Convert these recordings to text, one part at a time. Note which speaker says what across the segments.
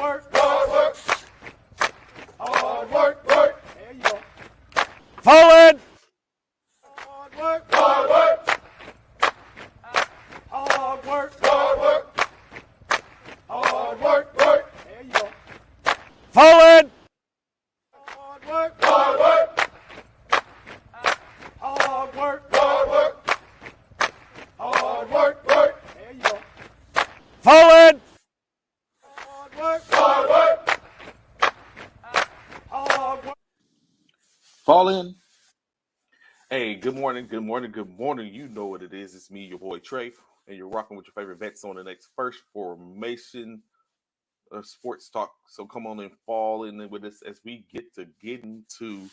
Speaker 1: Hard work, work. There you go.
Speaker 2: Forward.
Speaker 1: Hard work, hard work. Hard work, hard work. Hard work, work. There you go.
Speaker 2: Forward.
Speaker 1: Hard work, hard work. Hard work, hard work. Hard work, work. There you go.
Speaker 2: Forward.
Speaker 1: Hard work, hard work. Hard work.
Speaker 3: Fall in. Hey, good morning, good morning, good morning. You know what it is. It's me, your boy Trey, and you're rocking with your favorite vets on the next First Formation Sports Talk. So come on and fall in with us as we get into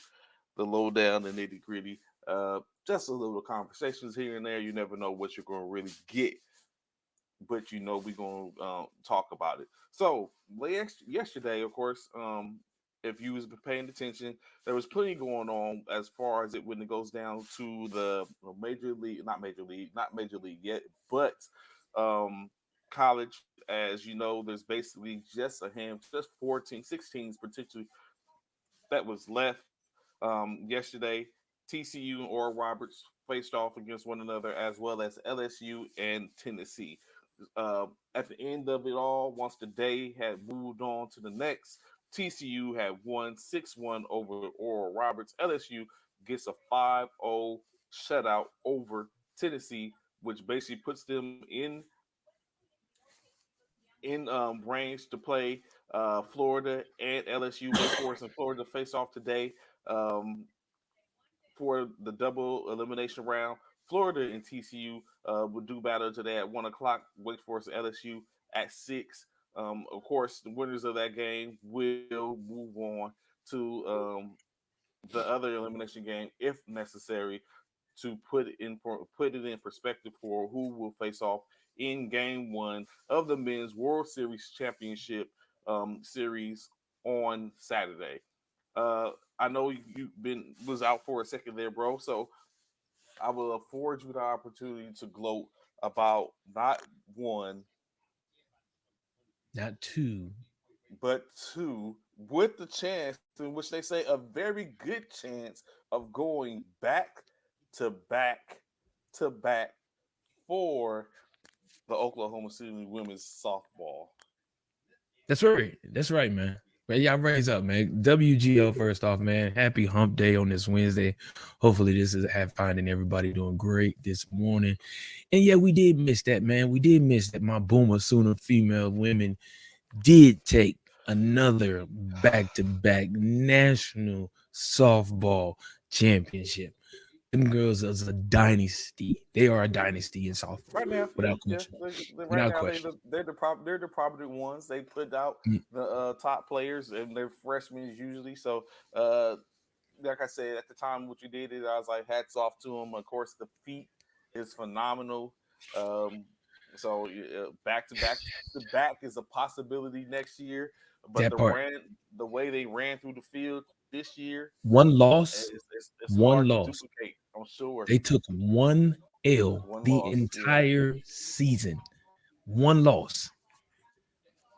Speaker 3: the lowdown and nitty gritty. Just a little conversations here and there. You never know what you're going to really get, but you know we're going to talk about it. So yesterday, of course, if you was paying attention, there was plenty going on as far as it when it goes down to the not major league yet, but college. As you know, there's basically just 14, 16 potentially that was left yesterday. TCU and Oral Roberts faced off against one another, as well as LSU and Tennessee. At the end of it all, once the day had moved on to the next, TCU had won 6-1 over Oral Roberts. LSU gets a 5-0 shutout over Tennessee, which basically puts them in range to play Florida and LSU. Wake Forest and Florida face off today for the double elimination round. Florida and TCU will do battle today at 1 o'clock. Wake Forest and LSU at 6. Of course, the winners of that game will move on to the other elimination game if necessary to put it in perspective for who will face off in Game 1 of the Men's World Series Championship series on Saturday. I know you was out for a second there, bro. So I will afford you the opportunity to gloat about not one,
Speaker 4: not two,
Speaker 3: but two, with the chance in which they say a very good chance of going back to back to back for the Oklahoma City women's softball.
Speaker 4: That's right, man. But yeah, raise up, man. WGO first off, man. Happy hump day on this Wednesday. Hopefully this is finding everybody doing great this morning. And yeah, we did miss that, man. We did miss that my Boomer Sooner female women did take another back-to-back national softball championship. Them girls is a dynasty. They are a dynasty in softball.
Speaker 3: Right now,
Speaker 4: without question.
Speaker 3: They're the prominent ones. They put out the top players, and they're freshmen usually. So, like I said, at the time what you did it, I was like, hats off to them. Of course, the feat is phenomenal. So back to back is a possibility next year. But the way they ran through the field this year,
Speaker 4: one loss,
Speaker 3: it's hard to duplicate, I'm sure.
Speaker 4: They took one entire season. One loss.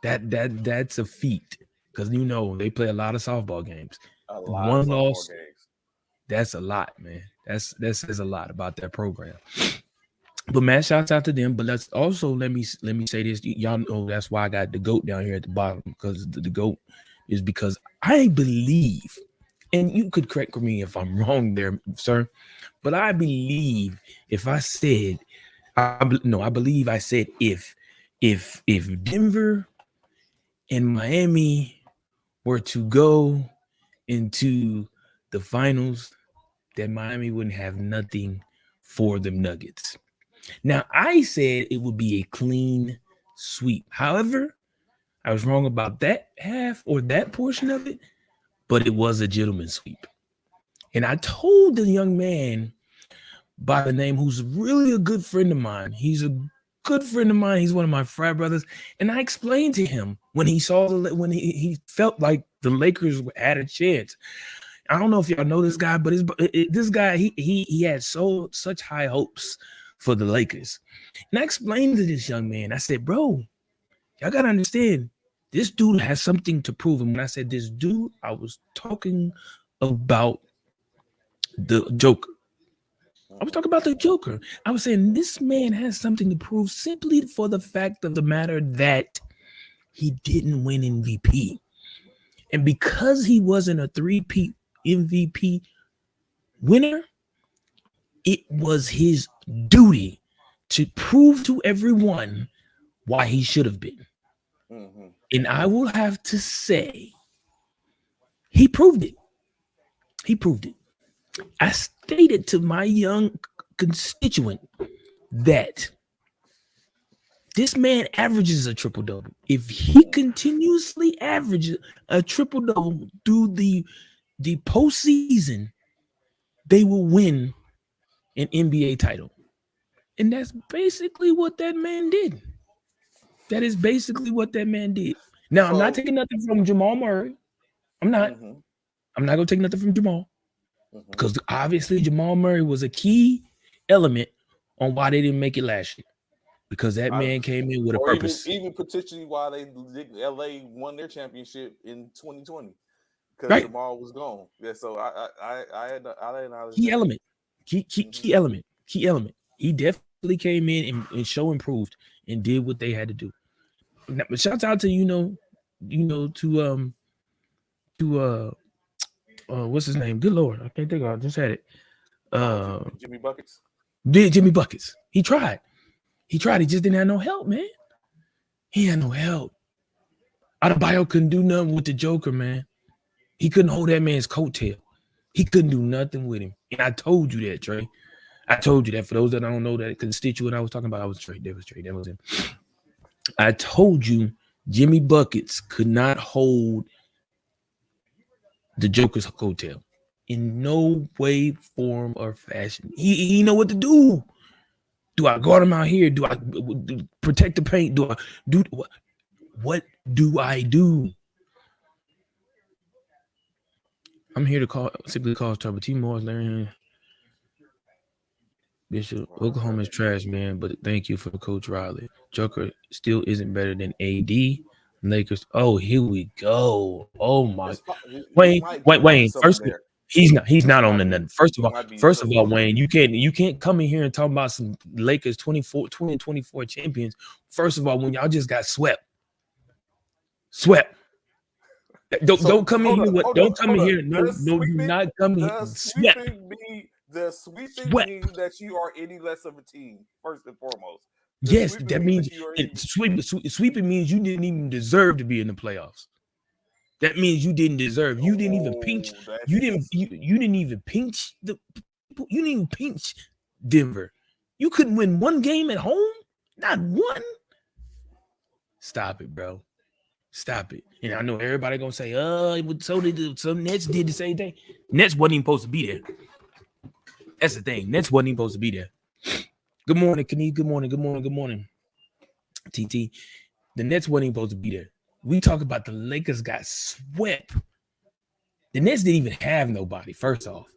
Speaker 4: That's a feat because they play a lot of softball games. One loss. That's a lot, man. That says a lot about that program. But man, shouts out to them. But let's also let me say this. Y'all know that's why I got the GOAT down here at the bottom, because the GOAT is because I believe, and you could correct me if I'm wrong there, sir, but I believe if I said, I believe I said if Denver and Miami were to go into the finals, that Miami wouldn't have nothing for them Nuggets. Now, I said it would be a clean sweep. However, I was wrong about that half or that portion of it, but it was a gentleman's sweep. And I told the young man by the name, who's really a good friend of mine. He's a good friend of mine. He's one of my frat brothers. And I explained to him when he he felt like the Lakers had a chance. I don't know if y'all know this guy, but this guy, he had such high hopes for the Lakers. And I explained to this young man, I said, bro, y'all got to understand, This dude has something to prove. And when I said this dude, I was talking about the Joker. I was talking about the Joker. I was saying this man has something to prove simply for the fact of the matter that he didn't win MVP. And because he wasn't a 3-peat MVP winner, it was his duty to prove to everyone why he should have been. Mm-hmm. And I will have to say, he proved it. He proved it. I stated to my young constituent that this man averages a triple-double. If he continuously averages a triple-double through the postseason, they will win an NBA title. And that's basically what that man did. That is basically what that man did. Now, I'm not taking nothing from Jamal Murray. I'm not. Mm-hmm. I'm not going to take nothing from Jamal. Mm-hmm. Because obviously Jamal Murray was a key element on why they didn't make it last year. Because that man came in with a purpose.
Speaker 3: Even potentially why LA won their championship in 2020. Because Jamal was gone. Yeah, so I acknowledge
Speaker 4: key element. Key element. Key element. He definitely came in and show improved and did what they had to do. Now, shout out to what's his name? Good Lord, I can't think of it. I just had it.
Speaker 3: Jimmy Buckets.
Speaker 4: Jimmy Buckets. He tried. He just didn't have no help, man. He had no help. Adebayo couldn't do nothing with the Joker, man. He couldn't hold that man's coattail. He couldn't do nothing with him. And I told you that, Trey. I told you that. For those that don't know, that constituent I was talking about, I was Trey. That was him. I told you Jimmy Buckets could not hold the Joker's coattail in no way, form, or fashion. He know what to do. Do I guard him out here? Do I protect the paint? Do I do what do I do? I'm here to simply cause trouble. T. Morris, Larry Bishop, Oklahoma is trash, man. But thank you for Coach Riley. Joker still isn't better than AD. Lakers. Oh, here we go. Oh my. Wayne. First, he's not on the nothing. First of all, Wayne, you can't come in here and talk about some Lakers 20 and 24 champions. First of all, when y'all just got swept. Don't come in here. Don't come in here. No, do not come in here.
Speaker 3: The sweeping means that you are any less of a team, first and foremost.
Speaker 4: Yes, that means sweeping means you didn't even deserve to be in the playoffs. That means you didn't deserve. You didn't even pinch. You didn't even pinch Denver. You couldn't win one game at home. Not one. Stop it, bro. Stop it. And I know everybody gonna say, so did some Nets did the same thing. Nets wasn't even supposed to be there. That's the thing. Nets wasn't even supposed to be there. Good morning, Kenny. Good morning. TT. The Nets wasn't even supposed to be there. We talk about the Lakers got swept. The Nets didn't even have nobody, first off.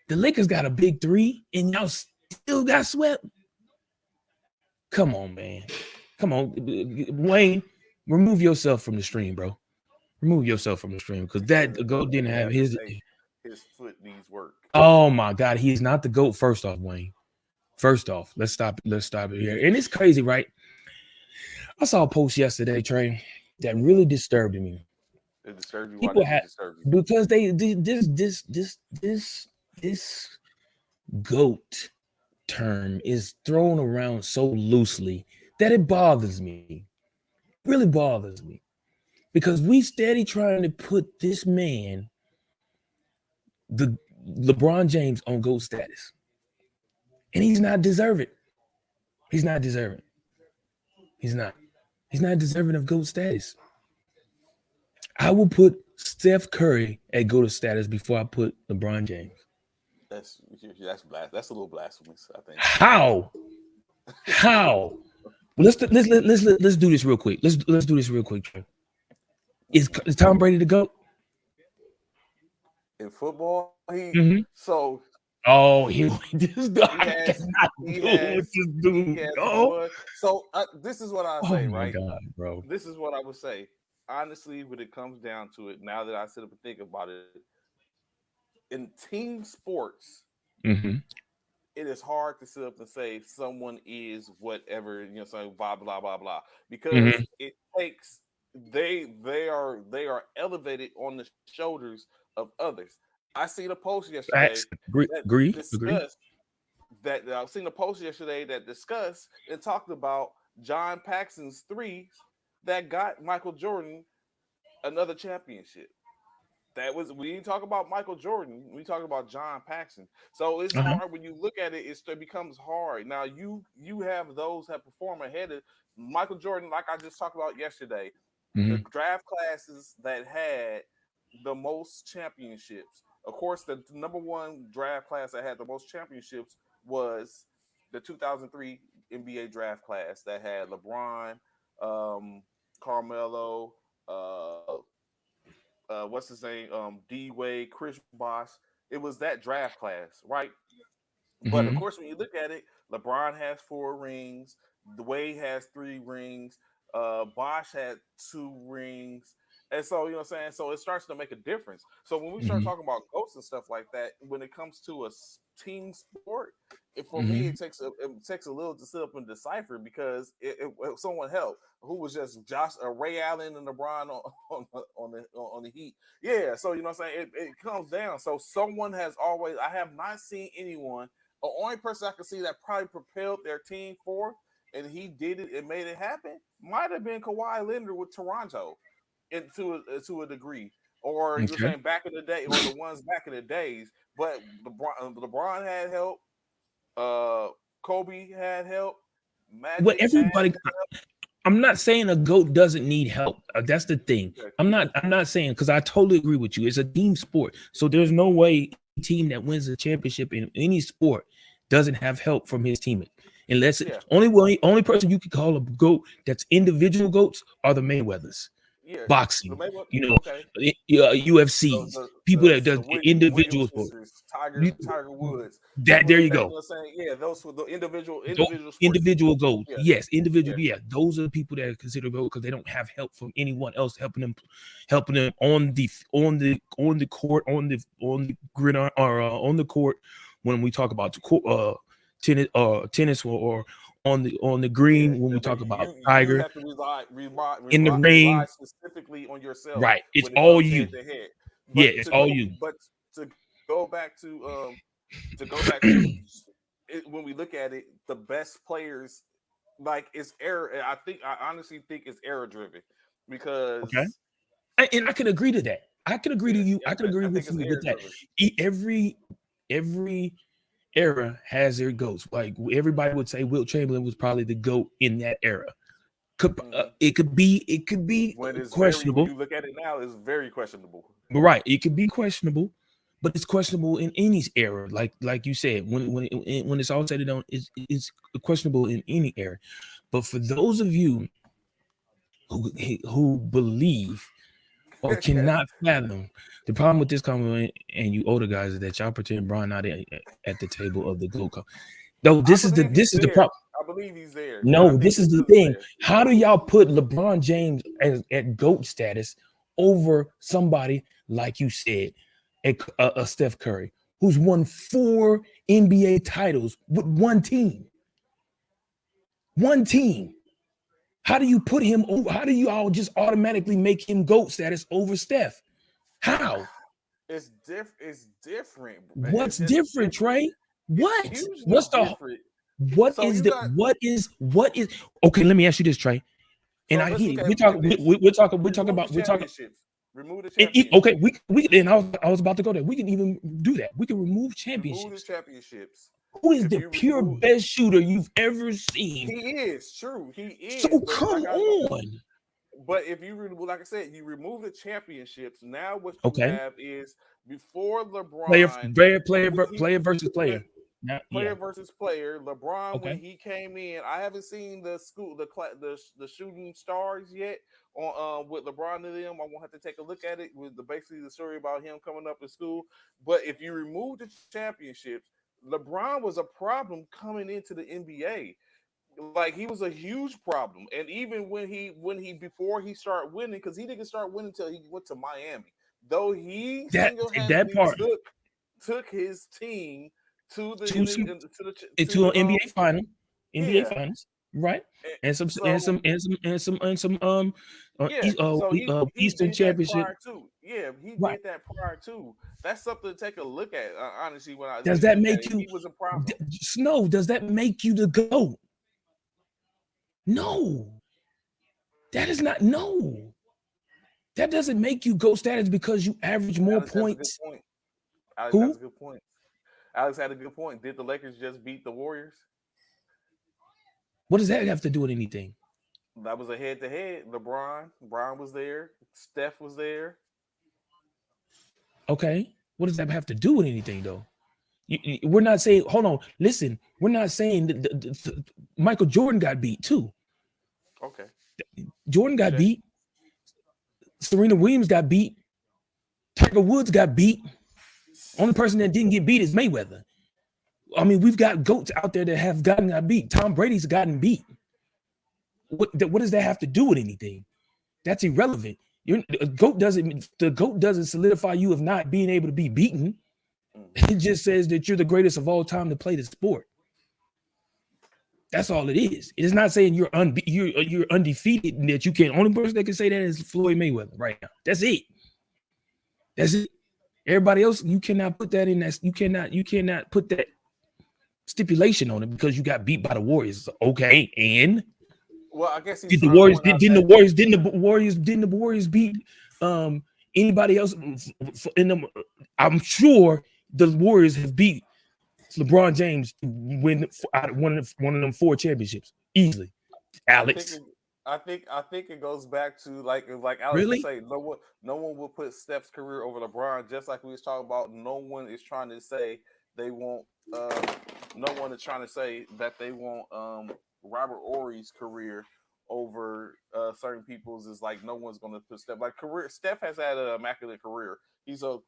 Speaker 4: The Lakers got a big three, and y'all still got swept. Come on, man. Come on. Wayne, remove yourself from the stream, bro. Remove yourself from the stream, because that GOAT didn't have his
Speaker 3: foot needs work.
Speaker 4: Oh my God, he is not the GOAT. First off, Wayne. First off, let's stop it here. And it's crazy, right? I saw a post yesterday, Trey, that really disturbed me.
Speaker 3: It disturbed you.
Speaker 4: People have because this GOAT term is thrown around so loosely that it bothers me. It really bothers me. Because we steady trying to put this man, the LeBron James, on GOAT status. And he's not deserving. He's not deserving. He's not deserving of GOAT status. I will put Steph Curry at GOAT status before I put LeBron James.
Speaker 3: That's a little blasphemous, I think.
Speaker 4: How? Let's do this real quick. Let's do this real quick, Trey. Is Tom Brady the GOAT?
Speaker 3: In football,
Speaker 4: so.
Speaker 3: Oh,
Speaker 4: this dude.
Speaker 3: So this is what I say, right?
Speaker 4: God, bro.
Speaker 3: This is what I would say. honestly, when it comes down to it, now that I sit up and think about it, in team sports,
Speaker 4: Mm-hmm.
Speaker 3: it is hard to sit up and say someone is whatever, saying blah blah blah blah,
Speaker 4: Mm-hmm.
Speaker 3: because it takes they are elevated on the shoulders of others. I seen a post yesterday
Speaker 4: Facts. Agree.
Speaker 3: that
Speaker 4: Agree. Agree.
Speaker 3: discussed that I've seen a post yesterday that discussed and talked about John Paxson's threes that got Michael Jordan another championship. That was, we didn't talk about Michael Jordan. We talked about John Paxson. So it's
Speaker 4: Uh-huh.
Speaker 3: hard when you look at it. It becomes hard. Now you have those that perform ahead of Michael Jordan, like I just talked about yesterday. The
Speaker 4: Mm-hmm.
Speaker 3: draft classes that had the most championships. Of course, the number one draft class that had the most championships was the 2003 NBA draft class that had LeBron, Carmelo, what's his name, D Wade, Chris Bosh. It was that draft class, right? But of
Speaker 4: Mm-hmm.
Speaker 3: course, when you look at it, LeBron has 4 rings. Wade has 3 rings. Bosh had 2 rings. And so, you know what I'm saying? So it starts to make a difference. So when we start
Speaker 4: Mm-hmm.
Speaker 3: talking about goats and stuff like that, when it comes to a team sport, for me,
Speaker 4: Mm-hmm.
Speaker 3: it takes a little to sit up and decipher, because if someone helped who was just Ray Allen and LeBron on the Heat. Yeah, so you know what I'm saying? It comes down. So someone has always, I have not seen anyone, the only person I could see that probably propelled their team forth, and he did it and made it happen, might have been Kawhi Leonard with Toronto, to a degree. Or you're
Speaker 4: Okay.
Speaker 3: saying back in the day, or the ones back in the days. But LeBron had help. Uh, Kobe had help.
Speaker 4: Well,
Speaker 3: Magic had.
Speaker 4: everybody. I'm not saying a goat doesn't need help. That's the thing.
Speaker 3: Okay.
Speaker 4: I'm not saying, because I totally agree with you. It's a team sport, so there's no way any team that wins a championship in any sport doesn't have help from his teammate. Unless
Speaker 3: Yeah.
Speaker 4: only person you could call a goat that's individual goats are the Mayweathers.
Speaker 3: Yeah. The
Speaker 4: Boxing,
Speaker 3: Mayweather.
Speaker 4: you know,
Speaker 3: Okay.
Speaker 4: UFCs, people that does
Speaker 3: The Williams
Speaker 4: individual sport.
Speaker 3: sisters,
Speaker 4: You-
Speaker 3: Tiger Woods,
Speaker 4: That
Speaker 3: people
Speaker 4: there
Speaker 3: that,
Speaker 4: you
Speaker 3: you know
Speaker 4: go.
Speaker 3: what I'm saying? Yeah, those were the
Speaker 4: Those
Speaker 3: individual sports
Speaker 4: individual
Speaker 3: people.
Speaker 4: goals,
Speaker 3: Yeah,
Speaker 4: yes,
Speaker 3: yeah,
Speaker 4: individual, yeah. Those are the people that are considered gold because they don't have help from anyone else helping them on the court, on the gridiron, or on the court. When we talk about the court, tennis, or on the
Speaker 3: yeah.
Speaker 4: green, when we
Speaker 3: But
Speaker 4: talk about
Speaker 3: you
Speaker 4: Tiger
Speaker 3: have to rely rely
Speaker 4: in the
Speaker 3: rely, rely
Speaker 4: ring,
Speaker 3: specifically on yourself
Speaker 4: right? It's
Speaker 3: when it
Speaker 4: all
Speaker 3: comes head
Speaker 4: you.
Speaker 3: to head.
Speaker 4: Yeah, it's all you.
Speaker 3: But to go back to it, when we look at it, the best players, like, it's error. I honestly think it's error driven,
Speaker 4: Okay,
Speaker 3: because
Speaker 4: and I can agree to that. I can agree to
Speaker 3: yeah,
Speaker 4: you. I can agree
Speaker 3: I think
Speaker 4: with
Speaker 3: it's
Speaker 4: you with
Speaker 3: error
Speaker 4: that.
Speaker 3: driven.
Speaker 4: Every era has their goats. Like everybody would say, Wilt Chamberlain was probably the goat in that era.
Speaker 3: Hmm.
Speaker 4: It could be
Speaker 3: When
Speaker 4: questionable,
Speaker 3: you look at it now, it's very questionable.
Speaker 4: but right, it could be questionable, but it's questionable in any era. Like you said, when it's all said and done, it's questionable in any era. But for those of you who believe or cannot fathom, the problem with this comment and you older guys is that y'all pretend Brian not at the table of the GOAT. No,
Speaker 3: I
Speaker 4: this is the
Speaker 3: believe he's
Speaker 4: this is the
Speaker 3: there.
Speaker 4: problem.
Speaker 3: I believe he's there. I
Speaker 4: No,
Speaker 3: think
Speaker 4: this
Speaker 3: his
Speaker 4: is the
Speaker 3: is
Speaker 4: thing.
Speaker 3: there.
Speaker 4: How do y'all put LeBron James at GOAT status over somebody like you said, a Steph Curry, who's won 4 NBA titles with one team? One team. How do you put him over? How do you all just automatically make him GOAT status over Steph? How?
Speaker 3: It's different. It's
Speaker 4: What's
Speaker 3: just
Speaker 4: different,
Speaker 3: different.
Speaker 4: Trey?
Speaker 3: It's
Speaker 4: What?
Speaker 3: hugely
Speaker 4: What's the
Speaker 3: different.
Speaker 4: what
Speaker 3: So
Speaker 4: is
Speaker 3: you
Speaker 4: the
Speaker 3: got
Speaker 4: what is okay? Let me ask you this, Trey. And
Speaker 3: so
Speaker 4: I
Speaker 3: let's
Speaker 4: get
Speaker 3: look
Speaker 4: it.
Speaker 3: at
Speaker 4: We're
Speaker 3: it like
Speaker 4: talking.
Speaker 3: this.
Speaker 4: We're talking
Speaker 3: Remove the
Speaker 4: about. We're talking.
Speaker 3: championships. Remove the
Speaker 4: Okay,
Speaker 3: championships.
Speaker 4: we and I was about to go there. We can even do that. We can remove
Speaker 3: Remove the
Speaker 4: championships.
Speaker 3: championships.
Speaker 4: Who is
Speaker 3: If
Speaker 4: the
Speaker 3: you
Speaker 4: pure
Speaker 3: remove,
Speaker 4: best shooter you've ever seen?
Speaker 3: he is true. He
Speaker 4: So
Speaker 3: is. But
Speaker 4: come on.
Speaker 3: but if you like I said, you remove the championships. Now what you
Speaker 4: Okay,
Speaker 3: have is, before
Speaker 4: player,
Speaker 3: LeBron,
Speaker 4: player,
Speaker 3: he
Speaker 4: player versus player. Yeah.
Speaker 3: player versus player. LeBron, when
Speaker 4: Okay.
Speaker 3: he came in, I haven't seen the shooting stars yet on with LeBron and them. I won't have to take a look at it with basically the story about him coming up in school. But if you remove the championships, LeBron was a problem coming into the NBA. Like he was a huge problem, and even when he before he started winning, because he didn't start winning until he went to Miami. Though he single
Speaker 4: that
Speaker 3: handedly
Speaker 4: part
Speaker 3: took his team to the
Speaker 4: to some
Speaker 3: to
Speaker 4: to an
Speaker 3: the
Speaker 4: NBA final, NBA
Speaker 3: yeah.
Speaker 4: finals, right? And some
Speaker 3: So yeah, so he
Speaker 4: Eastern
Speaker 3: did that
Speaker 4: Championship,
Speaker 3: prior to. Yeah, he
Speaker 4: right?
Speaker 3: did that prior to. That's something to take a look at. Honestly, when I
Speaker 4: Does
Speaker 3: when you
Speaker 4: that
Speaker 3: look at
Speaker 4: make
Speaker 3: it,
Speaker 4: you
Speaker 3: he was a problem.
Speaker 4: Snow? Does that make you the GOAT? No, that is not. No, that doesn't make you GOAT status because you average more
Speaker 3: Alex has a good
Speaker 4: points.
Speaker 3: point. Alex has a
Speaker 4: Who?
Speaker 3: good point. Alex had a good point. Did the Lakers just beat the Warriors?
Speaker 4: What does that have to do with anything?
Speaker 3: That was a head to head. LeBron was there. Steph was there.
Speaker 4: Okay, what does that have to do with anything though? We're not saying. Hold on, listen. We're not saying that Michael Jordan got beat too.
Speaker 3: Okay.
Speaker 4: Jordan got
Speaker 3: Touche.
Speaker 4: beat. Serena Williams got beat. Tiger Woods got beat. Only person that didn't get beat is Mayweather. I mean, we've got GOATs out there that have got beat. Tom Brady's gotten beat. What does that have to do with anything? That's irrelevant. The GOAT doesn't solidify you of not being able to be beaten. It just says that you're the greatest of all time to play the sport. That's all it is. It is not saying you're undefeated and that you can't. Only person that can say that is Floyd Mayweather right now. That's it. That's it. Everybody else, you cannot put that in. You cannot put that stipulation on it because you got beat by the Warriors. Okay, and
Speaker 3: well, I guess
Speaker 4: didn't the Warriors beat anybody else in them? I'm sure the Warriors have beat LeBron James to win one of them 4 championships easily. Alex,
Speaker 3: I think it goes back to like Alex
Speaker 4: really?
Speaker 3: was saying, no one will put Steph's career over LeBron. Just like we was talking about, no one is trying to say they want. No one is trying to say that they want Robert Ory's career over certain people's. Is like no one's going to put Steph like career. Steph has had an immaculate career. He's a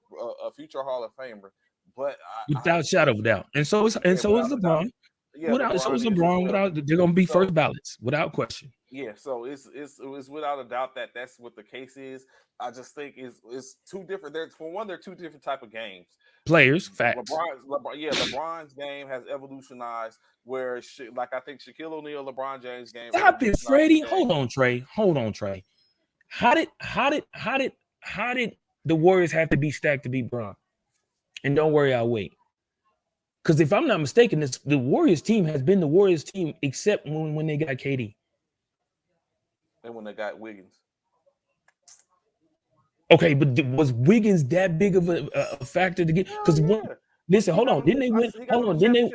Speaker 3: future Hall of Famer. But
Speaker 4: without shadow of doubt, and so is LeBron. So is LeBron. They're gonna be first ballots without question.
Speaker 3: Yeah, so it's without a doubt that that's what the case is. I just think it's two different. They're two different type of games.
Speaker 4: Players, facts.
Speaker 3: LeBron's game has evolutionized. Where I think Shaquille O'Neal, LeBron James game.
Speaker 4: Stop it, Freddie. Hold on, Trey. How did the Warriors have to be stacked to beat Bron? And don't worry, I'll wait. Because if I'm not mistaken, the Warriors team has been the Warriors team except when they got KD.
Speaker 3: And when they got Wiggins.
Speaker 4: Okay, but was Wiggins that big of a factor to get? Because listen, hold on. Didn't they win? Hold on. Didn't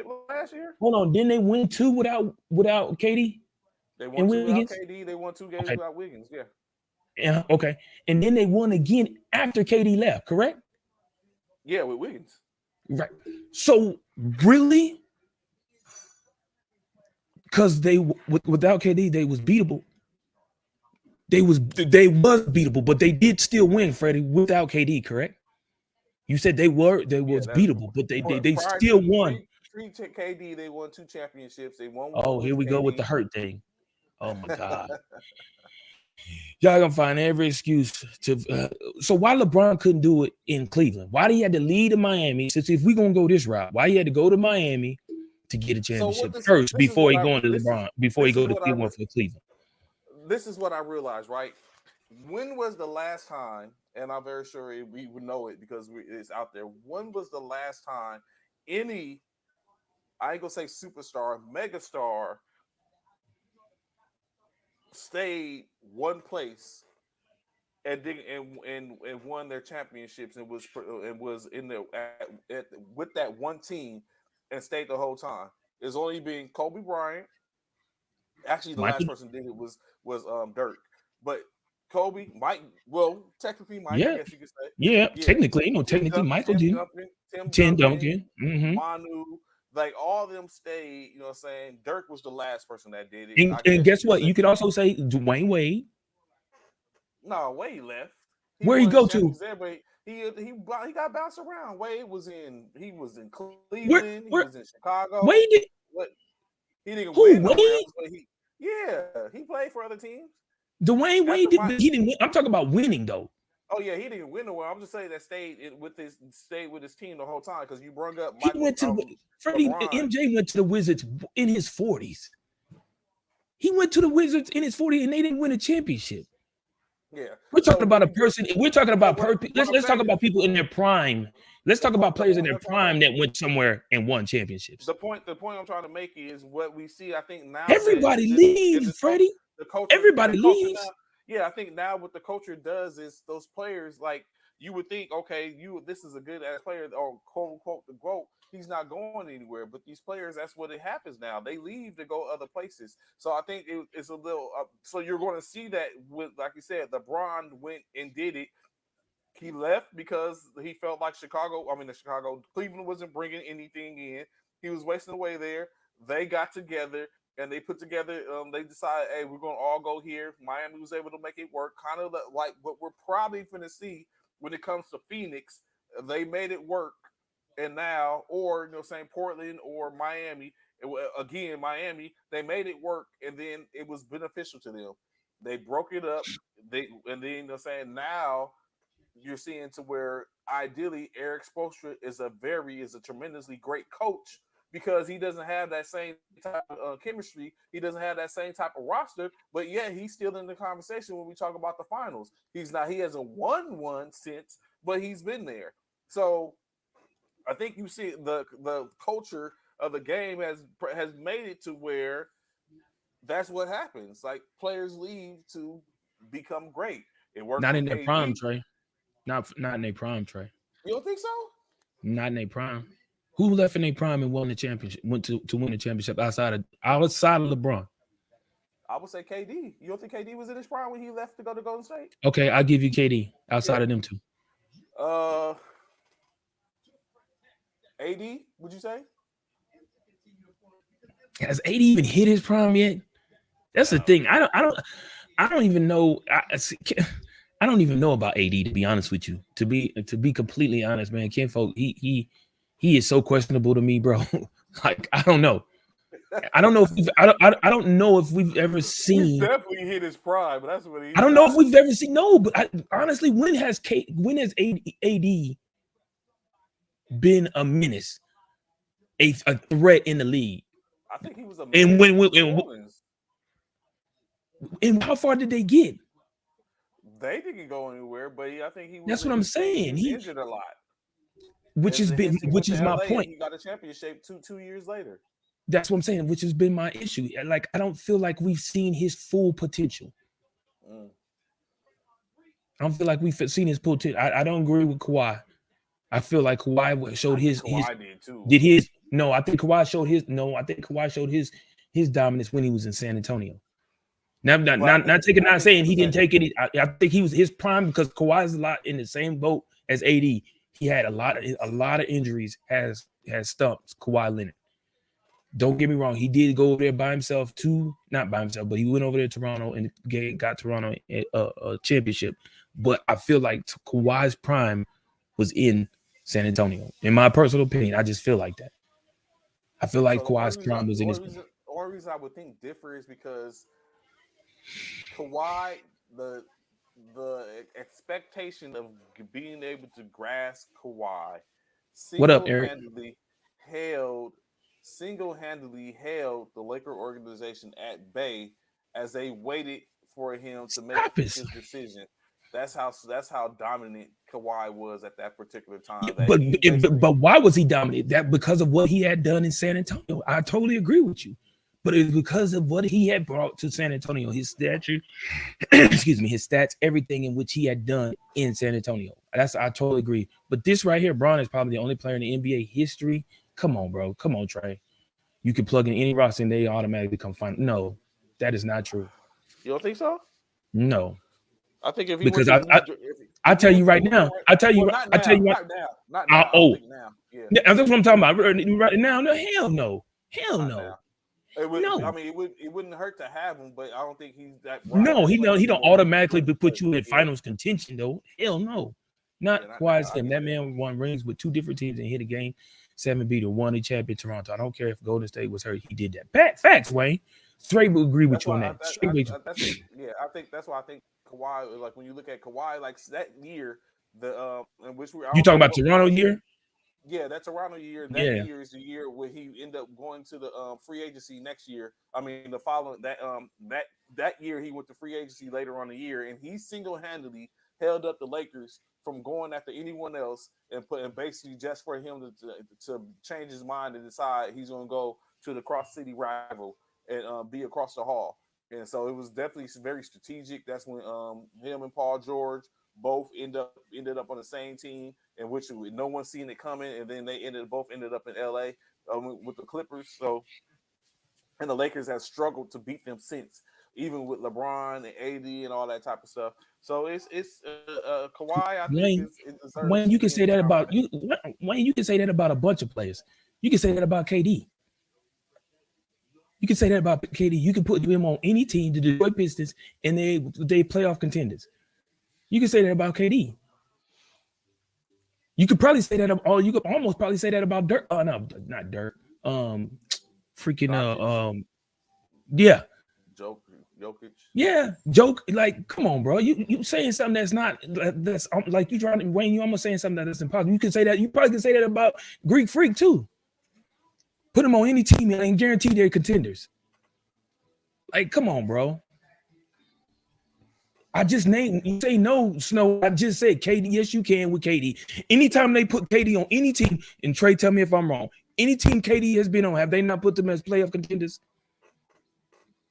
Speaker 4: they win 2 without KD?
Speaker 3: They won 2 without KD. They won 2 games without Wiggins. Yeah.
Speaker 4: Yeah. Okay. And then they won again after KD left. Correct?
Speaker 3: Yeah, with Wiggins.
Speaker 4: Right. So really, because without KD, they was beatable. They was beatable, but they did still win, Freddie, without KD, correct? You said they was beatable, but they still won.
Speaker 3: Pre KD, they won 2 championships. They won.
Speaker 4: Oh, here we go with the hurt thing. Oh my God. Y'all gonna find every excuse to. So why LeBron couldn't do it in Cleveland? Why he had to lead in Miami? Since if we gonna go this route, why he had to go to Miami to get a championship first before he going to LeBron? Before he go to Cleveland for Cleveland.
Speaker 3: This is what I realized, right? When was the last time? And I'm very sure we would know it because it's out there. When was the last time any? I ain't gonna say superstar, megastar stayed one place and won their championships and was in there with that one team and stayed the whole time. It's only been Kobe Bryant. Actually, the last person did it was Dirk, but Kobe, Mike. Well, technically, Mike.
Speaker 4: Yeah.
Speaker 3: I guess you could say.
Speaker 4: Yeah, technically, Michael did. Tim Duncan,
Speaker 3: Manu. Like all of them stayed, you know what I'm saying? Dirk was the last person that did it.
Speaker 4: And guess what? You could also say Dwayne Wade.
Speaker 3: No, Wade left.
Speaker 4: Where he go to?
Speaker 3: He got bounced around. Wade was in Cleveland. He was in Chicago.
Speaker 4: Wade did.
Speaker 3: What? He didn't
Speaker 4: Who,
Speaker 3: win
Speaker 4: Wade?
Speaker 3: nowhere else, but he played for other teams.
Speaker 4: Dwayne Wade he didn't win. I'm talking about winning though.
Speaker 3: Oh yeah, he didn't win nowhere. I'm just saying that stayed with his team the whole time because you brought up
Speaker 4: He went to Freddie.
Speaker 3: LeBron.
Speaker 4: MJ went to the Wizards in his 40s. He went to the Wizards in his 40s and they didn't win a championship.
Speaker 3: Yeah,
Speaker 4: we're talking about a person. We're talking about let's talk about people in their prime. Let's talk about players in their prime that went somewhere and won championships.
Speaker 3: The point I'm trying to make is what we see. I think now
Speaker 4: everybody leaves, Freddie.
Speaker 3: The culture,
Speaker 4: everybody leaves.
Speaker 3: Now, yeah, I think now what the culture does is those players, like you would think, okay, this is a good ass player, or quote unquote the GOAT. He's not going anywhere. But these players, that's what it happens now. They leave to go other places. So I think it's a little. So you're going to see that with, like you said, LeBron went and did it. He left because he felt like Cleveland wasn't bringing anything in. He was wasting away there. They got together and they put together. They decided, hey, we're going to all go here. Miami was able to make it work, kind of like what we're probably going to see when it comes to Phoenix. They made it work, and now, or saying Portland or Miami. Again, Miami, they made it work, and then it was beneficial to them. They broke it up. Saying now. You're seeing to where ideally Eric Spoelstra is a tremendously great coach because he doesn't have that same type of chemistry. He doesn't have that same type of roster, but yeah, he's still in the conversation when we talk about the finals. He hasn't won one since, but he's been there. So I think you see the culture of the game has made it to where that's what happens. Like players leave to become great. It works.
Speaker 4: Not in their prime, Trey. Not in their prime, Trey.
Speaker 3: You don't think so?
Speaker 4: Not in their prime. Who left in their prime and won the championship? Went to win the championship outside of LeBron?
Speaker 3: I would say KD. You don't think KD was in his prime when he left to go to Golden State?
Speaker 4: Okay, I'll give you KD outside of them two.
Speaker 3: AD, would you say?
Speaker 4: Has AD even hit his prime yet? That's the thing. I don't even know. I don't even know about AD, to be honest with you. To be completely honest, man, Kinfolk, he is so questionable to me, bro. Like I don't know. I don't know if we've ever seen.
Speaker 3: He's definitely hit his prime, but that's what he.
Speaker 4: I don't know if we've ever seen. No, but honestly, when has AD been a menace, a threat in the league?
Speaker 3: I think he was a menace.
Speaker 4: And how far did they get?
Speaker 3: They didn't go anywhere, but I think he was.
Speaker 4: That's what I'm saying.
Speaker 3: He injured a lot,
Speaker 4: which is my point.
Speaker 3: He got a championship 2 years later.
Speaker 4: That's what I'm saying, which has been my issue. Like I don't feel like we've seen his full potential. I don't feel like we've seen his potential. I don't agree with Kawhi. I feel like Kawhi showed his.
Speaker 3: Kawhi did too.
Speaker 4: Did his? No, I think Kawhi showed his. No, I think Kawhi showed his dominance when he was in San Antonio. Not saying he didn't take any. I think he was his prime because Kawhi is a lot in the same boat as AD. He had a lot of injuries. Has stumped Kawhi Leonard. Don't get me wrong. He did go over there by himself too. Not by himself, but he went over there to Toronto and got Toronto a championship. But I feel like Kawhi's prime was in San Antonio. In my personal opinion, I just feel like that. I feel like Kawhi's prime was in his.
Speaker 3: The only reason I would think differ is because Kawhi, the expectation of being able to grasp Kawhi,
Speaker 4: what up, Eric?
Speaker 3: Single-handedly held the Laker organization at bay as they waited for him to make his decision. That's how dominant Kawhi was at that particular time.
Speaker 4: But why was he dominant? That because of what he had done in San Antonio. I totally agree with you. But it was because of what he had brought to San Antonio, his stature, his stats, everything in which he had done in San Antonio. I totally agree. But this right here, Bron is probably the only player in the NBA history. Come on, bro. Come on, Trey. You can plug in any roster and they automatically come find. No, that is not true.
Speaker 3: You don't think so?
Speaker 4: No.
Speaker 3: I think if he
Speaker 4: because I tell you right now. Not now. Oh, yeah. That's what I'm talking about. Right now, no, hell no. Hell no.
Speaker 3: No. I mean, it wouldn't hurt to have him, but I don't think he's that.
Speaker 4: No, he don't automatically put you in finals contention though. Hell no. Not Kawhi's him. That man won rings with two different teams and hit a game. 7 beat a 1 champion Toronto. I don't care if Golden State was hurt. He did that. Facts, Wayne. Straight will agree with
Speaker 3: That's
Speaker 4: you on
Speaker 3: why
Speaker 4: that. Straight with you.
Speaker 3: I think that's why I think Kawhi. Like when you look at Kawhi, like that year, in which I
Speaker 4: You
Speaker 3: don't know
Speaker 4: talking about
Speaker 3: what
Speaker 4: Toronto year?
Speaker 3: Yeah, that Toronto year. That
Speaker 4: Yeah.
Speaker 3: year is the year where he ended up going to the free agency next year. I mean, the following that year he went to free agency later on the year, and he single handedly held up the Lakers from going after anyone else and basically just for him to change his mind and decide he's going to go to the cross city rival and be across the hall. And so it was definitely very strategic. That's when him and Paul George both ended up on the same team, in which no one seen it coming, and then they both ended up in LA with the Clippers. So, and the Lakers have struggled to beat them since, even with LeBron and AD and all that type of stuff. So it's Kawhi. I think it deserves.
Speaker 4: Wayne, you can say that about you. Wayne, you can say that about a bunch of players. You can say that about KD. You can say that about KD. You can put him on any team, the Detroit Pistons, and they playoff contenders. You can say that about KD. You could probably say that. You could almost probably say that about Dirk. Oh no, not Dirk. Yeah.
Speaker 3: Jokic.
Speaker 4: Yeah, joke. Like, come on, bro. You saying something that's not that's like you trying to Wayne. You almost saying something that's impossible. You can say that. You probably can say that about Greek Freak too. Put them on any team and guarantee they're contenders. Like, come on, bro. I just named you say no, Snow. I just said KD. Yes, you can with KD. Anytime they put KD on any team, and Trey, tell me if I'm wrong. Any team KD has been on, have they not put them as playoff contenders?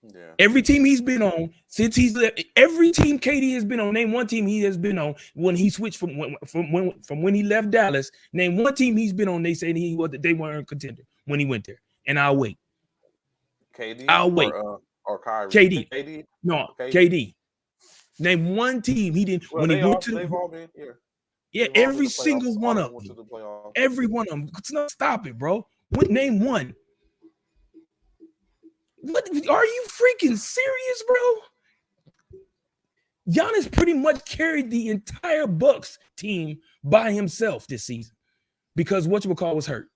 Speaker 3: Yeah.
Speaker 4: Every team he's been on since he's left, every team KD has been on. Name one team he has been on when he switched from when he left Dallas. Name one team he's been on. They said they weren't a contender when he went there. And I'll wait.
Speaker 3: KD.
Speaker 4: I'll wait.
Speaker 3: Or Kyrie.
Speaker 4: KD. No, KD. Name one team he didn't when he went to the.
Speaker 3: They've all been here.
Speaker 4: Yeah, every single one of them. Every one of them. Stop it, bro. Name one. What are you freaking serious, bro? Giannis pretty much carried the entire Bucks team by himself this season because whatchamacallit was hurt.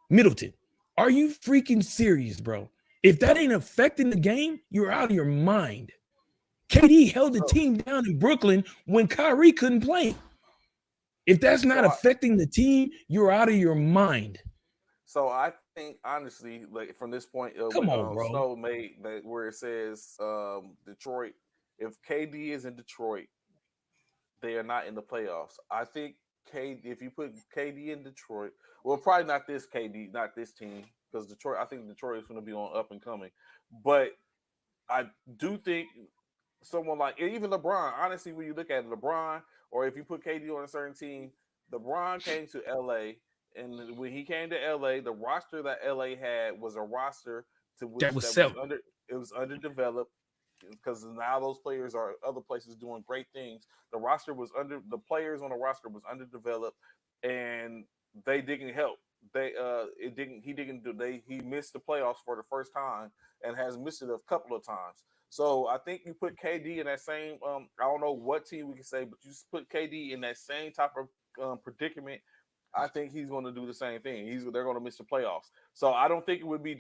Speaker 4: Middleton. Are you freaking serious, bro? If that ain't affecting the game, you're out of your mind. KD held the team down in Brooklyn when Kyrie couldn't play. If that's not affecting the team, you're out of your mind.
Speaker 3: So I think honestly, like from this point,
Speaker 4: come on, bro.
Speaker 3: Snow made that where it says Detroit. If KD is in Detroit, they are not in the playoffs. I think if you put KD in Detroit, well, probably not this KD, not this team, because Detroit. I think Detroit is going to be on up and coming, but I do think someone like even LeBron. Honestly, when you look at LeBron, or if you put KD on a certain team, LeBron came to LA. And when he came to LA, the roster that LA had was a roster to which it was underdeveloped because now those players are other places doing great things. The players on the roster was underdeveloped, and they didn't help. He missed the playoffs for the first time and has missed it a couple of times. So I think you put KD in that same I don't know what team we can say, but you just put KD in that same type of predicament. I think he's going to do the same thing. They're going to miss the playoffs. So I don't think it would be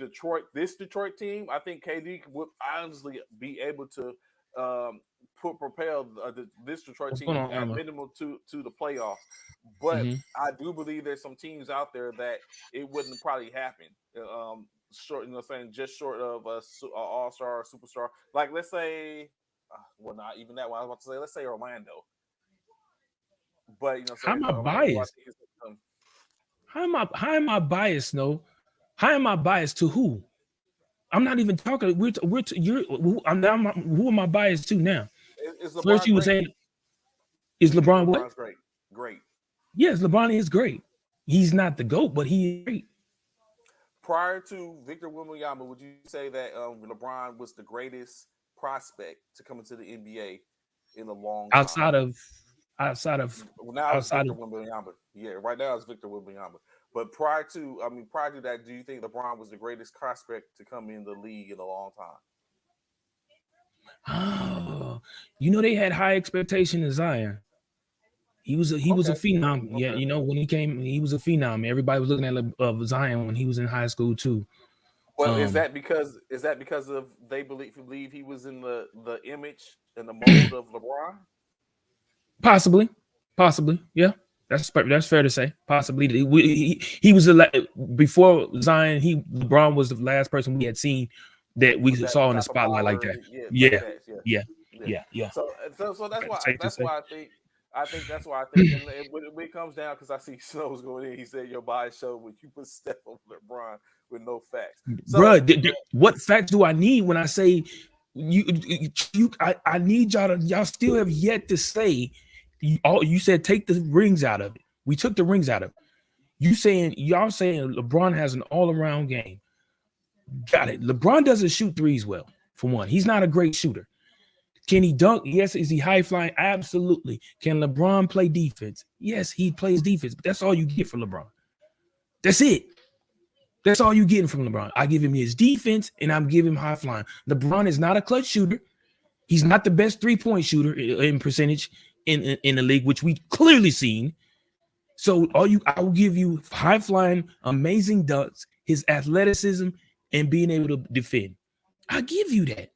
Speaker 3: this Detroit team. I think KD would honestly be able to propel this Detroit team at minimum to the playoffs. But I do believe there's some teams out there that it wouldn't probably happen. Just short of a all-star or superstar. Like let's say, well, not even that one. I was about to say, let's say Orlando. But
Speaker 4: how am I biased? How am I biased? No, how am I biased to who? I'm not even talking. Who am I biased to now? First, you were saying, is LeBron what?
Speaker 3: Great.
Speaker 4: Yes, LeBron is great. He's not the GOAT, but he is great.
Speaker 3: Prior to Victor Wembanyama, would you say that LeBron was the greatest prospect to come into the NBA in a long time?
Speaker 4: Outside of
Speaker 3: Victor Wembanyama. Yeah, right now it's Victor Wembanyama. But prior to that, do you think LeBron was the greatest prospect to come in the league in a long time?
Speaker 4: Oh, they had high expectation in Zion. He was a phenom. Yeah, you know, when he came, he was a phenom. Everybody was looking at Zion when he was in high school too.
Speaker 3: Well, is that because of they believe he was in the image and the mold of LeBron?
Speaker 4: Possibly, yeah. That's fair to say. Possibly, he was before Zion. LeBron was the last person we had seen that we saw in the spotlight like that. Yeah.
Speaker 3: So that's why I think and when it comes down, because I see Snow's going in, he said your bias showed when you put Steph over LeBron with no facts. So,
Speaker 4: bro, what facts do I need when I say I need y'all still have yet to say you said take the rings out of it. We took the rings out of it. Y'all saying LeBron has an all-around game. Got it. LeBron doesn't shoot threes well, for one. He's not a great shooter. Can he dunk? Yes. Is he high flying? Absolutely. Can LeBron play defense? Yes, he plays defense, but that's all you get from LeBron. That's it. That's all you're getting from LeBron. I give him his defense and I'm giving him high flying. LeBron is not a clutch shooter. He's not the best three-point shooter in percentage in the league, which we clearly seen. So I will give you high flying, amazing dunks, his athleticism, and being able to defend. I give you that.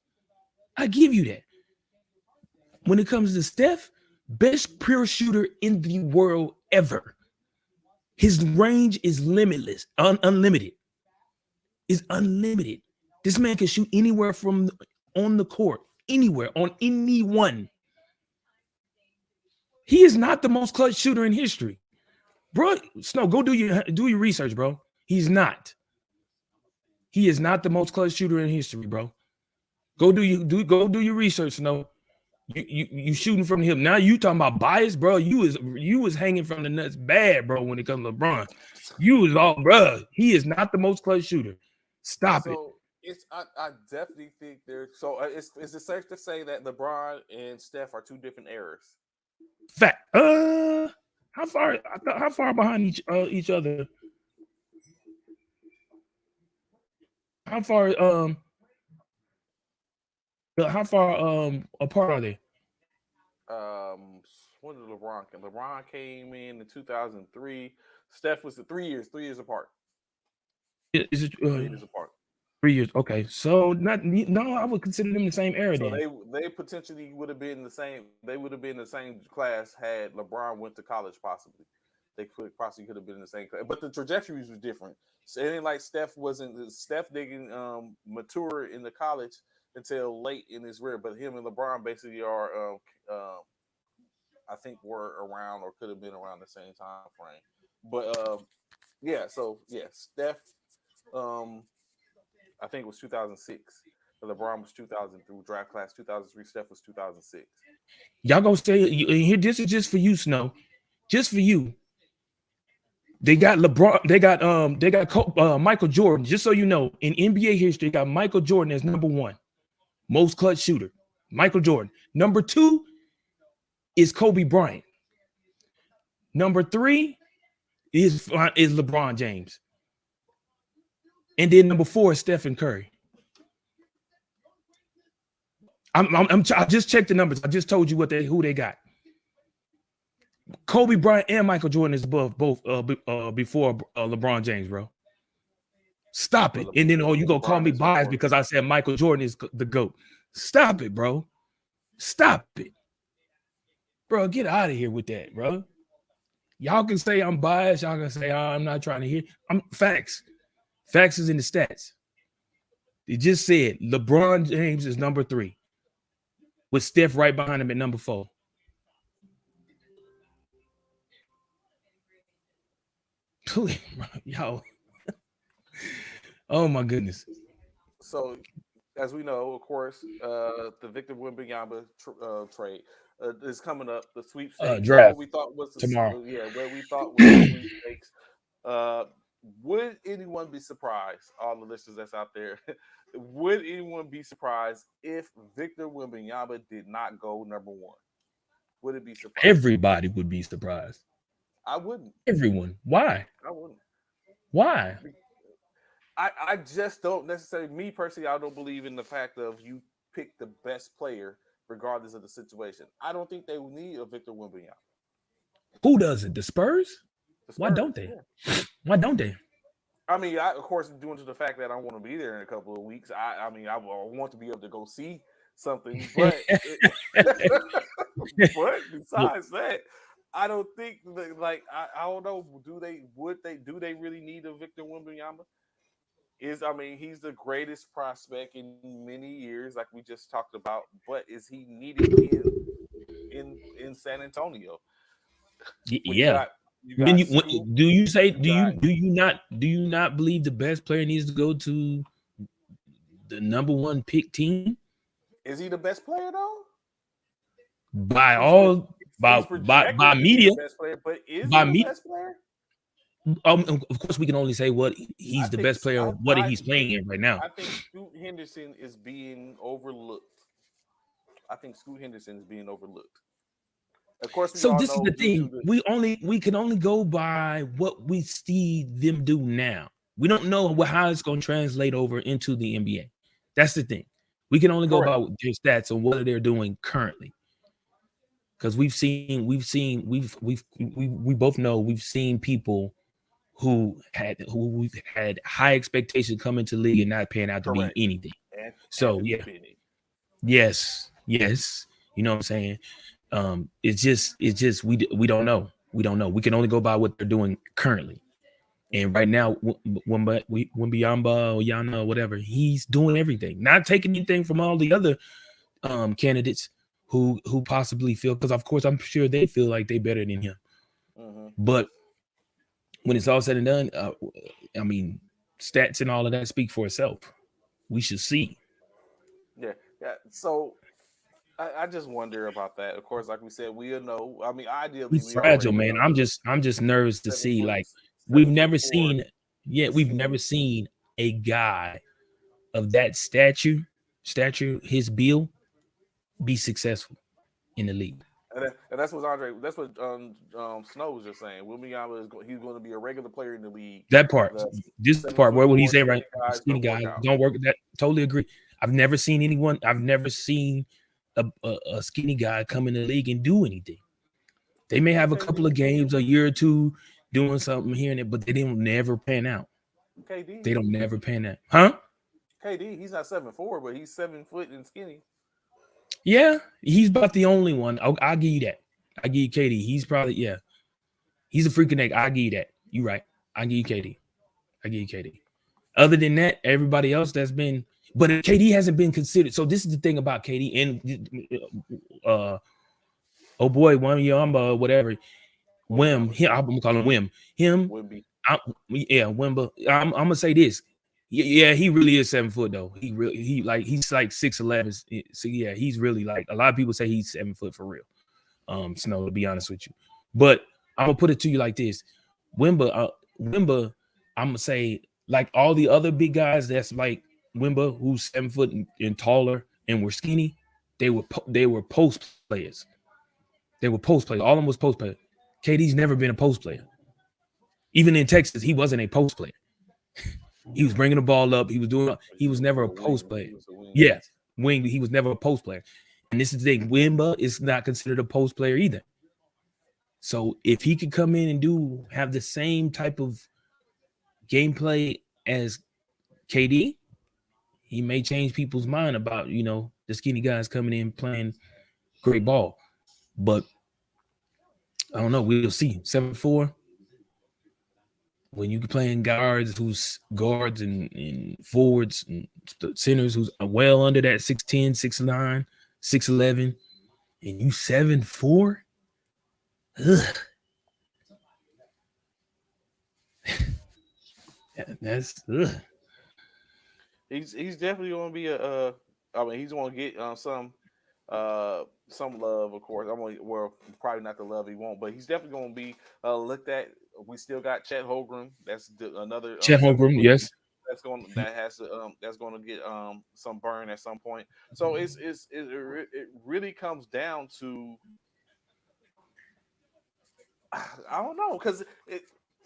Speaker 4: When it comes to Steph, best pure shooter in the world ever. His range is limitless, unlimited. Is unlimited. This man can shoot anywhere from on the court, anywhere, on anyone. He is not the most clutch shooter in history. Bro, Snow, go do your research, bro. He's not. He is not the most clutch shooter in history, bro. Go do your research, Snow. You shooting from the hip. Now you talking about bias, bro. You was hanging from the nuts bad, bro, when it comes to LeBron. You was all, bro. He is not the most clutch shooter. Stop it.
Speaker 3: I definitely think there's is it safe to say that LeBron and Steph are two different eras?
Speaker 4: Fact. How far behind each other? How far apart are they?
Speaker 3: When did LeBron came? LeBron came in 2003. Steph was 3 years apart.
Speaker 4: Is it
Speaker 3: 3 years apart?
Speaker 4: 3 years. Okay, so I would consider them the same era.
Speaker 3: So
Speaker 4: then
Speaker 3: they potentially would have been the same. They would have been the same class had LeBron went to college. Possibly, they could have been in the same class. But the trajectories was different. So it ain't like Steph didn't mature in the college until late in his career. But him and LeBron basically are, I think, were around or could have been around the same time frame. But Steph. I think it was 2006. LeBron was 2000 through draft class 2003. Steph was 2006.
Speaker 4: Y'all gonna stay here? This is just for you, Snow. Just for you. They got LeBron. They got Michael Jordan. Just so you know, in NBA history, they got Michael Jordan as number 1 most clutch shooter. Michael Jordan. Number 2 is Kobe Bryant. Number 3 is LeBron James. And then number 4 is Stephen Curry. I just checked the numbers. I just told you who they got. Kobe Bryant and Michael Jordan is above both before LeBron James, bro. Stop it. And then you gonna call me biased because I said Michael Jordan is the GOAT. Stop it, bro. Stop it. Bro, get out of here with that, bro. Y'all can say I'm biased. Y'all can say, I'm not trying to hear. Facts. Facts is in the stats. It just said LeBron James is number 3 with Steph right behind him at number 4. Yo. Oh my goodness.
Speaker 3: So, as we know, of course, the Victor Wembanyama trade is coming up. The sweepstakes.
Speaker 4: Draft.
Speaker 3: What we thought was
Speaker 4: tomorrow.
Speaker 3: What we thought was the sweepstakes. Would anyone be surprised? All the listeners that's out there, would anyone be surprised if Victor Wembanyama did not go number 1? Would it be surprised?
Speaker 4: Everybody would be surprised.
Speaker 3: I wouldn't.
Speaker 4: Everyone. Why?
Speaker 3: I wouldn't.
Speaker 4: Why?
Speaker 3: I just don't necessarily. Me personally, I don't believe in the fact of you pick the best player regardless of the situation. I don't think they need a Victor Wembanyama.
Speaker 4: Who does it? The Spurs?
Speaker 3: The Spurs,
Speaker 4: Why don't they?
Speaker 3: Yeah.
Speaker 4: Why don't they?
Speaker 3: I mean, of course, due to the fact that I want to be there in a couple of weeks, I want to be able to go see something. But but besides that, I don't think like I don't know. Do they really need a Victor Wembanyama? He's the greatest prospect in many years, like we just talked about. But is he needed in San Antonio? When
Speaker 4: Yeah.
Speaker 3: you got
Speaker 4: Do you not believe the best player needs to go to the number one pick team?
Speaker 3: Is he the best player though?
Speaker 4: By media,
Speaker 3: best player, but is he the best player?
Speaker 4: Of course, we can only say what he's the best player. What he's playing in right now.
Speaker 3: I think Scoot Henderson is being overlooked. Of course,
Speaker 4: so this is the thing. We can only go by what we see them do now. We don't know how it's going to translate over into the NBA. That's the thing. We can only go by their stats and what they're doing currently. Because we both know we've seen people who we've had high expectations come into the league and not paying out to be anything. So yeah, yes, you know what I'm saying. It's just we don't know. We don't know. We can only go by what they're doing currently. And right now, Wembanyama or Yana, whatever, he's doing everything, not taking anything from all the other candidates who possibly feel, because of course I'm sure they feel like they're better than him. Mm-hmm. But when it's all said and done, I mean, stats and all of that speak for itself. We should see.
Speaker 3: Yeah. So I just wonder about that. Of course, like we said, we'll know. I mean, ideally,
Speaker 4: he's fragile, man. I'm just nervous to see. Like we've never seen a guy of that stature, his build, be successful in the league.
Speaker 3: And that's what Snow was just saying. Wembanyama he's going to be a regular player in the league.
Speaker 4: That part, this part, what he's saying, right? Skinny guys don't work. That totally agree. I've never seen a skinny guy come in the league and do anything. They may have a couple of games, a year or two, doing something here and there, but they don't never pan out.
Speaker 3: KD,
Speaker 4: they don't never pan out, huh?
Speaker 3: KD, he's not 7'4", but he's 7 foot and skinny.
Speaker 4: Yeah, he's about the only one. I'll give you that. I give you KD. He's probably he's a freaking egg. I give you that. You right. I give you KD. Other than that, everybody else that's been, but KD hasn't been considered. So this is the thing about KD and oh boy, Wembanyama, whatever. I'm gonna call him Wim. Wemba. I'm gonna say this. Yeah, he really is 7 foot though. He's like 6'11". So yeah, he's really like, a lot of people say he's 7 foot for real. Snow, to be honest with you. But I'm gonna put it to you like this. Wemba, I'm gonna say, like all the other big guys that's like Wemba, who's 7 foot and taller and were skinny, they were post players. All of them was post players. KD's never been a post player. Even in Texas, he wasn't a post player. He was bringing the ball up. He was never a post player. Yeah, wing. He was never a post player. And this is the thing. Wemba is not considered a post player either. So if he could come in and have the same type of gameplay as KD, he may change people's mind about, the skinny guys coming in playing great ball. But I don't know. We'll see. 7'4". When you're playing guards and forwards and centers who's well under that 6'10", 6'9", 6'11", and you 7'4", that's
Speaker 3: He's definitely going to be he's going to get some love, of course. Probably not the love he won't, but he's definitely going to be looked at. We still got Chet Holmgren. That's another
Speaker 4: Chet Holmgren. Yes,
Speaker 3: that's going to get some burn at some point. So it really comes down to, I don't know, because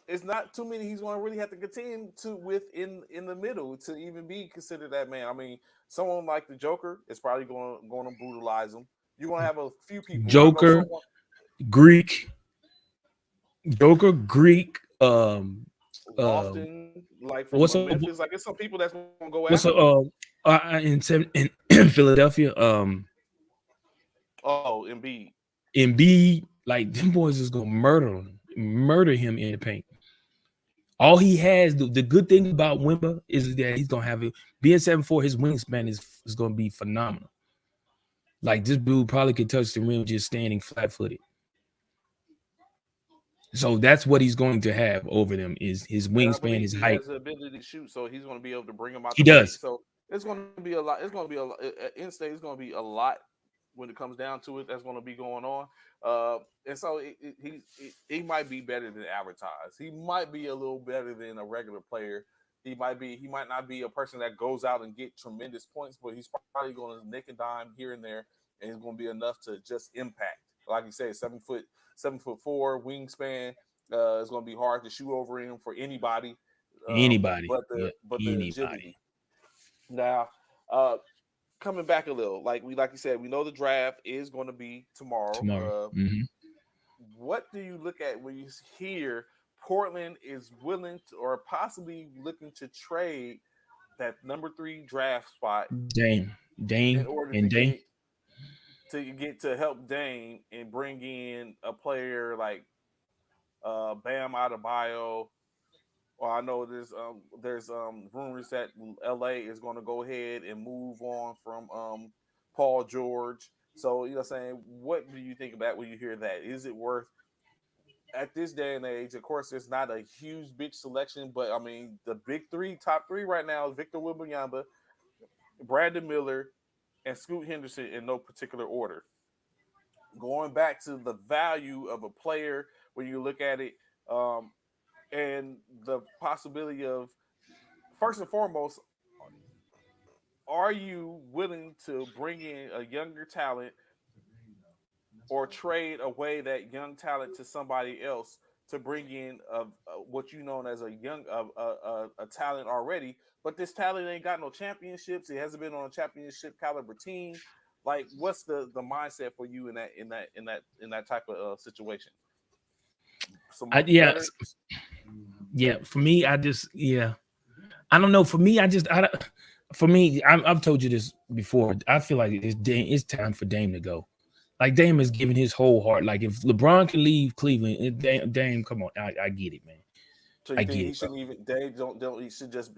Speaker 3: it's not too many he's going to really have to contend to with in the middle to even be considered that man. I mean, someone like the Joker is probably going to brutalize him. You're going to have a few people.
Speaker 4: Joker, Greek, Joker, Greek,
Speaker 3: Lofton, like from
Speaker 4: what's up?
Speaker 3: Memphis. Like, it's some people that's gonna go after
Speaker 4: What's
Speaker 3: him.
Speaker 4: in Philadelphia?
Speaker 3: Embiid.
Speaker 4: Embiid, like them boys is gonna murder him in the paint. All he has, the good thing about Wimba is that he's gonna have it. Being 7'4", his wingspan is gonna be phenomenal. Like this dude probably could touch the rim just standing flat-footed. So that's what he's going to have over them is his
Speaker 3: And I
Speaker 4: wingspan,
Speaker 3: believe
Speaker 4: his
Speaker 3: he
Speaker 4: height.
Speaker 3: has the ability to shoot, so he's going to be able to bring him out
Speaker 4: He
Speaker 3: the paint.
Speaker 4: does.
Speaker 3: So it's going to be a lot. It's going to be a lot. In state, it's going to be a lot when it comes down to it. That's going to be going on. And so he might be better than advertised. He might be a little better than a regular player. He might not be a person that goes out and get tremendous points, but he's probably going to nick and dime here and there, and it's going to be enough to just impact. Like you said, 7'4" wingspan. It's going to be hard to shoot over him for anybody,
Speaker 4: Anybody. Yeah,
Speaker 3: but the
Speaker 4: anybody.
Speaker 3: agility. Now, coming back a little, like you said, we know the draft is going to be tomorrow. What do you look at when you hear Portland is willing to, or possibly looking to trade that number 3 draft spot
Speaker 4: Dame
Speaker 3: in order
Speaker 4: and Dame.
Speaker 3: To help Dame and bring in a player like Bam Adebayo? Well, I know there's rumors that LA is going to go ahead and move on from Paul George. So, you know, saying, what do you think about when you hear that? Is it worth at this day and age? Of course, there's not a huge big selection, but I mean, the top three right now is Victor Wembanyama, Brandon Miller, and Scoot Henderson in no particular order. Going back to the value of a player when you look at it, and the possibility of, first and foremost, are you willing to bring in a younger talent or trade away that young talent to somebody else to bring in what you know as a young a talent already, but this talent ain't got no championships. It hasn't been on a championship caliber team. Like, what's the mindset for you in that type of situation?
Speaker 4: Yeah. For me, I don't know. For me, I've told you this before. I feel like it's time for Dame to go. Like, Dame is giving his whole heart. Like, if LeBron can leave Cleveland, Dame, come on, I get it, man.
Speaker 3: So you think he shouldn't even? Dame don't. He should just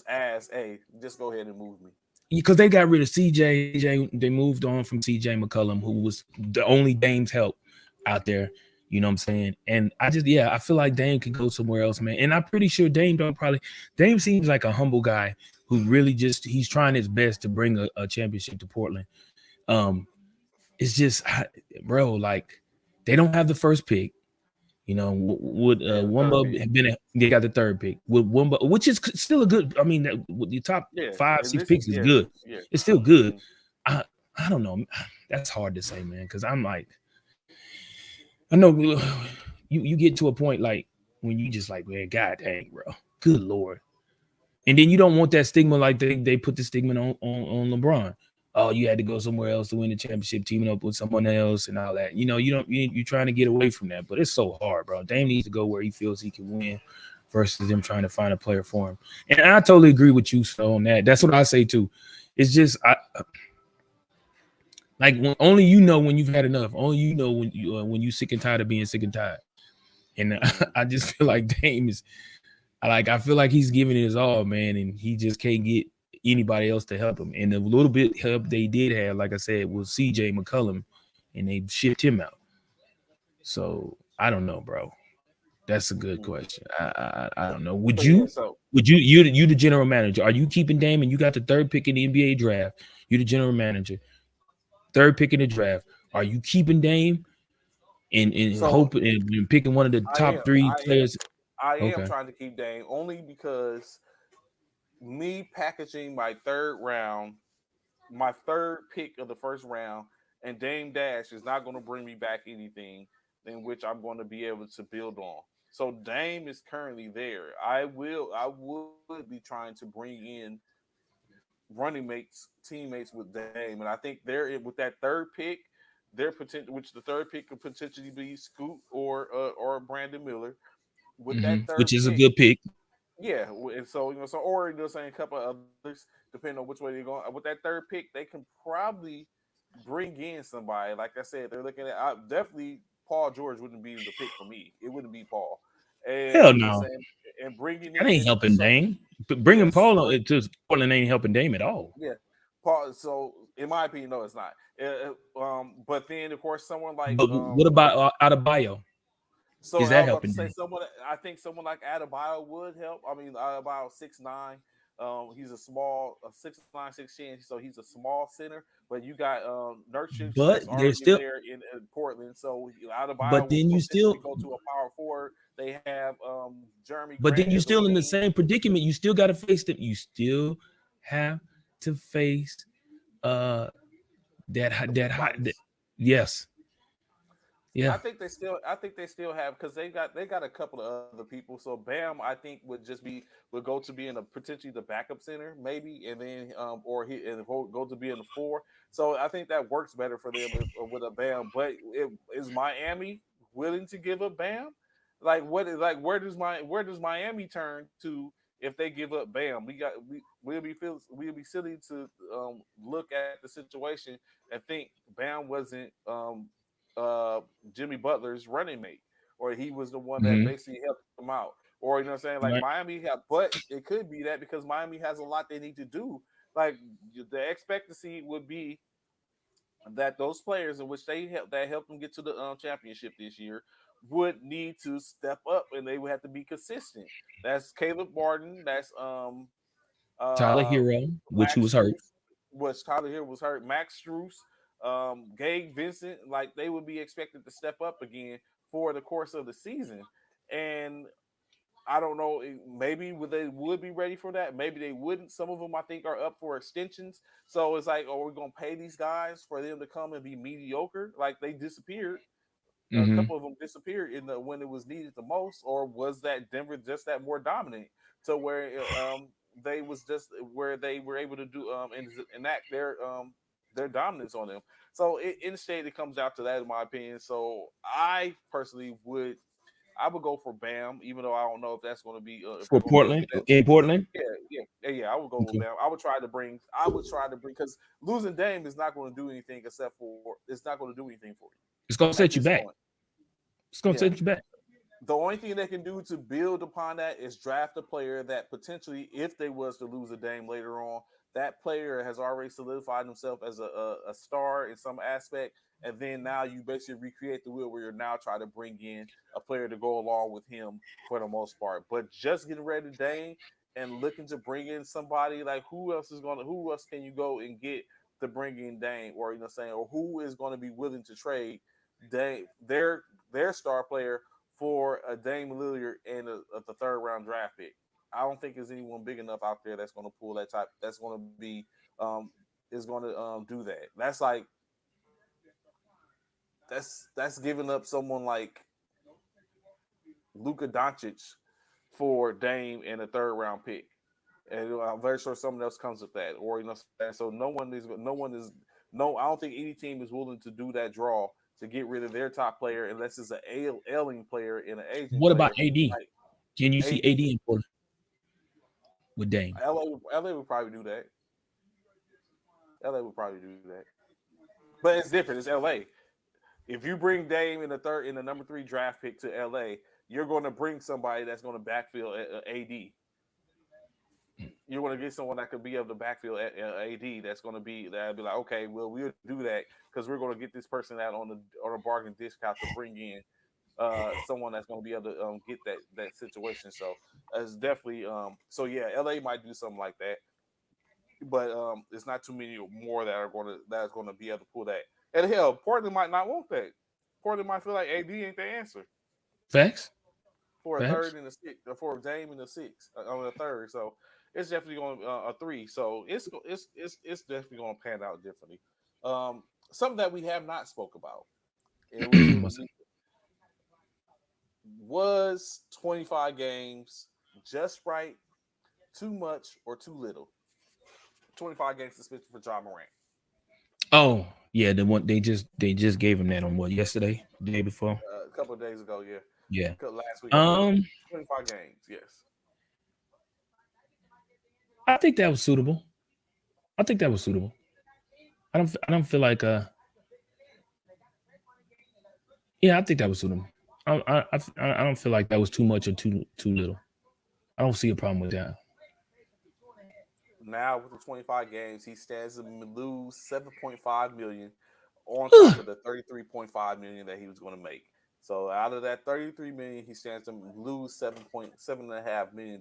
Speaker 3: ask, hey, just go ahead and move me.
Speaker 4: Because they got rid of CJ. They moved on from CJ McCollum, who was the only Dame's help out there. You know what I'm saying? And I feel like Dame can go somewhere else, man. And I'm pretty sure Dame seems like a humble guy who really he's trying his best to bring a championship to Portland. It's just, bro, like, they don't have the first pick. You know, would Wumba have been? They got the third pick. Would Wumba, which is still a good. I mean, the top 5-6 picks is good. Yeah. It's still good. I don't know. That's hard to say, man. Because I'm like, I know you get to a point like when you just like, man, God dang, bro, good Lord. And then you don't want that stigma, like they put the stigma on LeBron. Oh, you had to go somewhere else to win the championship, teaming up with someone else and all that. You know, you're trying to get away from that, but it's so hard, bro. Dame needs to go where he feels he can win versus them trying to find a player for him. And I totally agree with you on that. That's what I say too. It's just only you know when you've had enough. Only you know when you sick and tired of being sick and tired. And I just feel like Dame is I feel like he's giving it his all, man, and he just can't get anybody else to help him. And the little bit help they did have, like I said, was CJ McCollum, and they shipped him out. So I don't know, bro. That's a good question. I don't know. Would you the general manager? Are you keeping Dame? And you got the third pick in the NBA draft. You the general manager. Third pick in the draft. Are you keeping Dame and hoping and picking one of the top 3 players?
Speaker 3: I am trying to keep Dame only because me packaging my third pick of the first round, and Dame Dash is not going to bring me back anything in which I'm going to be able to build on. So Dame is currently there. I would be trying to bring in teammates with Dame, and I think they're with that third pick. their potential, which the third pick could potentially be Scoot or Brandon Miller. With that third
Speaker 4: Which is a
Speaker 3: pick,
Speaker 4: good pick.
Speaker 3: yeah, and so so or saying a couple of others, depending on which way they're going. With that third pick, they can probably bring in somebody. Like I said, they're looking at definitely Paul George wouldn't be the pick for me. It wouldn't be Paul, and
Speaker 4: Hell
Speaker 3: you know,
Speaker 4: no.
Speaker 3: saying and bringing
Speaker 4: That ain't
Speaker 3: in
Speaker 4: helping
Speaker 3: some
Speaker 4: Dame. But bringing
Speaker 3: yes,
Speaker 4: Paul to Portland ain't helping Dame at all.
Speaker 3: yeah, Paul. So in my opinion, no, it's not. But then of course someone like
Speaker 4: But what about Adebayo?
Speaker 3: So
Speaker 4: Is
Speaker 3: I
Speaker 4: that
Speaker 3: was about to
Speaker 4: helping
Speaker 3: say
Speaker 4: Dame?
Speaker 3: someone. I think someone like Adebayo would help. I mean, about 6'9". He's a small, 6'9", 6'10". So he's a small center. But you got Nurkic
Speaker 4: But
Speaker 3: that's
Speaker 4: there's
Speaker 3: already
Speaker 4: still
Speaker 3: there in Portland. So
Speaker 4: but
Speaker 3: Adebayo will
Speaker 4: then you
Speaker 3: potentially
Speaker 4: still
Speaker 3: go to a power forward. They have Jeremy
Speaker 4: but then
Speaker 3: Grant
Speaker 4: you're
Speaker 3: as a
Speaker 4: still in the
Speaker 3: wing.
Speaker 4: same predicament. You still got to face them. You still have to face uh
Speaker 3: The
Speaker 4: that hot.
Speaker 3: Bucks.
Speaker 4: Yes. Yeah.
Speaker 3: I think they still have because they got a couple of other people. So Bam, I think would go to being a potentially the backup center maybe, and then or he and go to being the four. So I think that works better for them with a Bam. But is Miami willing to give up Bam? Like where does Miami turn to if they give up Bam? We'll be silly to look at the situation and think Bam wasn't uh, Jimmy Butler's running mate, or he was the one that
Speaker 4: Mm-hmm.
Speaker 3: basically helped him out, or you know what I'm saying? Like
Speaker 4: Right.
Speaker 3: Miami have, but it could be that because Miami has a lot they need to do. Like the expectancy would be that those players in which that helped them get to the championship this year would need to step up and they would have to be consistent. That's Caleb Martin. That's
Speaker 4: Tyler
Speaker 3: uh,
Speaker 4: Hero, which
Speaker 3: Max
Speaker 4: was hurt.
Speaker 3: Struess, was Tyler here was hurt. Max Struess, Gabe Vincent, like they would be expected to step up again for the course of the season. And I don't know, maybe they would be ready for that. Maybe they wouldn't. Some of them I think are up for extensions. So it's like, are we gonna pay these guys for them to come and be mediocre? Like they disappeared. A
Speaker 4: Mm-hmm.
Speaker 3: couple of them disappeared in the when it was needed the most, or was that Denver just that more dominant to where they was just where they were able to do enact their dominance on them. So instead it comes out to that in my opinion. So I personally would go for Bam, even though I don't know if that's going to be if they're
Speaker 4: For
Speaker 3: going to be able to
Speaker 4: Portland.
Speaker 3: get that.
Speaker 4: In Portland.
Speaker 3: Yeah. I would go with
Speaker 4: Okay.
Speaker 3: Bam. I would try to bring because losing Dame is not going to do anything except for it's not going to do anything for you
Speaker 4: It's gonna
Speaker 3: at
Speaker 4: set you
Speaker 3: this
Speaker 4: back.
Speaker 3: point.
Speaker 4: It's gonna
Speaker 3: Yeah,
Speaker 4: set you back.
Speaker 3: the only thing they can do to build upon that is draft a player that potentially, if they was to lose a Dame later on, that player has already solidified himself as a star in some aspect. And then now you basically recreate the wheel where you're now trying to bring in a player to go along with him for the most part. But just getting ready to Dame and looking to bring in somebody like who else can you go and get to bring in Dame or you know saying or who is going to be willing to trade Dame their star player for a Dame Lillard and the third round draft pick. I don't think there's anyone big enough out there that's going to pull that type. That's going to be is going to do that. That's like that's giving up someone like Luka Doncic for Dame and a third round pick. And I'm very sure someone else comes with that, or you know, so no. I don't think any team is willing to do that draw to get rid of their top player unless it's an ailing player and an aging
Speaker 4: What about
Speaker 3: player
Speaker 4: AD?
Speaker 3: like
Speaker 4: Can you see
Speaker 3: AD.
Speaker 4: AD in Portland with Dame?
Speaker 3: LA would probably do that. LA would probably do that, but it's different. It's LA. If you bring Dame in the number 3 draft pick to LA, you're going to bring somebody that's going to backfill AD. You want to get someone that could be of the backfield at AD. That's going to be that'd be like, okay, well, we'll do that because we're going to get this person out on a bargain discount to bring in someone that's going to be able to get that situation. So it's definitely so yeah, LA might do something like that, but it's not too many more that's going to be able to pull that. And hell, Portland might not want that. Portland might feel like AD ain't the answer
Speaker 4: Facts.
Speaker 3: for a third
Speaker 4: Facts.
Speaker 3: and a six, or for a Dame and a six on a third. So it's definitely going a 3. So it's definitely going to pan out differently. Something that we have not spoke about, and which
Speaker 4: What's up?
Speaker 3: was 25 games just right, too much or too little. 25 game suspension for John Morant.
Speaker 4: Oh, Yeah, the one they just gave him that on what, yesterday, the day before.
Speaker 3: A couple of days ago, yeah.
Speaker 4: Yeah.
Speaker 3: Last week, I believe. 25 games, yes.
Speaker 4: I think that was suitable. I think that was suitable. I don't feel like yeah, I think that was suitable. I don't feel like that was too much or too little. I don't see a problem with that.
Speaker 3: Now with the 25 games, he stands to lose 7.5 million on top of the 33.5 million that he was going to make. So out of that 33 million, he stands to lose $7.75 million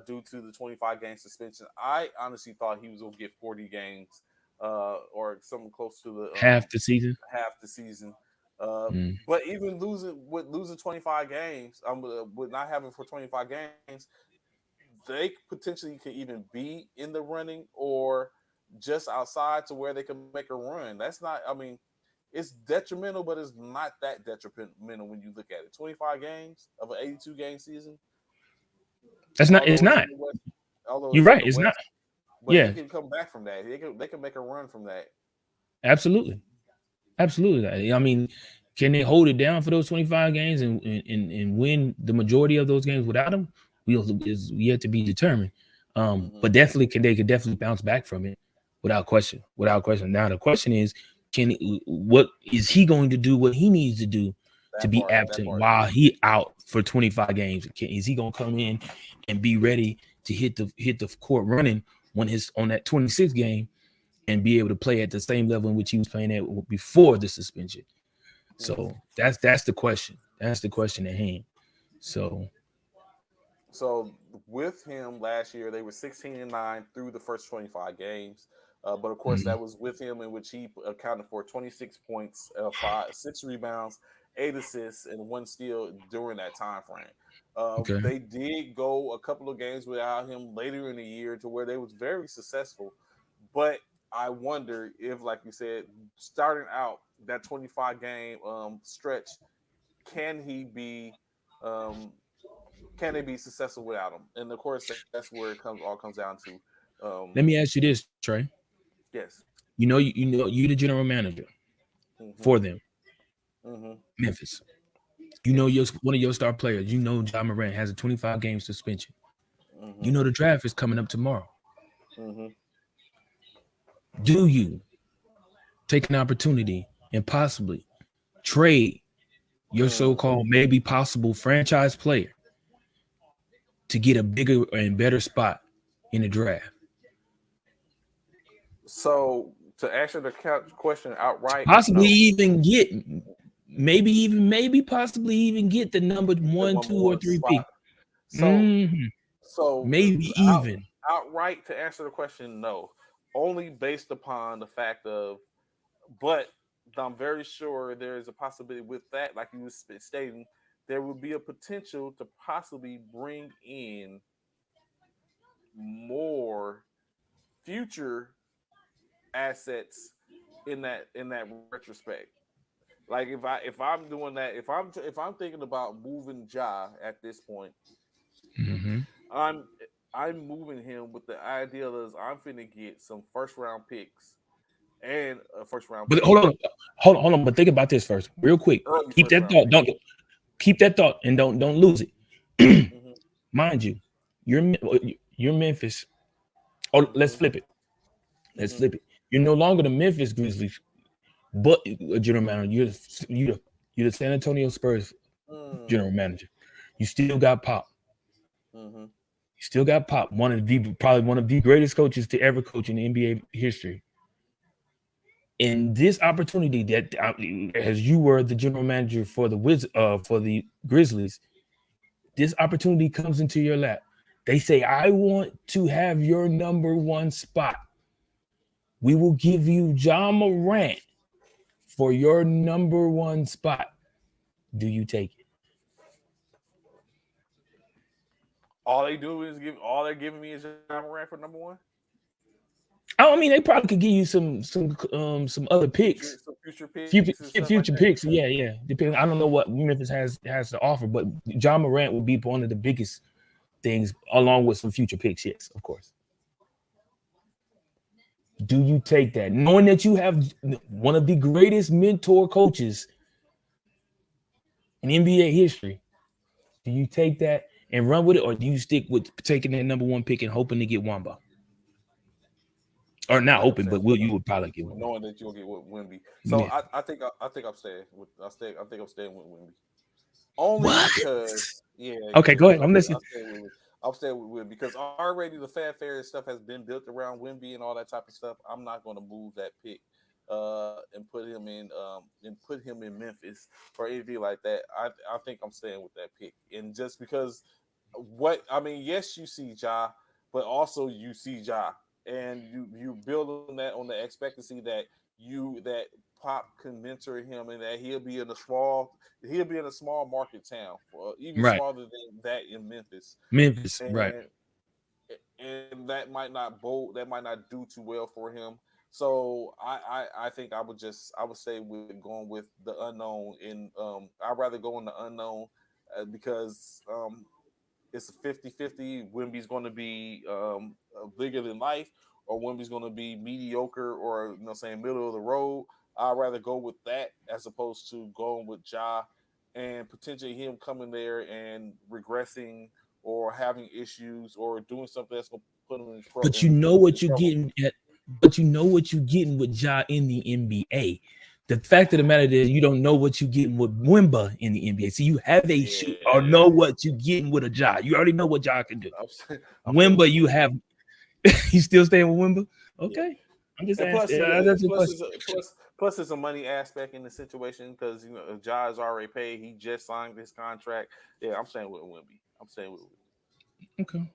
Speaker 3: due to the 25 game suspension. I honestly thought he was going to get 40 games or something close to the
Speaker 4: Half the season.
Speaker 3: half the season. But even losing 25 games, with not having for 25 games, they potentially could even be in the running or just outside to where they can make a run. That's not, I mean, it's detrimental, but it's not that detrimental when you look at it. 25 games of an 82 game season.
Speaker 4: That's not, it's not. You're right, it's not.
Speaker 3: But he can come back from that. They can make a run from that.
Speaker 4: Absolutely. Absolutely. I mean, can they hold it down for those 25 games and win the majority of those games without him? Is yet to be determined. But definitely they could definitely bounce back from it without question. Now the question is, what is he going to do? What he needs to do to be absent while he out for 25 games? Is he going to come in and be ready to hit the court running when on that 26th game and be able to play at the same level in which he was playing at before the suspension? So that's the question. That's the question at hand. So
Speaker 3: with him last year, they were 16-9 through the first 25 games. But of course, that was with him, in which he accounted for 26 points, 6 rebounds, 8 assists, and 1 steal during that time frame. They did go a couple of games without him later in the year to where they was very successful. But I wonder if, like you said, starting out that 25 game stretch, can they be successful without him? And of course, that's where it all comes down to.
Speaker 4: Let me ask you this, Trey.
Speaker 3: Yes.
Speaker 4: You know, you the general manager for them, Memphis. You know, one of your star players. You know, Ja Morant has a 25 game suspension. You know, the draft is coming up tomorrow. Do you take an opportunity and possibly trade your so-called maybe possible franchise player to get a bigger and better spot in the draft?
Speaker 3: So to answer the question outright,
Speaker 4: possibly even get possibly even get the number 1, 2, or 3 pick.
Speaker 3: So
Speaker 4: maybe even
Speaker 3: outright to answer the question, no. Only based upon the fact of, but I'm very sure there is a possibility with that, like you was stating, there would be a potential to possibly bring in more future assets in that retrospect. Like if I'm doing that, if I'm thinking about moving Ja at this point, I'm moving him with the idea that I'm finna get some first round picks and a first round.
Speaker 4: But hold on. But think about this first, real quick. Keep that thought. Keep that thought and don't lose it. Mind you, you're Memphis. Oh, let's flip it. You're no longer the Memphis Grizzlies, but a general manager. You're the San Antonio Spurs general manager. You still got Pop. You still got Pop, probably one of the greatest coaches to ever coach in NBA history. And this opportunity that, as you were the general manager for the Grizzlies, this opportunity comes into your lap. They say, I want to have your number 1 spot. We will give you Ja Morant for your number 1 spot. Do you take it?
Speaker 3: All they're giving me is Ja Morant for number 1.
Speaker 4: I mean, they probably could give you some other picks,
Speaker 3: some future picks,
Speaker 4: future picks. Yeah. Depending, I don't know what Memphis has to offer, but Ja Morant would be one of the biggest things, along with some future picks. Yes, of course. Do you take that, knowing that you have one of the greatest mentor coaches in NBA history? Do you take that and run with it, or do you stick with taking that number one pick and hoping to get Wamba? Or not hoping, but you would probably get Wamba.
Speaker 3: Knowing that you'll get with Wemby. So yeah. I think I'm staying with Wemby. Only because
Speaker 4: Okay, go ahead. I'm listening.
Speaker 3: I'll stay with Wemby because already the fanfare stuff has been built around Wemby and all that type of stuff. I'm not going to move that pick and put him in Memphis or anything like that. I think I'm staying with that pick, and just because yes, you see Ja, but also you see Ja, and you build on the expectancy that Pop can mentor him and that he'll be in a small market town, even smaller than that in Memphis. And,
Speaker 4: right.
Speaker 3: And that might not do too well for him. So I think I would say going with the unknown, and I'd rather go in the unknown because it's a 50-50. Wemby's going to be bigger than life, or Wemby's going to be mediocre, or middle of the road. I'd rather go with that as opposed to going with Ja and potentially him coming there and regressing or having issues or doing something that's going to put him in trouble.
Speaker 4: But you know what you're getting at. But you know what you're getting with Ja in the NBA. The fact of the matter is, you don't know what you're getting with Wemba in the NBA. So you have a shoot or know what you're getting with a Ja. You already know what Ja can do. Wemba, you have. You still staying with Wemba? Okay. Yeah. I'm just asking.
Speaker 3: Plus, there's a money aspect in the situation because Ja is already paid. He just signed this contract. Yeah, I'm staying with Wemby.
Speaker 4: Okay.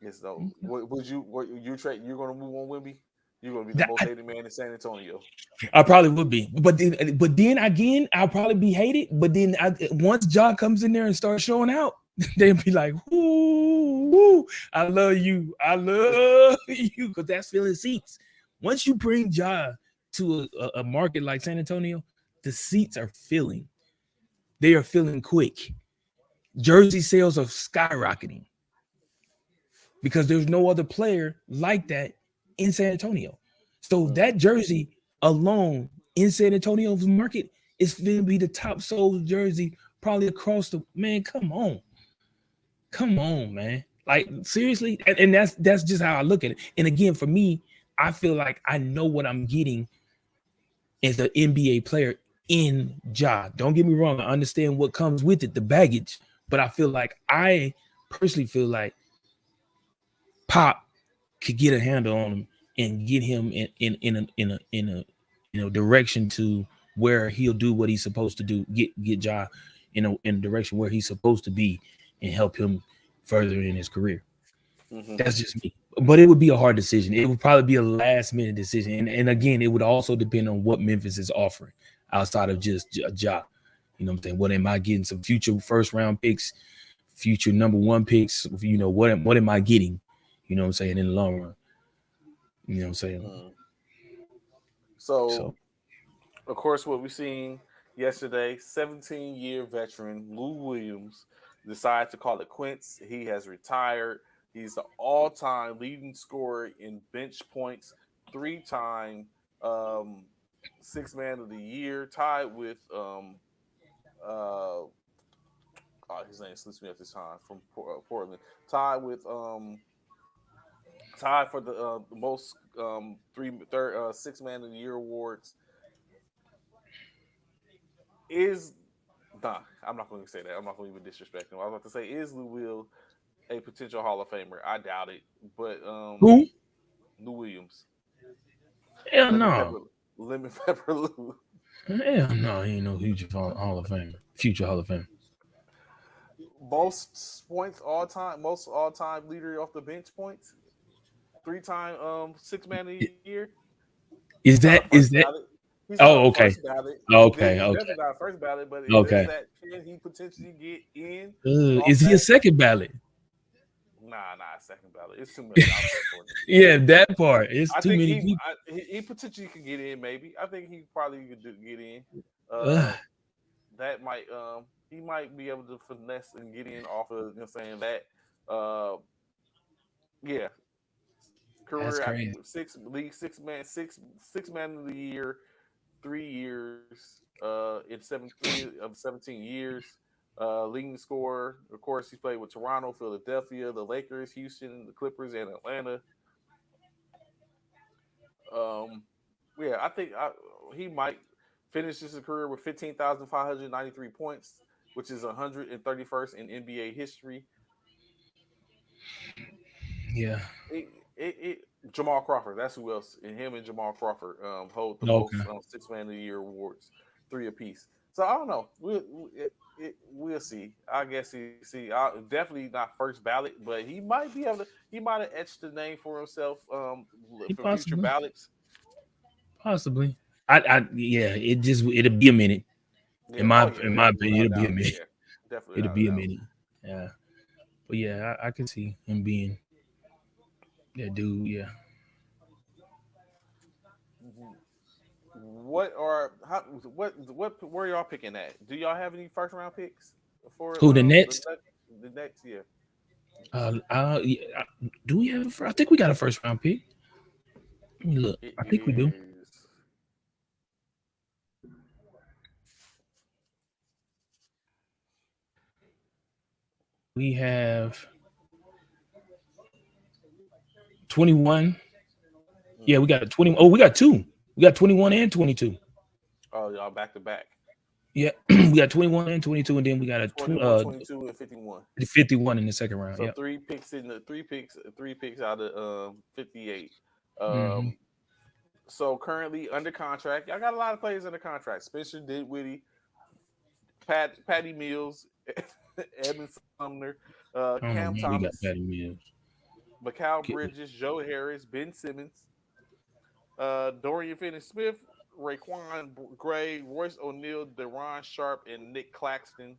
Speaker 3: Yes, though. You're going to move on Wemby? You're going to be the most hated man in San Antonio.
Speaker 4: I probably would be, but then again, I'll probably be hated. But then once Ja comes in there and starts showing out, they'll be like, "Woo, I love you, because that's filling seats." Once you bring Ja to a market like San Antonio, the seats are filling. They are filling quick. Jersey sales are skyrocketing because there's no other player like that in San Antonio. So that jersey alone in San Antonio's market is going to be the top sold jersey probably across the man. Come on, man. Like seriously, and that's just how I look at it. And again, for me, I feel like I know what I'm getting as an NBA player in Ja. Don't get me wrong. I understand what comes with it, the baggage, but I personally feel like Pop could get a handle on him and get him in a direction to where he'll do what he's supposed to do. Get Ja in a direction where he's supposed to be and help him further in his career. Mm-hmm. That's just me. But it would be a hard decision. It would probably be a last minute decision. And again, it would also depend on what Memphis is offering outside of just Ja. You know what I'm saying? What am I getting? Some future first round picks, future number one picks? What am I getting? You know what I'm saying, in the long run. You know what I'm saying?
Speaker 3: So of course, what we seen yesterday, 17-year veteran Lou Williams decided to call it quits. He has retired. He's the all-time leading scorer in bench points, 3-time Sixth Man of the Year, tied with his name slips me at this time, from Portland, tied for the most Sixth Man of the Year awards. I'm not going to say that. I'm not going to even disrespect him. I was about to say, is Lou Will a potential Hall of Famer? I doubt it. But
Speaker 4: who?
Speaker 3: Lou Williams.
Speaker 4: Hell no.
Speaker 3: Lemon Pepper Lou.
Speaker 4: Hell no, he ain't no huge Hall of Famer. Future Hall of Famer.
Speaker 3: Most points most all-time leader off the bench points. 3-time Sixth Man of the Year.
Speaker 4: Is that?
Speaker 3: He's
Speaker 4: okay.
Speaker 3: First ballot.
Speaker 4: Okay.
Speaker 3: Definitely not first ballot, but can he potentially get in?
Speaker 4: Is he a second ballot?
Speaker 3: Nah, second ballot. It's too much.
Speaker 4: Yeah, that part. It's too many people.
Speaker 3: He potentially could get in. Maybe I think he probably could get in. That might he might be able to finesse and get in off of saying that. Yeah. career
Speaker 4: crazy.
Speaker 3: six man of the year, 3 years in 17 years. Leading scorer. Of course, he's played with Toronto, Philadelphia, the Lakers, Houston, the Clippers, and Atlanta. Um, yeah, he might finish his career with 15,593 points, which is 131st in NBA history.
Speaker 4: Yeah.
Speaker 3: It Jamal Crawford, that's who else. And him and Jamal Crawford hold the
Speaker 4: Okay.
Speaker 3: most six man of the year awards, 3 apiece. So I don't know. We'll see. I guess definitely not first ballot, but he might be able to. He might have etched the name for himself
Speaker 4: He
Speaker 3: for future
Speaker 4: possibly.
Speaker 3: ballots.
Speaker 4: Possibly. Yeah, it'll be a minute.
Speaker 3: Yeah.
Speaker 4: In my
Speaker 3: Oh yeah.
Speaker 4: in my
Speaker 3: Definitely
Speaker 4: opinion,
Speaker 3: without a
Speaker 4: it'll be a
Speaker 3: doubt.
Speaker 4: minute.
Speaker 3: Yeah. Definitely
Speaker 4: It'll
Speaker 3: without a
Speaker 4: be a
Speaker 3: doubt.
Speaker 4: minute. Yeah. But yeah, I can see him being that dude. Yeah.
Speaker 3: What where y'all picking at? Do y'all have any first round picks for
Speaker 4: Who the Nets?
Speaker 3: the next year?
Speaker 4: Yeah, do we have a first? I think we got a first round pick. Let me look.
Speaker 3: It
Speaker 4: I think we do.
Speaker 3: is
Speaker 4: We have 21. Yeah, we got a 20. Oh, we got two. We got 21 and 22.
Speaker 3: oh y'all back to back.
Speaker 4: Yeah, we got 21 and 22, and then we got a
Speaker 3: 21, 22, and 51.
Speaker 4: 51 in the second round.
Speaker 3: So
Speaker 4: Yeah.
Speaker 3: three picks out of 58.
Speaker 4: Hmm.
Speaker 3: Um so currently under contract. Y'all got a lot of players under contract. Spencer Dinwiddie, Patty Mills, Evan Sumner,
Speaker 4: Oh
Speaker 3: Cam
Speaker 4: man, we got
Speaker 3: Thomas,
Speaker 4: Patty Mills.
Speaker 3: Mikal Bridges, Joe Harris, Ben Simmons, Dorian Finney-Smith, Raekwon Gray, Royce O'Neal, Deron Sharp, and Nick Claxton.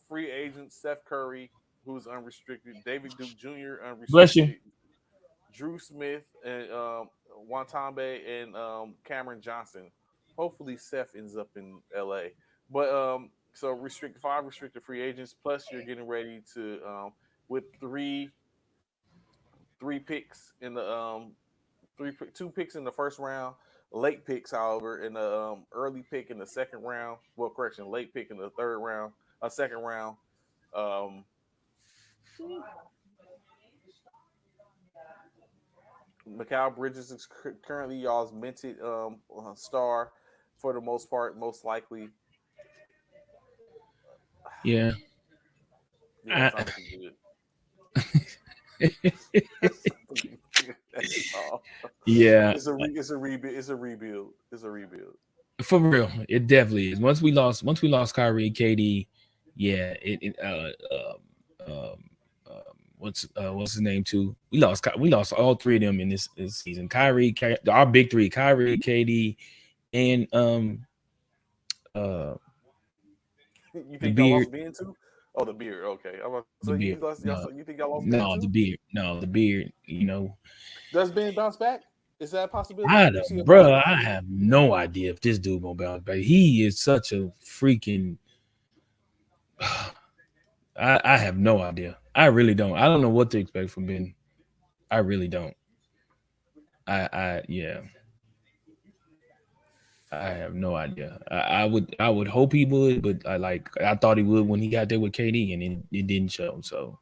Speaker 3: Free agent Seth Curry, who's unrestricted. David Duke Jr.
Speaker 4: Bless you.
Speaker 3: unrestricted. Drew Smith and Wantambe and Cameron Johnson. Hopefully Seth ends up in LA. But so five restricted free agents, plus you're getting ready to with three picks in the two picks in the first round, late picks, however, in the early pick in the second round. Well, correction, late pick in the third round, second round. Um, Mikal Bridges is currently y'all's minted star for the most part, most likely.
Speaker 4: Yeah.
Speaker 3: Yeah, it's not looking good. It's not looking good at all.
Speaker 4: Yeah.
Speaker 3: It's a rebuild. It's a rebuild. It's a rebuild.
Speaker 4: For real, it definitely is. Once we lost Kyrie and KD, yeah, what's his name too? We lost all three of them in this season. Our big three, Kyrie, KD, and uh
Speaker 3: You
Speaker 4: the
Speaker 3: think y'all
Speaker 4: beard,
Speaker 3: lost Ben too? Oh, the beard. Okay.
Speaker 4: the
Speaker 3: So
Speaker 4: beard. No,
Speaker 3: you think y'all lost Ben
Speaker 4: no, the
Speaker 3: too?
Speaker 4: beard, no, the beard.
Speaker 3: Does Ben bounce back? Is that a possibility?
Speaker 4: I
Speaker 3: You see a
Speaker 4: don't, bro.
Speaker 3: possibility?
Speaker 4: I have no idea if this dude gonna bounce back. He is such a freaking. I have no idea. I really don't. I don't know what to expect from Ben. I really don't. Yeah. I have no idea. I would hope he would, but I thought he would when he got there with KD, and it didn't show. So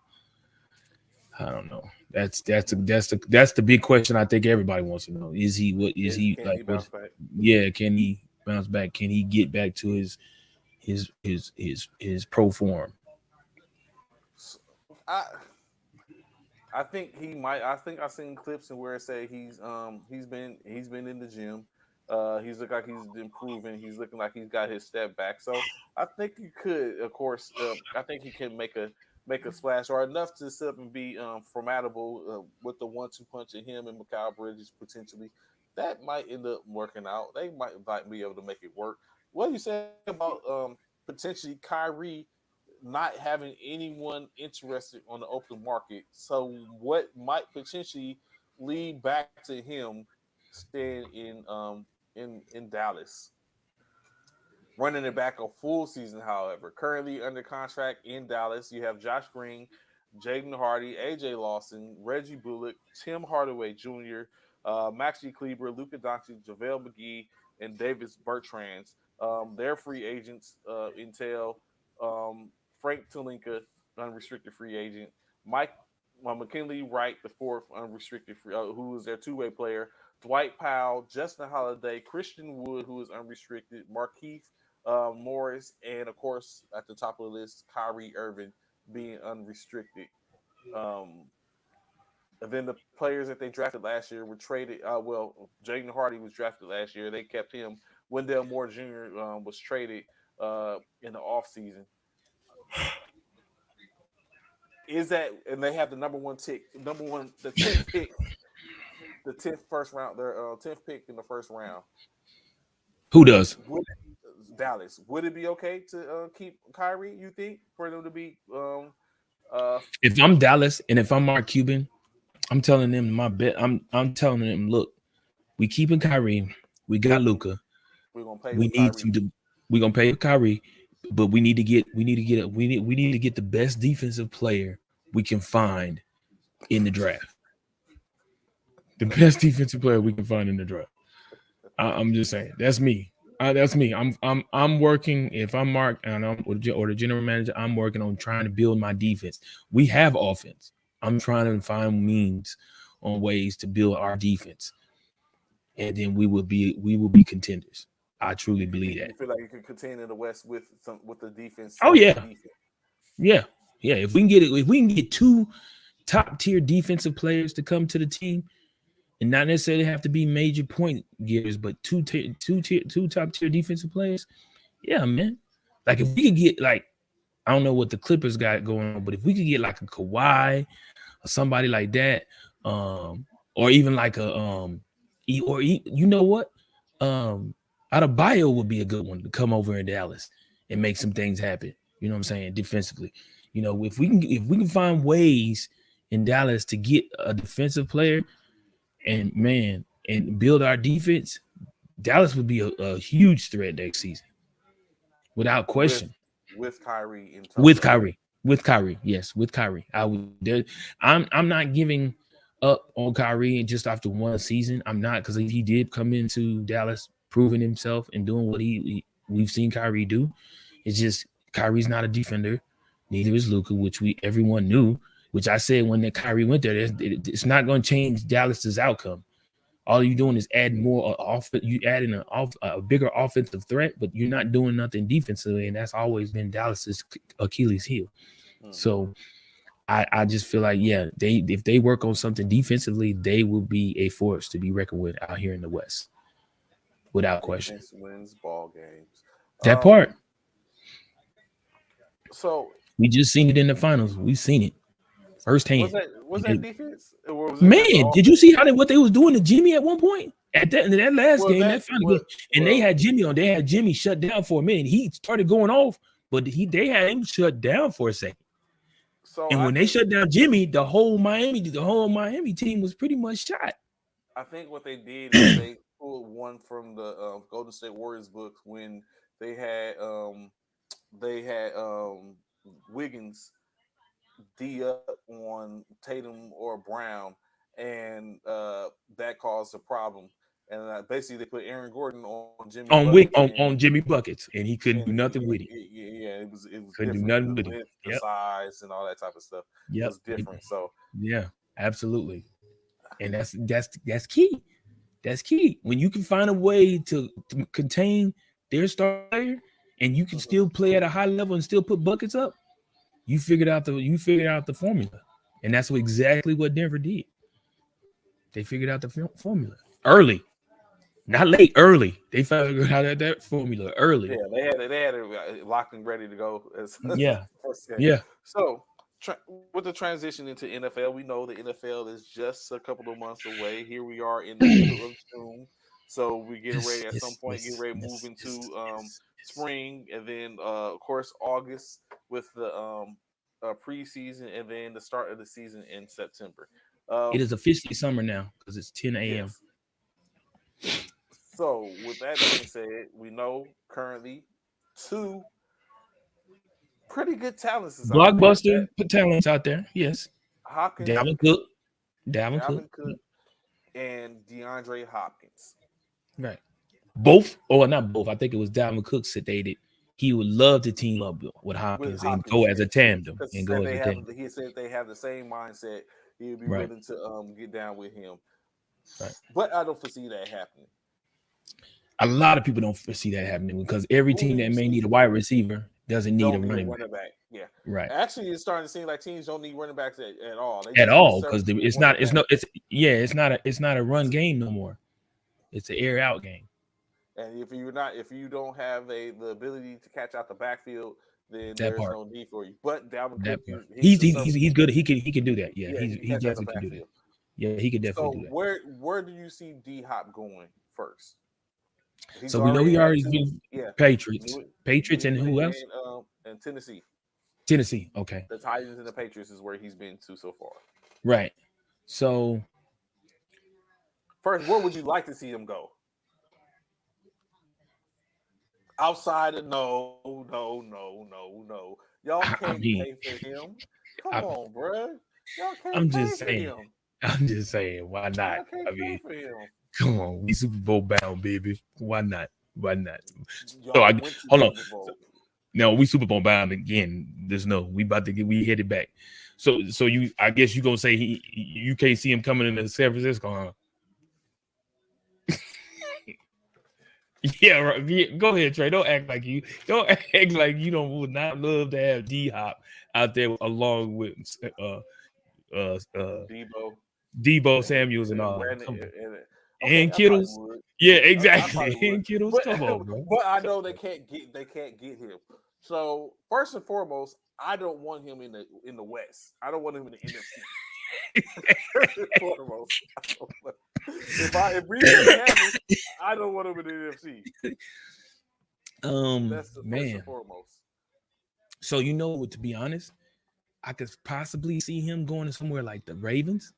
Speaker 4: I don't know. That's the big question. I think everybody wants to know: is he what is he
Speaker 3: Can
Speaker 4: like?
Speaker 3: he
Speaker 4: What?
Speaker 3: bounce back?
Speaker 4: Yeah, can he bounce back? Can he get back to his pro form?
Speaker 3: I I think he might. I think I've seen clips and where it say he's been in the gym. He's looked like he's improving. He's looking like he's got his step back. So I think he could, of course. I think he can make a splash or enough to sit up and be formidable with the 1-2 punch of him and Mikal Bridges potentially. That might end up working out. They might be able to make it work. What do you say about potentially Kyrie not having anyone interested on the open market? So what might potentially lead back to him staying in Dallas, running it back a full season. However, currently under contract in Dallas, you have Josh Green, Jaden Hardy, AJ Lawson, Reggie Bullock, Tim Hardaway Jr., Maxi Kleber, Luka Doncic, JaVale McGee, and Davis Bertrands. Their free agents entail Frank Tulinka, unrestricted free agent, Mike McKinley Wright, the fourth unrestricted free, who is their two-way player, Dwight Powell, Justin Holiday, Christian Wood, who is unrestricted, Markeith Morris, and of course at the top of the list, Kyrie Irving being unrestricted. Um, and then the players that they drafted last year were traded. Jaden Hardy was drafted last year. They kept him. Wendell Moore Jr. Was traded in the offseason. Is that, and they have the the 10th pick, the 10th first round, their 10th pick in the first round.
Speaker 4: Who does?
Speaker 3: Dallas. Would it be okay to keep Kyrie, you think, for them to be
Speaker 4: if I'm Dallas and if I'm Mark Cuban, I'm telling them my bet. I'm telling them, look, we keeping Kyrie. We got Luka.
Speaker 3: We're gonna pay.
Speaker 4: We're gonna pay Kyrie, but we need to get the best defensive player we can find in the draft. The best defensive player we can find in the draft. I'm just saying, that's me. That's me. I'm working. If I'm Mark and or the general manager, I'm working on trying to build my defense. We have offense. I'm trying to find means on ways to build our defense, and then we will be contenders. I truly believe that.
Speaker 3: You feel like you can contend in the West with the defense?
Speaker 4: Oh yeah, yeah. If we can get two top tier defensive players to come to the team, and not necessarily have to be major point getters, but two top tier defensive players. Yeah, man. Like if we could get like, I don't know what the Clippers got going on, but if we could get like a Kawhi or somebody like that, or even like you know what, Adebayo would be a good one to come over in Dallas and make some things happen. You know what I'm saying? Defensively, you know, if we can find ways in Dallas to get a defensive player and build our defense, Dallas would be a huge threat next season, without question.
Speaker 3: With Kyrie,
Speaker 4: with Kyrie, yes, with Kyrie. I'm not giving up on Kyrie just after one season. I'm not, because he did come into Dallas proving himself and doing what we've seen Kyrie do. It's just Kyrie's not a defender, neither is Luka, which everyone knew. Which I said when that Kyrie went there, it's not going to change Dallas's outcome. All you're doing is add more offense. You add in a bigger offensive threat, but you're not doing nothing defensively, and that's always been Dallas's Achilles heel. Mm-hmm. So I just feel like, if they work on something defensively, they will be a force to be reckoned with out here in the West, without question.
Speaker 3: Defense wins ball games.
Speaker 4: That part.
Speaker 3: So
Speaker 4: we just seen it in the finals. We've seen it firsthand.
Speaker 3: Was that defense?
Speaker 4: Did you see what they was doing to Jimmy at one point? At that last game, that final game, they had Jimmy on. They had Jimmy shut down for a minute. He started going off, but they had him shut down for a second. And when they shut down Jimmy, the whole Miami team was pretty much shot.
Speaker 3: I think what they did is they pulled one from the Golden State Warriors books when they had Wiggins D up on Tatum or Brown, and that caused a problem. And basically, they put Aaron Gordon on Jimmy
Speaker 4: on Jimmy buckets, and he couldn't do nothing with it.
Speaker 3: Yeah, it was
Speaker 4: couldn't do nothing with it.
Speaker 3: The size and all that type of stuff. It was different. So
Speaker 4: yeah, absolutely. And that's key. That's key. When you can find a way to contain their star player, and you can still play at a high level and still put buckets up, you figured out the formula, and that's exactly what Denver did. They figured out the formula early, not late. Early, they figured out that formula early.
Speaker 3: Yeah, they had it locked and ready to go.
Speaker 4: Yeah.
Speaker 3: So with the transition into NFL, we know the NFL is just a couple of months away. Here we are in the middle of June, so we're getting ready at some point. Getting ready to move into spring, and then of course August with the preseason, and then the start of the season in September.
Speaker 4: It is officially summer now because it's 10 a.m.
Speaker 3: Yes. So with that being said, we know currently two pretty good talents is out there.
Speaker 4: Blockbuster talents out there. Yes.
Speaker 3: Hopkins,
Speaker 4: Dalvin Cook,
Speaker 3: Cook, and DeAndre Hopkins.
Speaker 4: right? Both, or not both. I think it was Dalvin Cook stated he would love to team up with Hopkins and go as a tandem.
Speaker 3: He said they have the same mindset. He would be willing to get down with him.
Speaker 4: Right.
Speaker 3: But I don't foresee that happening.
Speaker 4: A lot of people don't foresee that happening because every team that may need a wide receiver doesn't need a running back.
Speaker 3: Yeah,
Speaker 4: right.
Speaker 3: Actually, it's starting to seem like teams don't need running backs at all.
Speaker 4: Because it's not a run game no more. It's an air out game.
Speaker 3: And if you don't have the ability to catch out the backfield, then there's no need for you. But Dalvin Cook,
Speaker 4: he's good. He can do that. Yeah, he definitely can do that. Yeah, he could definitely do that.
Speaker 3: Where do you see D Hop going first?
Speaker 4: So we know he already been Patriots and who else?
Speaker 3: And Tennessee.
Speaker 4: Tennessee, okay.
Speaker 3: The Titans and the Patriots is where he's been to so far.
Speaker 4: Right. So
Speaker 3: first, where would you like to see him go? Outside of no. Y'all can't pay for him. Come on, bro. Y'all can't pay for him.
Speaker 4: I'm just saying, why not? I mean, come on, we Super Bowl bound, baby. Why not? Hold on. No, we Super Bowl bound again. We headed back. So I guess you gonna say you can't see him coming into San Francisco, huh? Yeah, right. Yeah, go ahead, Trey. Don't act like you would not love to have D Hop out there along with Debo Samuels and all. And Kittles. Yeah, exactly. And Kittles. Come on, bro.
Speaker 3: But I know they can't get him. So first and foremost, I don't want him in the West. I don't want him in the NFC. First and foremost, if we have him, I don't want him in the NFC. That's the first and foremost.
Speaker 4: So to be honest, I could possibly see him going to somewhere like the Ravens,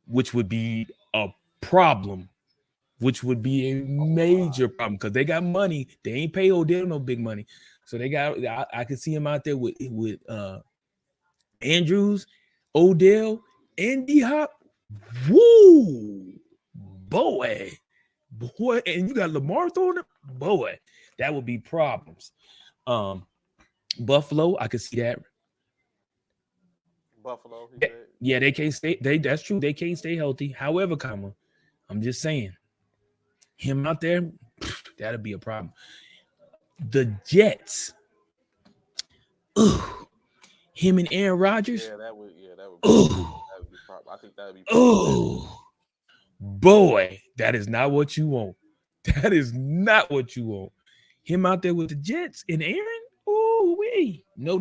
Speaker 4: which would be a problem. Which would be a major problem because they got money. They ain't pay Odell no big money, so they got. I could see him out there with Andrews, Odell, and D Hop. Woo, boy, and you got Lamar throwing it, boy. That would be problems. Buffalo, I could see that.
Speaker 3: Buffalo,
Speaker 4: yeah, they can't stay. That's true. They can't stay healthy. However, I'm just saying. Him out there, that'll be a problem. The Jets, him and Aaron Rodgers.
Speaker 3: Yeah, that would be problem. I think that would be problem.
Speaker 4: Boy, that is not what you want. That is not what you want. Him out there with the Jets and Aaron. Ooh, wee. No.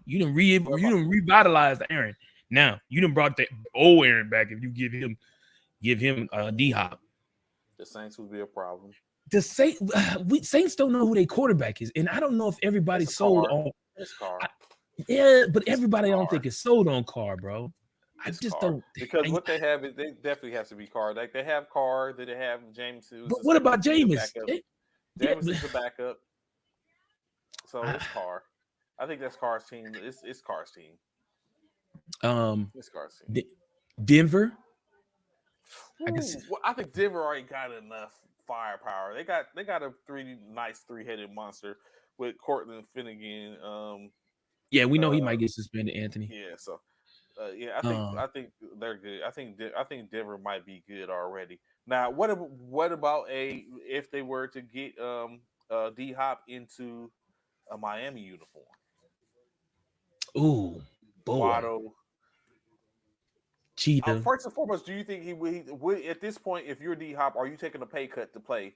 Speaker 4: You done revitalized Aaron. Now you done brought the old Aaron back. If you give him D Hop.
Speaker 3: The Saints would be a problem.
Speaker 4: The Saints don't know who their quarterback is, and I don't know if everybody's sold on.
Speaker 3: It's Carr.
Speaker 4: But everybody I don't think is sold on Carr, bro. I just don't
Speaker 3: because what they have is they definitely have to be Carr. Like they have Carr, then they have James.
Speaker 4: But what about Jameis?
Speaker 3: James is the backup, so it's Carr. I think that's Carr's team. It's Carr's team. It's Carr's team.
Speaker 4: Denver.
Speaker 3: I think Denver already got enough firepower. They got a three-headed monster with Cortland Finnegan.
Speaker 4: Yeah, we know he might get suspended, Anthony.
Speaker 3: Yeah, so I think they're good. I think Denver might be good already. Now, what about if they were to get D Hop into a Miami uniform?
Speaker 4: Ooh, boy.
Speaker 3: Waddle.
Speaker 4: Cheetah.
Speaker 3: First and foremost, do you think he would at this point, if you're D Hop, are you taking a pay cut to play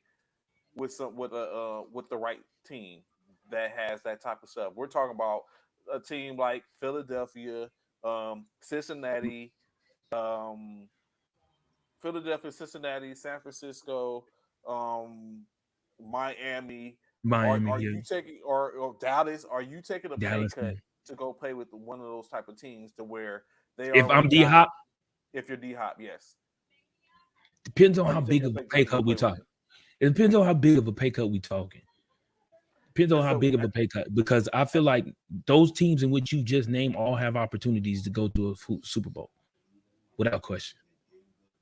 Speaker 3: with the right team that has that type of stuff? We're talking about a team like Philadelphia, Cincinnati, San Francisco, Miami. Are you taking or Dallas? Are you taking a pay cut to go play with one of those type of teams to where they are?
Speaker 4: If I'm D Hop.
Speaker 3: If you're D Hop, yes.
Speaker 4: Depends on how big of a pay cut we're talking. It depends on how big of a pay cut we're talking. Depends on how big of a pay cut, because I feel like those teams in which you just named all have opportunities to go to a Super Bowl without question.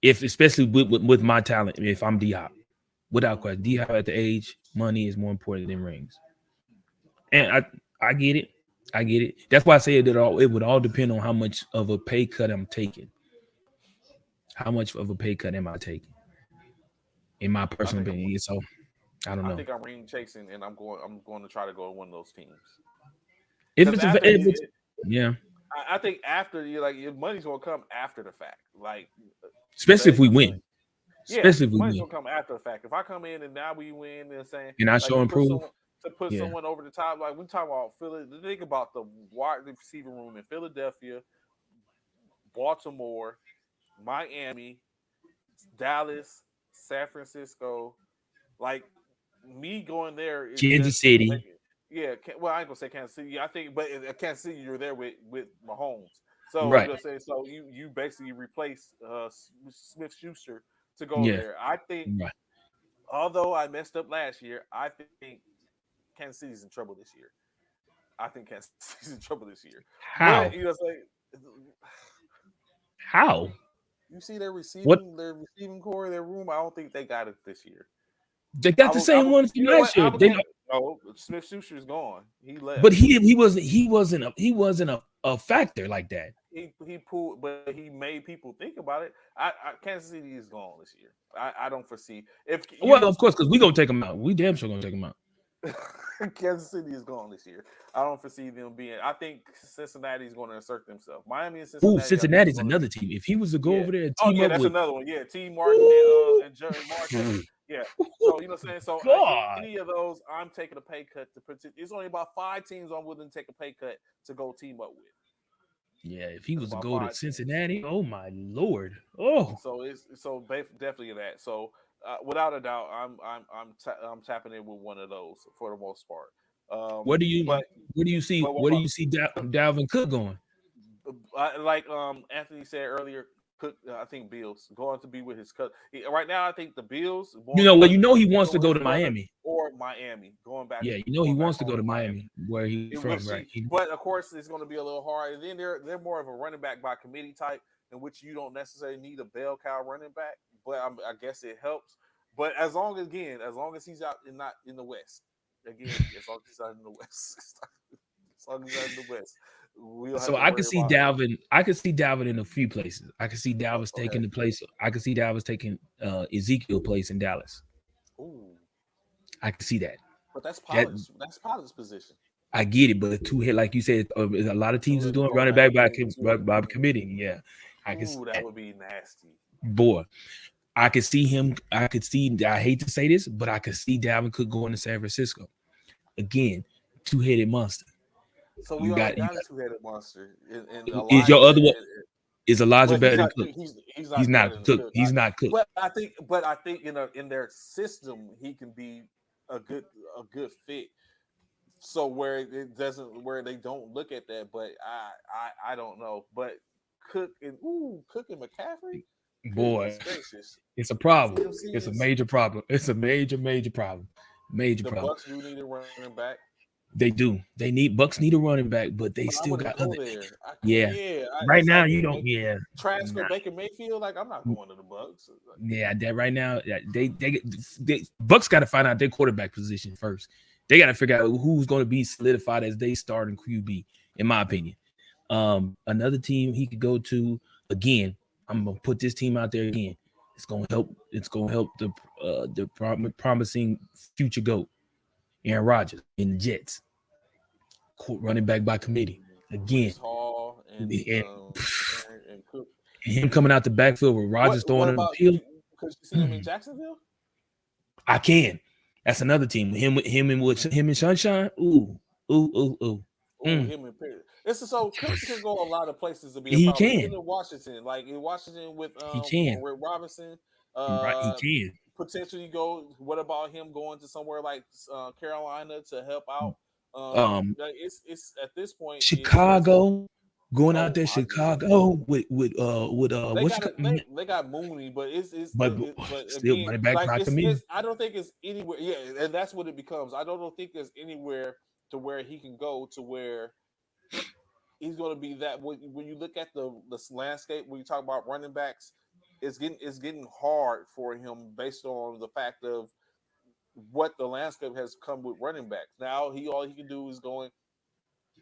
Speaker 4: If especially with my talent, if I'm D-Hop, without question, D-Hop at the age, money is more important than rings. And I get it. I get it. That's why I say it would all depend on how much of a pay cut I'm taking. How much of a pay cut am I taking? In my personal opinion. So I don't know.
Speaker 3: I think I'm ring chasing, and I'm going to try to go to one of those teams.
Speaker 4: If it's yeah.
Speaker 3: I think after your money's gonna come after the fact, like
Speaker 4: especially if we win. Especially if we
Speaker 3: money's
Speaker 4: win.
Speaker 3: gonna come after the fact. If I come in and now we win, and saying
Speaker 4: and I show improve
Speaker 3: to put someone over the top, like we talk about Philly. Think about the wide receiver room in Philadelphia, Baltimore, Miami, Dallas, San Francisco. Like me going there,
Speaker 4: Kansas City.
Speaker 3: Yeah, well, I ain't gonna say Kansas City. I think, but in Kansas City, you're there with Mahomes. So
Speaker 4: right.
Speaker 3: So you basically replace Smith-Schuster to go there. I think, although I messed up last year, I think Kansas City's in trouble this year. I think Kansas City's in trouble this year.
Speaker 4: How?
Speaker 3: But,
Speaker 4: how?
Speaker 3: You see their receiving core, their room. I don't think they got it this year.
Speaker 4: They got the same one from last year.
Speaker 3: No, Smith-Schuster's gone. He left.
Speaker 4: But he wasn't a factor like that.
Speaker 3: He pulled, but he made people think about it. Kansas City is gone this year. I don't foresee
Speaker 4: of course, because we gonna take them out. We damn sure gonna take them out.
Speaker 3: Kansas City is gone this year. I don't foresee them being. I think Cincinnati is going to assert themselves. Miami and Cincinnati.
Speaker 4: Cincinnati's another team. If he was to go over there,
Speaker 3: that's another one. Yeah, T. Martin and Jerry Martin. Yeah. So you know what I'm saying. So any of those, I'm taking a pay cut to protect. It's only about 5 teams I'm willing to take a pay cut to go team up with.
Speaker 4: Yeah, if he was to go to Cincinnati, oh my lord. Oh.
Speaker 3: So definitely that. So. Without a doubt, I'm tapping in with one of those for the most part.
Speaker 4: Where do you see Dalvin Cook going?
Speaker 3: Like Anthony said earlier, Cook. I think Bills going to be with his cousin. Right now, I think the Bills.
Speaker 4: He wants to go to Miami
Speaker 3: or Miami. Going back.
Speaker 4: Yeah, he wants to go to Miami, where he's from, right?
Speaker 3: But of course, it's going to be a little hard. And then they're more of a running back by committee type, in which you don't necessarily need a bell cow running back. But I guess it helps. But as long as he's out and not in the West, as long as he's out in the West,
Speaker 4: so I can see Dalvin. I can see Dalvin in a few places. I can see Dalvin taking the place. I can see Dalvin taking Ezekiel's place in Dallas.
Speaker 3: Ooh,
Speaker 4: I can see that.
Speaker 3: But that's Pollard's position.
Speaker 4: I get it, but two hit like you said, a lot of teams are doing running back by committee. Yeah, I can.
Speaker 3: Ooh, that would be nasty.
Speaker 4: Boy, I could see him. I hate to say this, but I could see Dalvin Cook going to San Francisco. Again, two-headed monster.
Speaker 3: So we got a two-headed monster.
Speaker 4: Is your other one? Is Elijah better than Cook? He's not Cook. He's not Cook.
Speaker 3: But I think in their system, he can be a good fit. So where they don't look at that, but I don't know. But Cook and McCaffrey.
Speaker 4: Boy, it's a problem. It's a major problem. It's a major problem. The
Speaker 3: Bucks do need a running back.
Speaker 4: They do. Bucks need a running back, but they still got other. Right now you don't. Yeah.
Speaker 3: Transfer Baker Mayfield. Like I'm not going to the Bucks.
Speaker 4: Yeah, that right now they Bucks got to find out their quarterback position first. They got to figure out who's going to be solidified as they starting QB. In my opinion, another team he could go to again. I'm gonna put this team out there again. It's gonna help. It's gonna help the promising future GOAT, Aaron Rodgers in the Jets, running back by committee again. And him coming out the backfield with Rodgers throwing in the field.
Speaker 3: Could you see him in Jacksonville?
Speaker 4: I can. That's another team. Him and Sunshine. Ooh.
Speaker 3: Him and Perry. So Cook can go a lot of places to be a problem. He can. In Washington with Robinson.
Speaker 4: Right, he can.
Speaker 3: Potentially go. What about him going to somewhere like Carolina to help out? It's at this point
Speaker 4: Chicago. Going out
Speaker 3: Oh
Speaker 4: there,
Speaker 3: my goodness.
Speaker 4: Chicago with
Speaker 3: They
Speaker 4: what you
Speaker 3: got it. They got Mooney, but
Speaker 4: but
Speaker 3: but
Speaker 4: still
Speaker 3: again,
Speaker 4: running back
Speaker 3: like
Speaker 4: by committee.
Speaker 3: it's I don't think it's anywhere. Yeah, and that's what it becomes. I don't think there's anywhere to where he can go to where he's going to be that. When you look at the landscape, when you talk about running backs, it's getting hard for him based on the fact of what the landscape has come with running backs. Now all he can do is going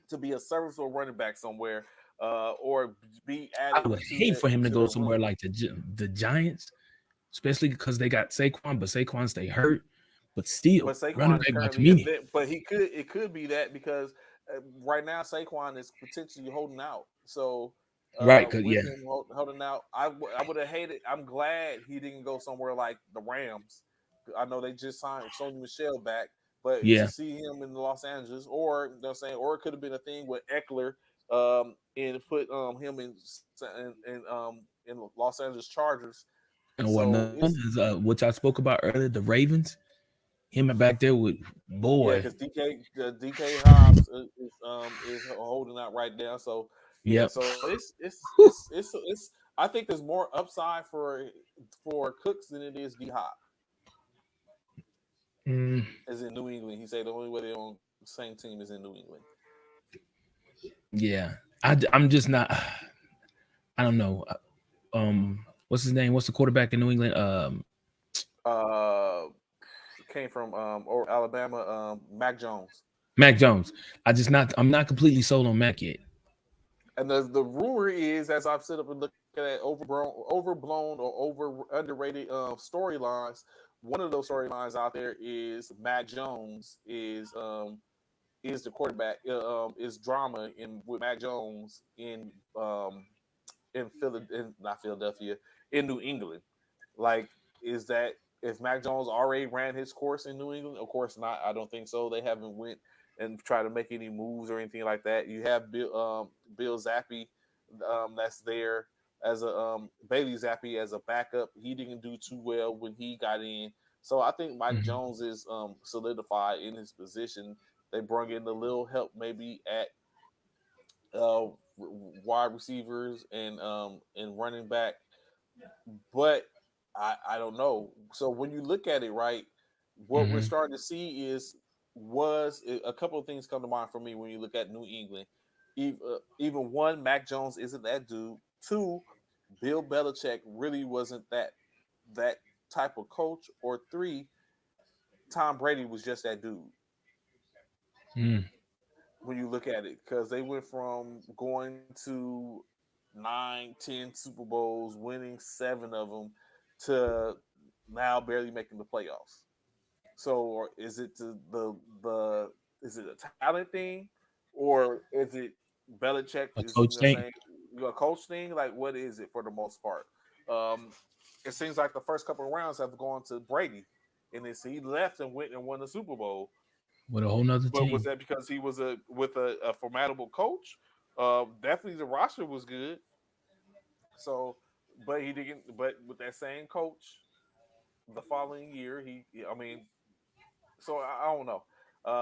Speaker 3: to be a serviceable running back somewhere, or be
Speaker 4: I
Speaker 3: added
Speaker 4: would
Speaker 3: to
Speaker 4: hate for him to
Speaker 3: the
Speaker 4: go
Speaker 3: room.
Speaker 4: somewhere like the Giants, especially because they got Saquon, but Saquon stay hurt. But
Speaker 3: But
Speaker 4: still, running
Speaker 3: Saquon is
Speaker 4: back by
Speaker 3: currently,
Speaker 4: committee.
Speaker 3: but it could be that because right now Saquon is potentially holding out. So
Speaker 4: Right, cause
Speaker 3: with
Speaker 4: yeah,
Speaker 3: him holding out, I would have hated. I'm glad he didn't go somewhere like the Rams. I know they just signed Sony Michelle back, but to
Speaker 4: yeah.
Speaker 3: see him in Los Angeles, or they're saying, or it could have been a thing with Eckler, and put him in Los Angeles Chargers.
Speaker 4: And what
Speaker 3: So
Speaker 4: another one
Speaker 3: it's
Speaker 4: is which I spoke about earlier, the Ravens. Him back there with
Speaker 3: Yeah,
Speaker 4: boy.
Speaker 3: because DK Hobbs is holding out right now. So yeah,
Speaker 4: Yep.
Speaker 3: so it's. I think there's more upside for Cooks than it is D Hop.
Speaker 4: Mm,
Speaker 3: As in New England, he said the only way they're on the same team is in New England.
Speaker 4: yeah. I'm just not. I don't know. What's his name? What's the quarterback in New England?
Speaker 3: Uh, Came from or Alabama, Mac Jones.
Speaker 4: Mac Jones. I'm not completely sold on Mac yet.
Speaker 3: And the rumor is, as I've sit up and looked at overblown or underrated storylines, one of those storylines out there is Mac Jones is the quarterback. Is drama in with Mac Jones in not Philadelphia, in New England. Like, is that if Mac Jones already ran his course in New England? Of course not. I don't think so. They haven't went and tried to make any moves or anything like that. You have Bill Zappi, that's there as a Bailey Zappi as a backup. He didn't do too well when he got in. So I think Mike
Speaker 4: Mhm.
Speaker 3: Jones is solidified in his position. They brought in a little help maybe at wide receivers and running back, but I don't know. So when you look at it, right, what we're
Speaker 4: Mhm.
Speaker 3: starting to see was a couple of things come to mind for me when you look at New England. Even one, Mac Jones isn't that dude. Two, Bill Belichick really wasn't that type of coach. Or three, Tom Brady was just that dude.
Speaker 4: Mm.
Speaker 3: When you look at it, because they went from going to 9, 10 Super Bowls, winning 7 of them, to now barely making the playoffs. So, or is it the is it a talent thing, or is it Belichick
Speaker 4: A
Speaker 3: is
Speaker 4: coach thing.
Speaker 3: saying a coach thing? Like, what is it for the most part? Um, it seems like the first couple of rounds have gone to Brady, and he left and went and won the Super Bowl.
Speaker 4: With a whole nother
Speaker 3: But was
Speaker 4: team.
Speaker 3: that because he was a formidable coach? Definitely the roster was good. So, but he didn't. But with that same coach, the following year, I mean, so I don't know.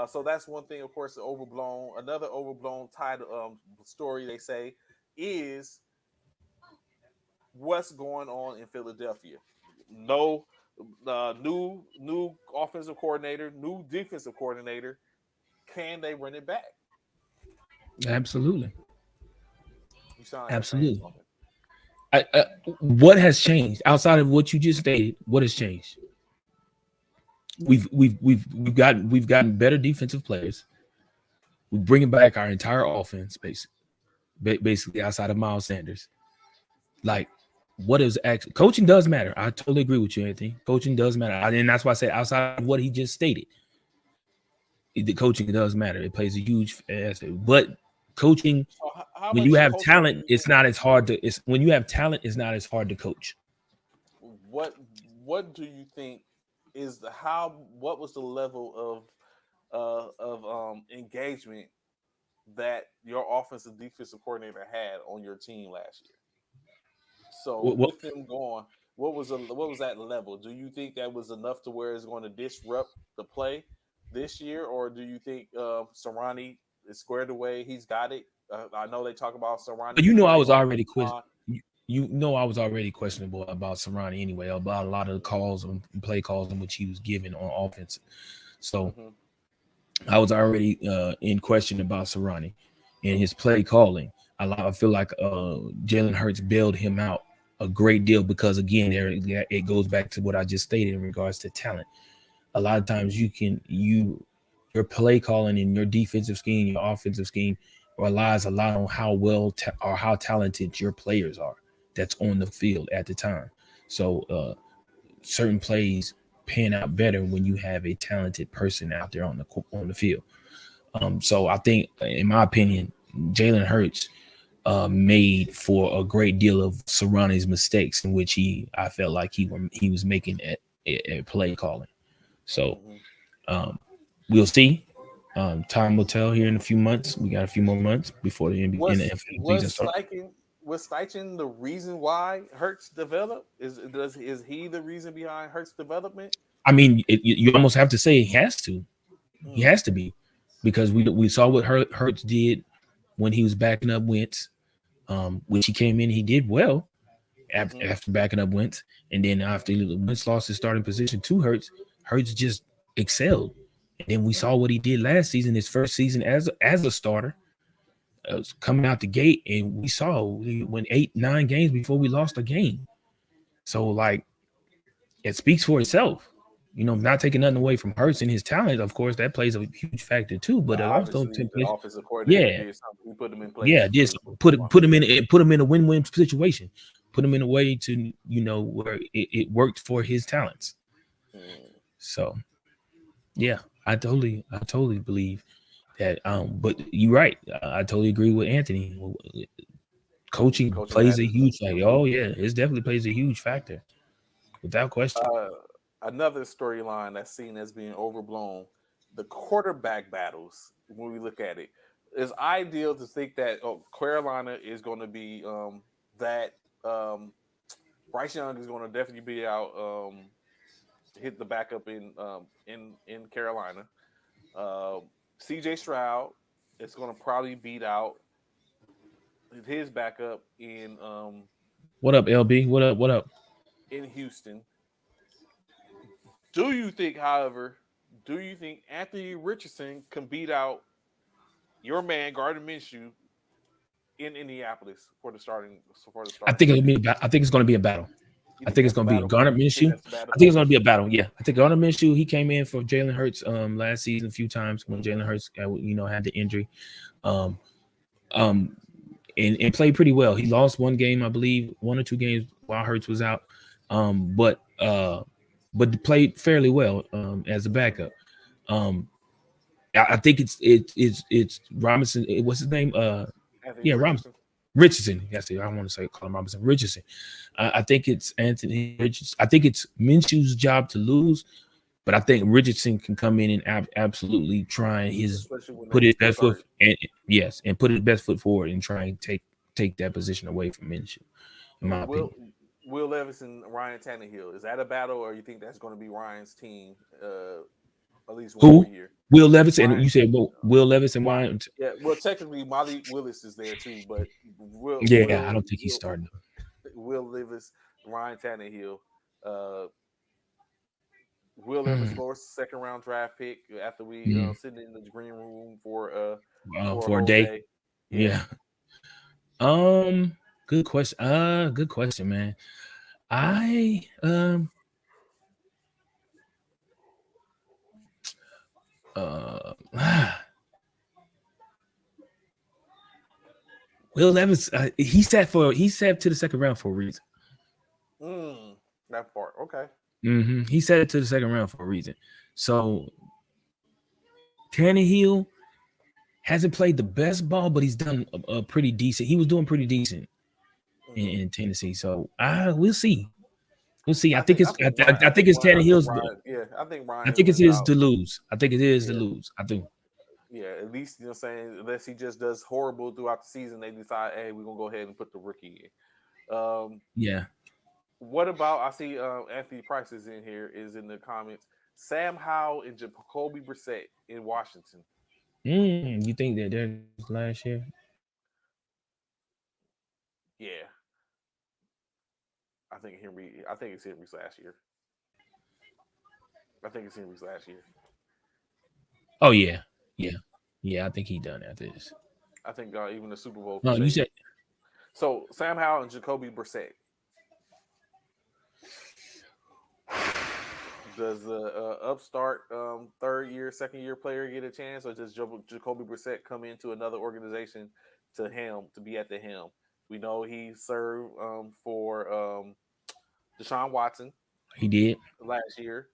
Speaker 3: So that's one thing. Of course, overblown. Another overblown title story they say is what's going on in Philadelphia. No, new offensive coordinator, new defensive coordinator. Can they run it back?
Speaker 4: Absolutely.
Speaker 3: You sound like you're saying
Speaker 4: Absolutely.
Speaker 3: something.
Speaker 4: What has changed outside of what you just stated? What has changed? We've gotten better defensive players. We're bringing back our entire offense, basically outside of Miles Sanders. Like, what is actually coaching does matter. I totally agree with you, Anthony. Coaching does matter, and that's why I said outside of what he just stated, the coaching does matter. It plays a huge aspect. But coaching,
Speaker 3: So how
Speaker 4: when you
Speaker 3: much
Speaker 4: have
Speaker 3: coaching do
Speaker 4: talent,
Speaker 3: you
Speaker 4: it's
Speaker 3: think?
Speaker 4: not as hard to. It's when you have talent, it's not as hard to coach.
Speaker 3: What what do you think is the how? What was the level of engagement that your offensive defensive coordinator had on your team last year? So
Speaker 4: What,
Speaker 3: with them going, what was that level? Do you think that was enough to where it's going to disrupt the play this year, or do you think Serrani is squared away? He's got it. I know they talk about Serrani.
Speaker 4: But you know, I was already I was already questionable about Serrani anyway, about a lot of the calls and play calls in which he was given on offense. So I was already in question about Serrani and his play calling. I feel like Jalen Hurts bailed him out a great deal because, again, it goes back to what I just stated in regards to talent. A lot of times your play calling and your defensive scheme, your offensive scheme relies a lot on how well or how talented your players are that's on the field at the time. So certain plays pan out better when you have a talented person out there on the field. So I think, in my opinion, Jalen Hurts made for a great deal of Serrani's mistakes, in which I felt like he was making at play calling. So we'll see. Time will tell here in a few months. We got a few more months before the NFL season starts.
Speaker 3: Was Steichen the reason why Hurts developed? Is he the reason behind Hurts development?
Speaker 4: I mean, you almost have to say he has to. He has to be, because we saw what Hurts did when he was backing up Wentz, which he came in, he did well after backing up Wentz, and then after Wentz lost his starting position to Hurts just excelled. And then we saw what he did last season, his first season as a starter. Was coming out the gate, and we saw we went 8-9 games before we lost a game. So, like, it speaks for itself. Not taking nothing away from Hurts and his talent, of course, that plays a huge factor too. But it also,
Speaker 3: the offensive coordinator did something. He put him in place.
Speaker 4: Yeah, just put him in a win-win situation. Put him in a way to where it worked for his talents. So, yeah, I totally believe that. But you're right. I totally agree with Anthony. Coaching plays a huge factor. Oh yeah, it definitely plays a huge factor, without question.
Speaker 3: Another storyline that's seen as being overblown: the quarterback battles. When we look at it, it's ideal to think that Carolina is going to be Bryce Young is going to definitely be out. Hit the backup in Carolina. CJ Stroud is going to probably beat out his backup in
Speaker 4: What up, LB? What up?
Speaker 3: In Houston. Do you think Anthony Richardson can beat out your man Gardner Minshew in Indianapolis for the starting?
Speaker 4: I think it's going to be a battle. I think it's going to be Gardner Minshew. I think it's going to be a battle. Yeah, I think Gardner Minshew. He came in for Jalen Hurts last season a few times when Jalen Hurts had the injury, and played pretty well. He lost one game, I believe, 1 or 2 games while Hurts was out, but played fairly well as a backup. I think it's Robinson. What's his name? Robinson. Richardson. Yes, I don't want to call him Robinson. Richardson. I think it's Anthony Richardson. I think it's Minshew's job to lose, but I think Richardson can come in and absolutely try and put his best foot forward and try and take that position away from Minshew. In my opinion.
Speaker 3: Will Levis and Ryan Tannehill, is that a battle, or you think that's going to be Ryan's team? At least one more year.
Speaker 4: Will Levis and you said Will Levis and Ryan.
Speaker 3: Yeah, well, technically Molly Willis is there too, but
Speaker 4: I don't think he's starting.
Speaker 3: Will Levis, Ryan Tannehill, Will Levis for second round draft pick after we sitting in the green room for a day.
Speaker 4: Yeah. Good question. Good question, man. Will Levis, he sat to the second round for a reason.
Speaker 3: That part, okay.
Speaker 4: He sat it to the second round for a reason. So Tannehill hasn't played the best ball, but he's done a pretty decent. He was doing pretty decent in Tennessee. So we'll see. We'll see. I think it's Tannehill's. I think it is to lose. I think it is to lose. I think.
Speaker 3: Yeah, at least saying, unless he just does horrible throughout the season, they decide, hey, we're gonna go ahead and put the rookie in.
Speaker 4: Yeah.
Speaker 3: What about? I see Anthony Price is in the comments. Sam Howell and Jacoby Brissett in Washington.
Speaker 4: You think that they're last year?
Speaker 3: Yeah, I think Henry. I think it's Henry's last year. I think it's Henry's last year.
Speaker 4: Oh yeah, yeah, yeah. I think he done after this.
Speaker 3: I think even the Super Bowl
Speaker 4: No,
Speaker 3: could
Speaker 4: you
Speaker 3: say
Speaker 4: said
Speaker 3: so. Sam Howell and Jacoby Brissett. Does the upstart second year player get a chance, or does Jacoby Brissett come into another organization to be at the helm? We know he served for Deshaun Watson
Speaker 4: he did.
Speaker 3: last year.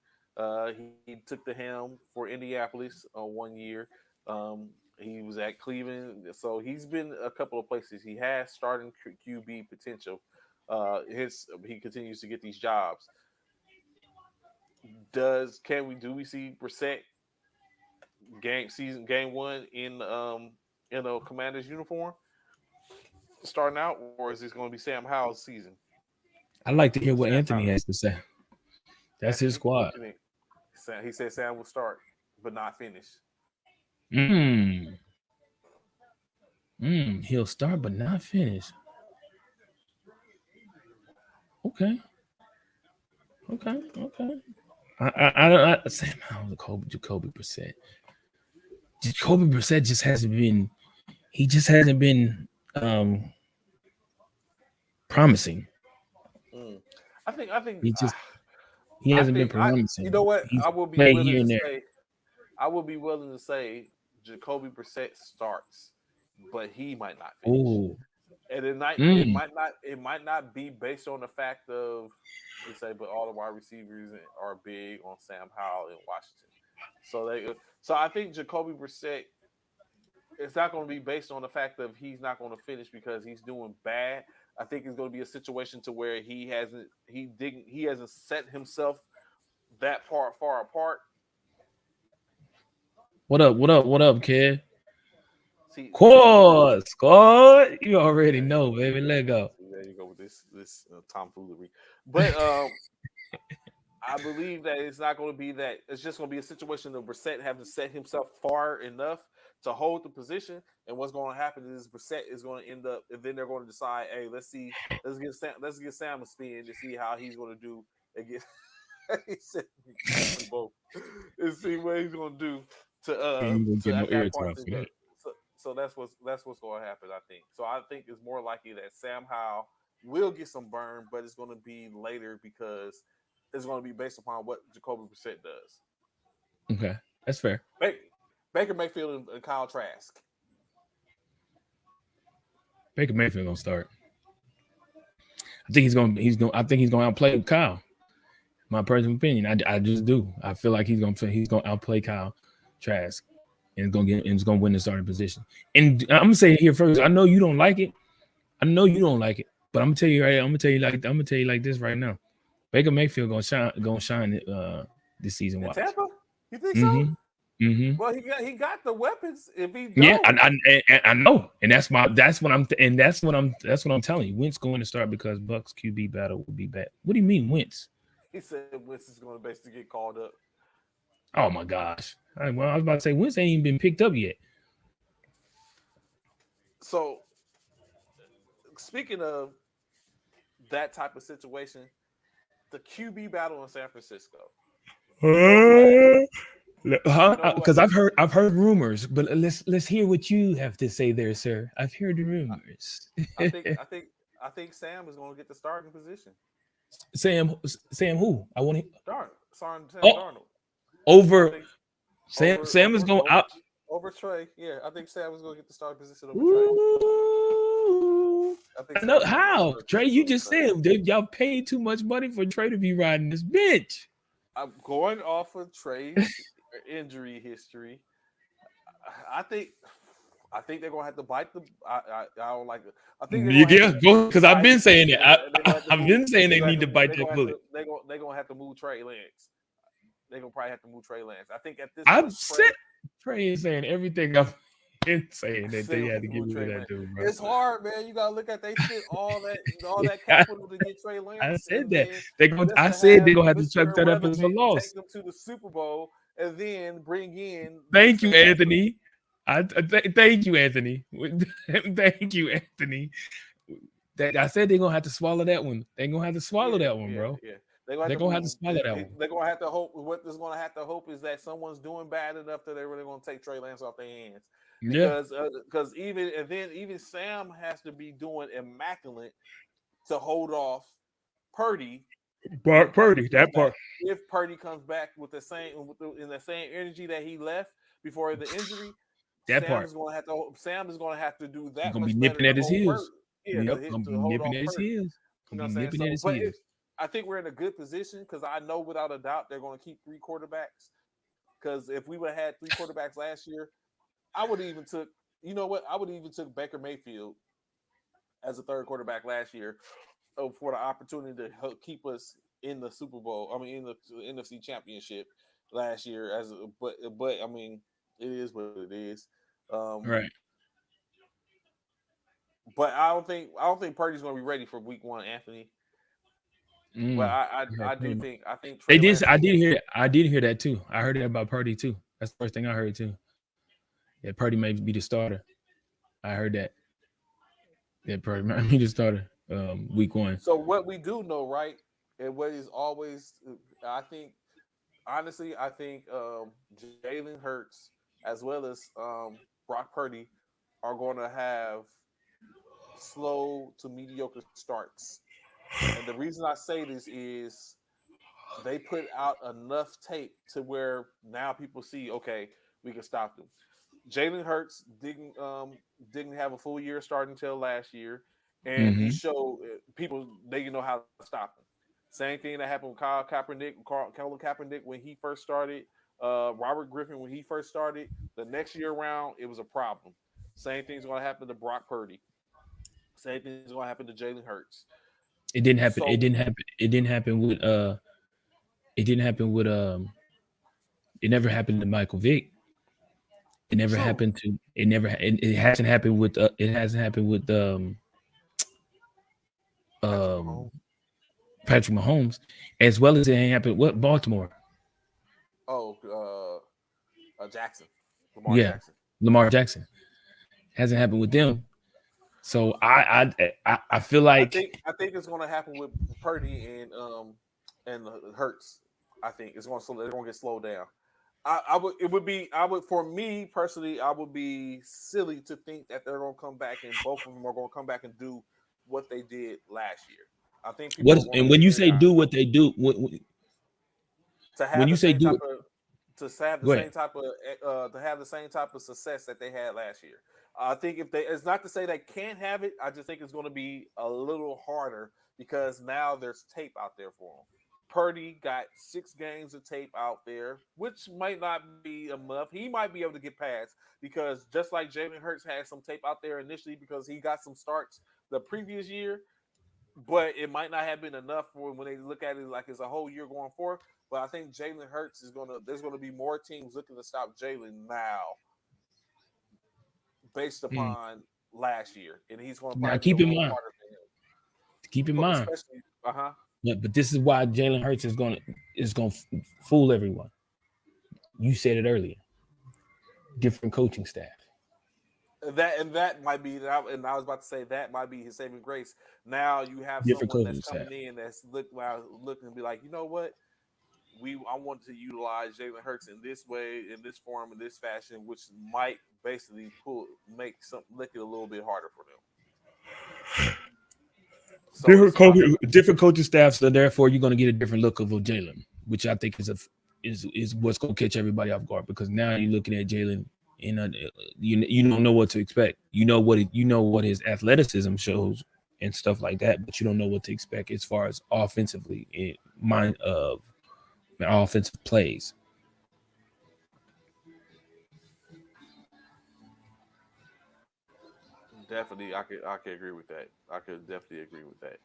Speaker 3: He took the helm for Indianapolis 1 year. He was at Cleveland, so he's been a couple of places. He has starting QB potential. He continues to get these jobs. Do we see Brissett game one in a Commander's uniform starting out, or is this going to be Sam Howell's season?
Speaker 4: I'd like to hear what Anthony has to say. That's his squad.
Speaker 3: He said Sam will start, but not finish.
Speaker 4: He'll start but not finish. Okay. I Sam Howell, Jacoby Brissett. Jacoby Brissett just hasn't been. He just hasn't been promising.
Speaker 3: I think
Speaker 4: he hasn't been promising.
Speaker 3: You know what? I will be willing to say Jacoby Brissett starts, but he might not finish.
Speaker 4: Ooh.
Speaker 3: And it might not be based on the fact of but all the wide receivers are big on Sam Howell in Washington. So I think Jacoby Brissett, it's not going to be based on the fact of he's not going to finish because he's doing bad. I think it's going to be a situation to where he hasn't set himself that far apart.
Speaker 4: What up, kid? Squad. You already know, baby. Let go.
Speaker 3: There you go with this tomfoolery. But I believe that it's not going to be that. It's just going to be a situation of Brissett having to set himself far enough to hold the position. And what's going to happen is Brissett is going to end up, and then they're going to decide, hey, let's get Sam a spin to see how he's going to do against. He said both. And see what he's going to do to So that's what's going to happen, I think. So I think it's more likely that Sam Howell will get some burn, but it's going to be later because it's going to be based upon what Jacoby Brissett does.
Speaker 4: Okay, that's fair.
Speaker 3: Baker Mayfield and Kyle Trask.
Speaker 4: Baker Mayfield gonna start. I think he's gonna outplay Kyle. My personal opinion, I just do. I feel like he's gonna outplay Kyle Trask. And it's gonna win the starting position. And I'm gonna say it here first. I know you don't like it. But I'm gonna tell you like this right now. Baker Mayfield gonna shine this season.
Speaker 3: Watch. Tampa? You think so?
Speaker 4: Mm-hmm.
Speaker 3: Well, he got the weapons. If he don't.
Speaker 4: Yeah, I know, and that's what I'm telling you. Wentz going to start because Bucks QB battle will be bad. What do you mean, Wentz?
Speaker 3: He said Wentz is going to basically get called up.
Speaker 4: Oh my gosh! I was about to say Wentz ain't even been picked up yet.
Speaker 3: So, speaking of that type of situation, the QB battle in San Francisco.
Speaker 4: Because I've heard rumors, but let's hear what you have to say there, sir. I've heard the rumors.
Speaker 3: I think Sam is going to get the starting position.
Speaker 4: Sam who? I want
Speaker 3: to Sam Darnold.
Speaker 4: Over Sam is going out
Speaker 3: over Trey. Yeah, I think Sam is going to get the starting position over Trey.
Speaker 4: I know how Trey. You just said y'all paid too much money for Trey to be riding this bench.
Speaker 3: I'm going off of Trey's injury history. I think they're gonna have to bite the. I don't like it. I think
Speaker 4: go because I've been saying it. I've been saying they need to bite that bullet.
Speaker 3: They're gonna have to move Trey Lance. They're gonna probably have to move Trey Lance. I think at this.
Speaker 4: I've said Trey is saying everything I've been saying that they had to give me that dude. Bro.
Speaker 3: It's hard, man. You gotta look at they spent all that capital to get Trey Lance.
Speaker 4: I said that they're gonna have to check that up as a loss.
Speaker 3: Take them to the Super Bowl and then bring in.
Speaker 4: Thank you, Anthony. Thank you, Anthony. Thank you, Anthony. I said they're gonna have to swallow that one. They're gonna have to swallow that one, bro.
Speaker 3: Yeah.
Speaker 4: They're gonna have to swallow that one.
Speaker 3: They're gonna have to hope. What they're gonna have to hope is that someone's doing bad enough that they're really gonna take Trey Lance off their hands. Because even Sam has to be doing immaculate to hold off Purdy.
Speaker 4: Purdy, that part.
Speaker 3: If Purdy comes back with the same energy that he left before the injury, Sam is going to have to do that.
Speaker 4: He's gonna be nipping at his heels. Nipping at his heels.
Speaker 3: I think we're in a good position because I know without a doubt they're going to keep 3 quarterbacks. Because if we would have had 3 quarterbacks last year, I would have even took Baker Mayfield as a 3rd quarterback last year for the opportunity to help keep us in the Super Bowl. I mean, in the NFC Championship last year. But I mean, it is what it is.
Speaker 4: Right.
Speaker 3: But I don't think Purdy's going to be ready for Week 1, Anthony. But I think
Speaker 4: they did. I did hear that too. I heard that about Purdy too. That's the first thing I heard too. Yeah, Purdy may be the starter. I heard that. Yeah, Purdy might be the starter Week 1.
Speaker 3: So what we do know, right, and what is always, I think Jalen Hurts as well as Brock Purdy are going to have slow to mediocre starts. And the reason I say this is they put out enough tape to where now people see, okay, we can stop them. Jalen Hurts didn't have a full year starting until last year, and he showed people they know how to stop him. Same thing that happened with Colin Kaepernick when he first started, Robert Griffin when he first started. The next year around, it was a problem. Same thing's going to happen to Brock Purdy. Same thing's going to happen to Jalen Hurts.
Speaker 4: It didn't happen. It didn't happen with. It never happened to Michael Vick. It never happened to. It never. It hasn't happened with. It hasn't happened with Patrick Mahomes, as well as it ain't happened. What Baltimore?
Speaker 3: Jackson.
Speaker 4: Lamar Jackson. Hasn't happened with them. So I feel like
Speaker 3: I think it's going to happen with Purdy and Hurts. I think they're going to get slowed down. For me personally, I would be silly to think that they're going to come back and both of them are going to come back and do what they did last year. I think
Speaker 4: when you say do what they do,
Speaker 3: to have the same type of success that they had last year. I think it's not to say they can't have it. I just think it's going to be a little harder because now there's tape out there for them. Purdy got 6 games of tape out there, which might not be enough. He might be able to get past because just like Jalen Hurts had some tape out there initially because he got some starts the previous year, but it might not have been enough for when they look at it like it's a whole year going forward. But I think Jalen Hurts there's going to be more teams looking to stop Jalen now based upon last year. And he's going to
Speaker 4: now keep in mind. But this is why Jalen Hurts is going to fool everyone. You said it earlier. Different coaching staff.
Speaker 3: That might be, and I was about to say that might be his saving grace. Now you have
Speaker 4: different
Speaker 3: someone that's coming in that's looking and be like, you know what? I want to utilize Jalen Hurts in this way, in this form, in this fashion, which might basically make it a little bit harder for them.
Speaker 4: Different coaching staffs, so therefore you're going to get a different look of Jalen, which I think is what's going to catch everybody off guard because now you're looking at Jalen. You don't know what to expect. You know what his athleticism shows and stuff like that, but you don't know what to expect as far as offensively offensive plays.
Speaker 3: Definitely, I could agree with that. I could definitely agree with that.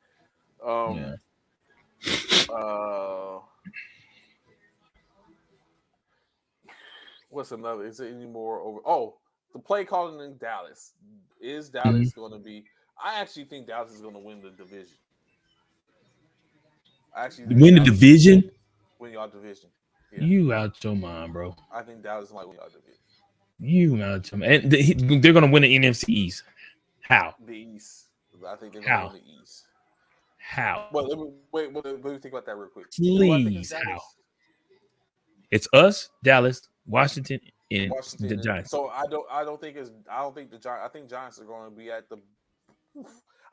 Speaker 3: What's another? Is there any more over? Oh, the play calling in Dallas. Is Dallas going to be? I actually think Dallas is going to win the division.
Speaker 4: Win the division?
Speaker 3: Win y'all division.
Speaker 4: Yeah. You out your mind, bro.
Speaker 3: I think Dallas might win y'all division.
Speaker 4: You out your mind. And they're going to win the NFC East. How?
Speaker 3: The East. I think they're gonna win
Speaker 4: How?
Speaker 3: the East.
Speaker 4: How?
Speaker 3: Well, let me think about that real quick. Who I think is
Speaker 4: Please, how?
Speaker 3: Dallas?
Speaker 4: It's us, Dallas, Washington, and the
Speaker 3: Washington, and
Speaker 4: Giants.
Speaker 3: so I don't think it's. I don't think the Giants. I think Giants are going to be at the.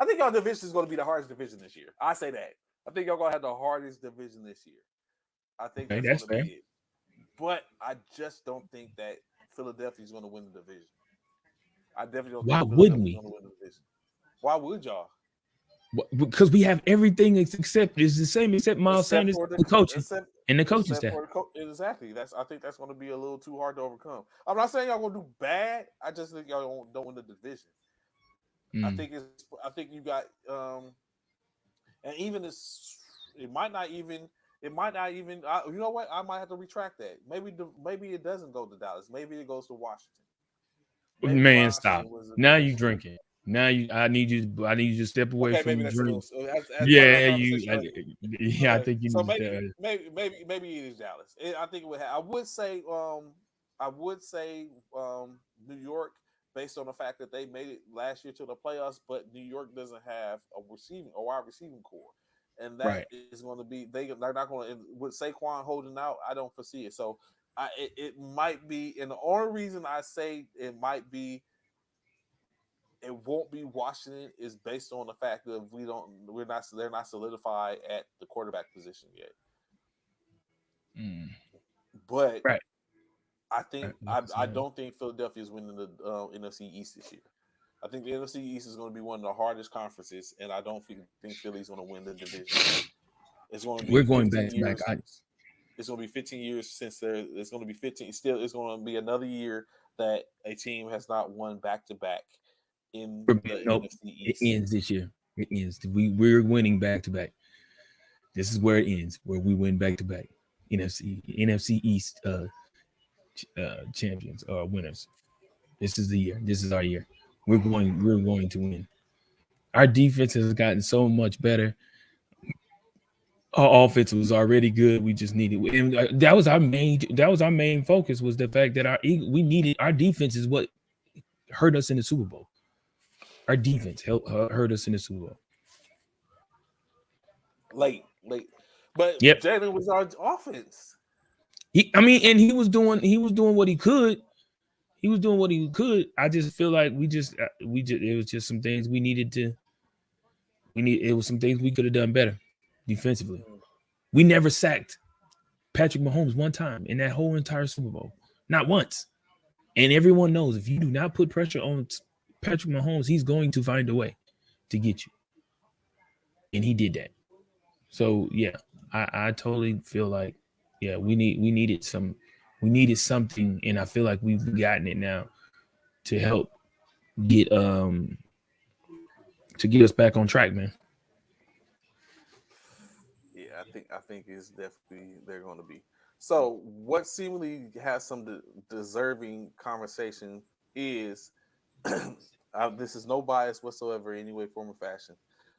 Speaker 3: I think y'all division is going to be the hardest division this year. I say that. I think y'all going to have the hardest division this year. I think
Speaker 4: Okay,
Speaker 3: that's
Speaker 4: that's
Speaker 3: going to be
Speaker 4: fair.
Speaker 3: it. But I just don't think that Philadelphia is going to win the division. I definitely don't
Speaker 4: Why
Speaker 3: think
Speaker 4: wouldn't
Speaker 3: Philadelphia is
Speaker 4: we?
Speaker 3: going to win the division. Why would y'all?
Speaker 4: Because we have everything except it's the same except Miles
Speaker 3: Except
Speaker 4: Sanders,
Speaker 3: for the
Speaker 4: the coaching,
Speaker 3: except
Speaker 4: and the coaching
Speaker 3: except
Speaker 4: staff.
Speaker 3: for exactly. I think that's going to be a little too hard to overcome. I'm not saying y'all going to do bad. I just think y'all don't win the division.
Speaker 4: Mm.
Speaker 3: I think you got and even this it might not even you know what, I might have to retract that. Maybe it doesn't go to Dallas. Maybe it goes to Washington. Maybe
Speaker 4: Man,
Speaker 3: Washington
Speaker 4: stop.
Speaker 3: was a
Speaker 4: Now you
Speaker 3: division.
Speaker 4: drinking. Now you. I need you to step away
Speaker 3: Okay,
Speaker 4: from
Speaker 3: maybe
Speaker 4: the
Speaker 3: that's a
Speaker 4: drink.
Speaker 3: little as part of our
Speaker 4: Yeah, you.
Speaker 3: conversation.
Speaker 4: Yeah, I
Speaker 3: Okay,
Speaker 4: think you
Speaker 3: so
Speaker 4: need to.
Speaker 3: maybe it is Dallas. I think it would I would say New York, based on the fact that they made it last year to the playoffs, but New York doesn't have a wide receiving core, and that
Speaker 4: Right.
Speaker 3: is going to be they're not going to with Saquon holding out. I don't foresee it. So it might be, and the only reason I say it might be it won't be Washington is based on the fact that they're not solidified at the quarterback position yet.
Speaker 4: Mm.
Speaker 3: But
Speaker 4: Right. Right.
Speaker 3: I don't think Philadelphia is winning the NFC East this year. I think the NFC East is going to be one of the hardest conferences, and I don't think Philly's going to win the division. It's going to
Speaker 4: We're
Speaker 3: be
Speaker 4: going
Speaker 3: 15
Speaker 4: back to back.
Speaker 3: years. It's going to be 15 years since it's going to be 15. Still, it's going to be another year that a team has not won back to back in the
Speaker 4: Nope.
Speaker 3: NFC
Speaker 4: It
Speaker 3: East.
Speaker 4: ends this year. It ends. We're winning back to back. This is where it ends. Where we win back to back. NFC East champions or winners. This is the year. This is our year. We're going to win. Our defense has gotten so much better. Our offense was already good. We just needed, and that was our main focus was the fact that we needed our defense is what hurt us in the Super Bowl. Our defense hurt us in the Super Bowl.
Speaker 3: Late. But
Speaker 4: Yep.
Speaker 3: Jalen was our offense.
Speaker 4: And he was doing what he could. He was doing what he could. I just feel like it was just some things we needed to. It was some things we could have done better defensively. We never sacked Patrick Mahomes one time in that whole entire Super Bowl, not once. And everyone knows if you do not put pressure on Patrick Mahomes, he's going to find a way to get you, and he did that. So yeah, I totally feel like we needed something, and I feel like we've gotten it now to help get to get us back on track, man.
Speaker 3: Yeah, I think it's definitely they're going to be. So, what seemingly has some deserving conversation is this is no bias whatsoever, any way, form, or fashion.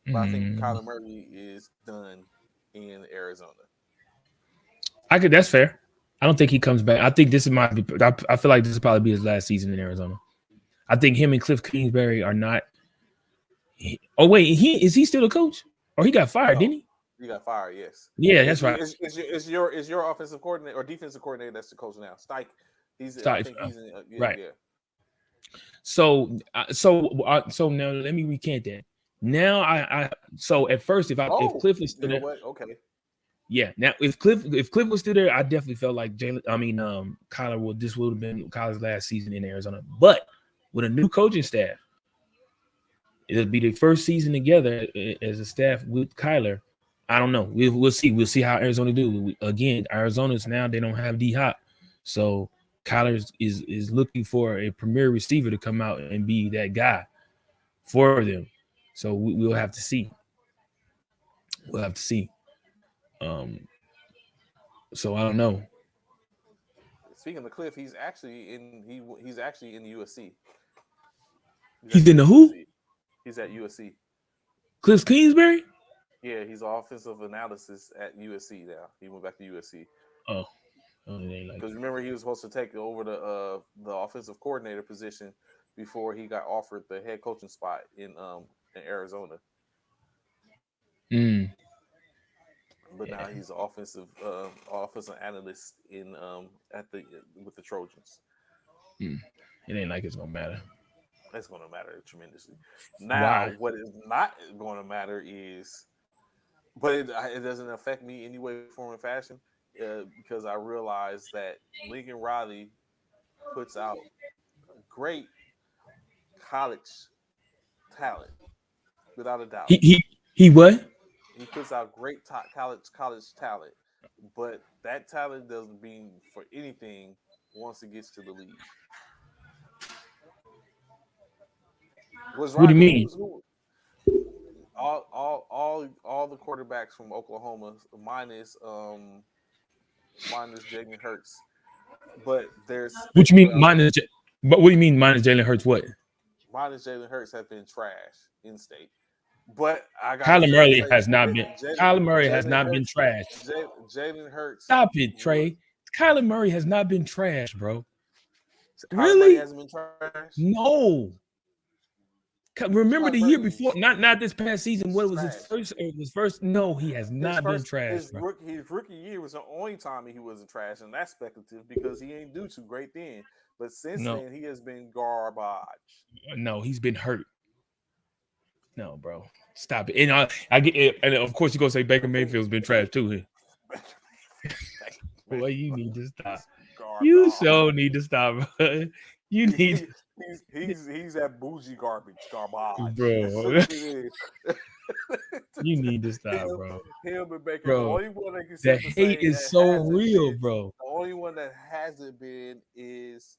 Speaker 3: But I think
Speaker 4: Mm,
Speaker 3: Kyler Murray is done in Arizona.
Speaker 4: that's fair. I don't think he comes back. I think this might be. I feel like this will probably be his last season in Arizona. I think him and Cliff Kingsbury are not. Oh wait, is he still a coach? Or he got fired,
Speaker 3: No,
Speaker 4: didn't he?
Speaker 3: you got fired. Yes,
Speaker 4: Yeah, that's right.
Speaker 3: is your offensive coordinator or defensive coordinator that's the coach now? Stike. I
Speaker 4: Sorry.
Speaker 3: think he's in.
Speaker 4: Right.
Speaker 3: Yeah.
Speaker 4: So now let me recant that. Now so at first if Cliff was
Speaker 3: You
Speaker 4: still
Speaker 3: know
Speaker 4: there,
Speaker 3: what? Okay.
Speaker 4: yeah. Now if Cliff was still there, I definitely felt like Kyler would have been Kyler's last season in Arizona. But with a new coaching staff, it'll be the first season together as a staff with Kyler. I don't know. We'll see. We'll see how Arizona do. Again, Arizona's now they don't have D Hop, so Kyler is looking for a premier receiver to come out and be that guy for them. So we'll have to see. We'll have to see. Um, so I don't know.
Speaker 3: Speaking of Cliff, he's actually in USC. He's
Speaker 4: He's in
Speaker 3: actually
Speaker 4: the
Speaker 3: at
Speaker 4: who?
Speaker 3: USC. He's at USC.
Speaker 4: Cliff Kingsbury?
Speaker 3: Yeah, he's offensive analysis at USC now. He went back to USC
Speaker 4: Oh, it ain't like
Speaker 3: because
Speaker 4: that.
Speaker 3: remember he was supposed to take over the offensive coordinator position before he got offered the head coaching spot in in Arizona. But now he's an offensive analyst with the Trojans.
Speaker 4: It ain't like it's gonna matter.
Speaker 3: It's gonna matter tremendously. Now, what is not going to matter is, but it doesn't affect me any way, form, or fashion, because I realize that Lincoln Riley puts out great college talent, without a doubt.
Speaker 4: He what?
Speaker 3: He puts out great college talent, but that talent doesn't mean for anything once it gets to the league.
Speaker 4: What do you mean?
Speaker 3: All the quarterbacks from Oklahoma, minus Jalen Hurts. But there's
Speaker 4: what you mean minus? But what do you mean minus Jalen Hurts? What?
Speaker 3: Minus Jalen Hurts has been trash in state. But I got
Speaker 4: Kyler Murray has not been. Kyler Murray has not been trash.
Speaker 3: Jalen Hurts.
Speaker 4: Stop it, Trey. Kyler Murray has not been trash, bro.
Speaker 3: Kyler Murray hasn't been trash?
Speaker 4: No. Remember the year before? Not this past season. What was his first? No, he has not been trash.
Speaker 3: His rookie year was the only time he wasn't trash, and that's speculative because he ain't do too great then. But since then, he has been garbage.
Speaker 4: No, he's been hurt. No, bro, stop it. And I get it. And of course, you're gonna say Baker Mayfield's been trash too. Here, boy, you need to stop. You so need to stop, bro. You need.
Speaker 3: He's that bougie garbage,
Speaker 4: bro. You need to stop, bro.
Speaker 3: Him and Baker.
Speaker 4: Bro,
Speaker 3: the only one that
Speaker 4: the hate is so real, bro.
Speaker 3: The only one that hasn't been is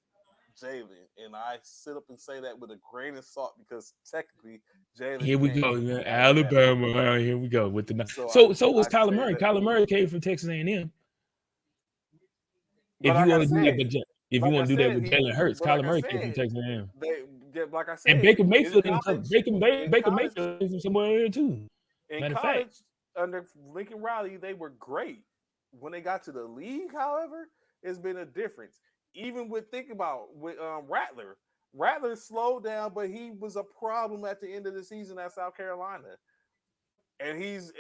Speaker 3: Jalen, and I sit up and say that with a grain of salt because technically Jalen.
Speaker 4: Here we go, Alabama. Here we go with the. So was Kyler Murray. Kyler Murray came from Texas A&M. If you want to do that, if you want to do that with Jalen Hurts, Kyler Murray came from Texas A&M.
Speaker 3: Like I said,
Speaker 4: and Baker Mayfield Baker Mayfield is from somewhere here too.
Speaker 3: In college, under Lincoln Riley, they were great. When they got to the league, however, it's been a difference. Even with Rattler slowed down, but he was a problem at the end of the season at South Carolina, and he's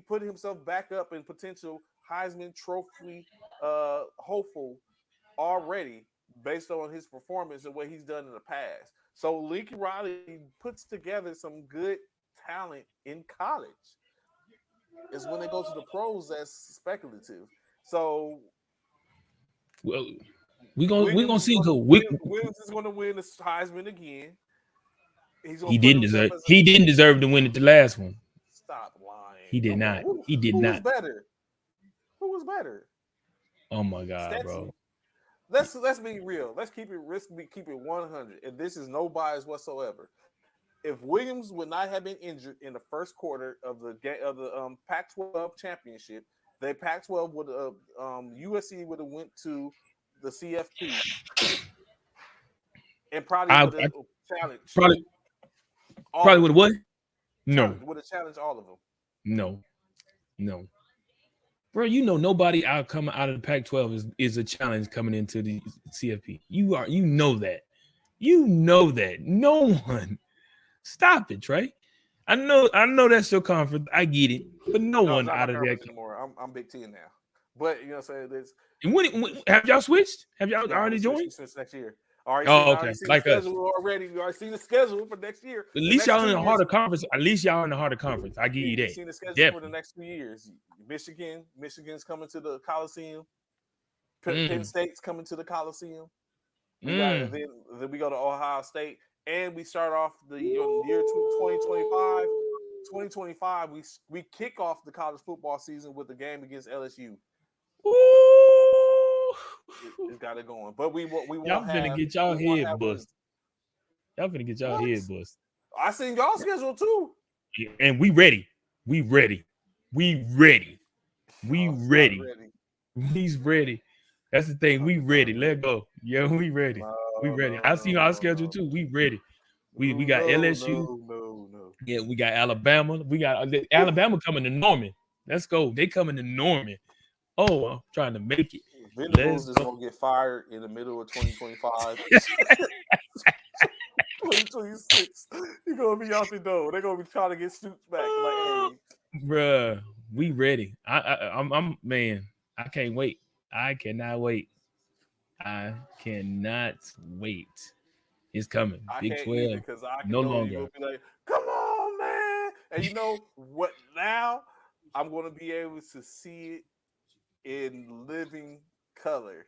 Speaker 3: put himself back up in potential Heisman Trophy hopeful already based on his performance and what he's done in the past. So Lincoln Riley puts together some good talent in college. It's when they go to the pros that's speculative. So,
Speaker 4: well, we're gonna see who
Speaker 3: Williams is going to win the Heisman again.
Speaker 4: He didn't deserve to win it the last one.
Speaker 3: Stop lying.
Speaker 4: He did not. He did not.
Speaker 3: Who was better?
Speaker 4: Oh my God,
Speaker 3: Stetson.
Speaker 4: Bro.
Speaker 3: Let's be real. Let's keep it 100. And this is no bias whatsoever. If Williams would not have been injured in the first quarter of the Pac-12 championship, the Pac-12 would USC would have went to the CFP and probably would have challenged.
Speaker 4: Probably would have what? No.
Speaker 3: Would have challenged all of them.
Speaker 4: No. Bro, you know nobody coming out of the Pac-12 is a challenge coming into the CFP. You know that. You know that. No one. Stop it, Trey. I know that's your conference. I get it. But no one out of that
Speaker 3: anymore. I'm Big Ten now. But you know what I'm saying?
Speaker 4: When have y'all switched? Have y'all already joined?
Speaker 3: Since next year.
Speaker 4: Okay. Like us.
Speaker 3: Already. We already seen the schedule for next year.
Speaker 4: At least y'all in the harder conference. At least y'all in the harder conference. I give you that.
Speaker 3: Seen the schedule for the next 2 years. Michigan's coming to the Coliseum. Penn State's coming to the Coliseum. Then we go to Ohio State, and we start off the year 2025. 2025, we kick off the college football season with the game against LSU. It's got it going, but we won't.
Speaker 4: Y'all finna get y'all head bust. Y'all finna get y'all head bust.
Speaker 3: I seen y'all schedule too,
Speaker 4: and we ready. We's ready. That's the thing. We ready. Let go. Yeah, we ready. We ready. I seen our schedule too. We ready. We got LSU.
Speaker 3: No.
Speaker 4: Yeah, we got Alabama. We got Alabama coming to Norman. Let's go. They coming to Norman. Oh, I'm trying to make it.
Speaker 3: Venables is gonna get fired in the middle of 2025. 2026. You're gonna be out the door. They're gonna be trying to get Stoops back. Like, hey,
Speaker 4: bruh, we ready. I'm man. I can't wait. I cannot wait. I cannot wait. It's coming.
Speaker 3: I
Speaker 4: Big
Speaker 3: can't either
Speaker 4: 12.
Speaker 3: because I
Speaker 4: No
Speaker 3: know you're
Speaker 4: longer.
Speaker 3: gonna be like, come on, man. And you know what? Now I'm gonna be able to see it in living color.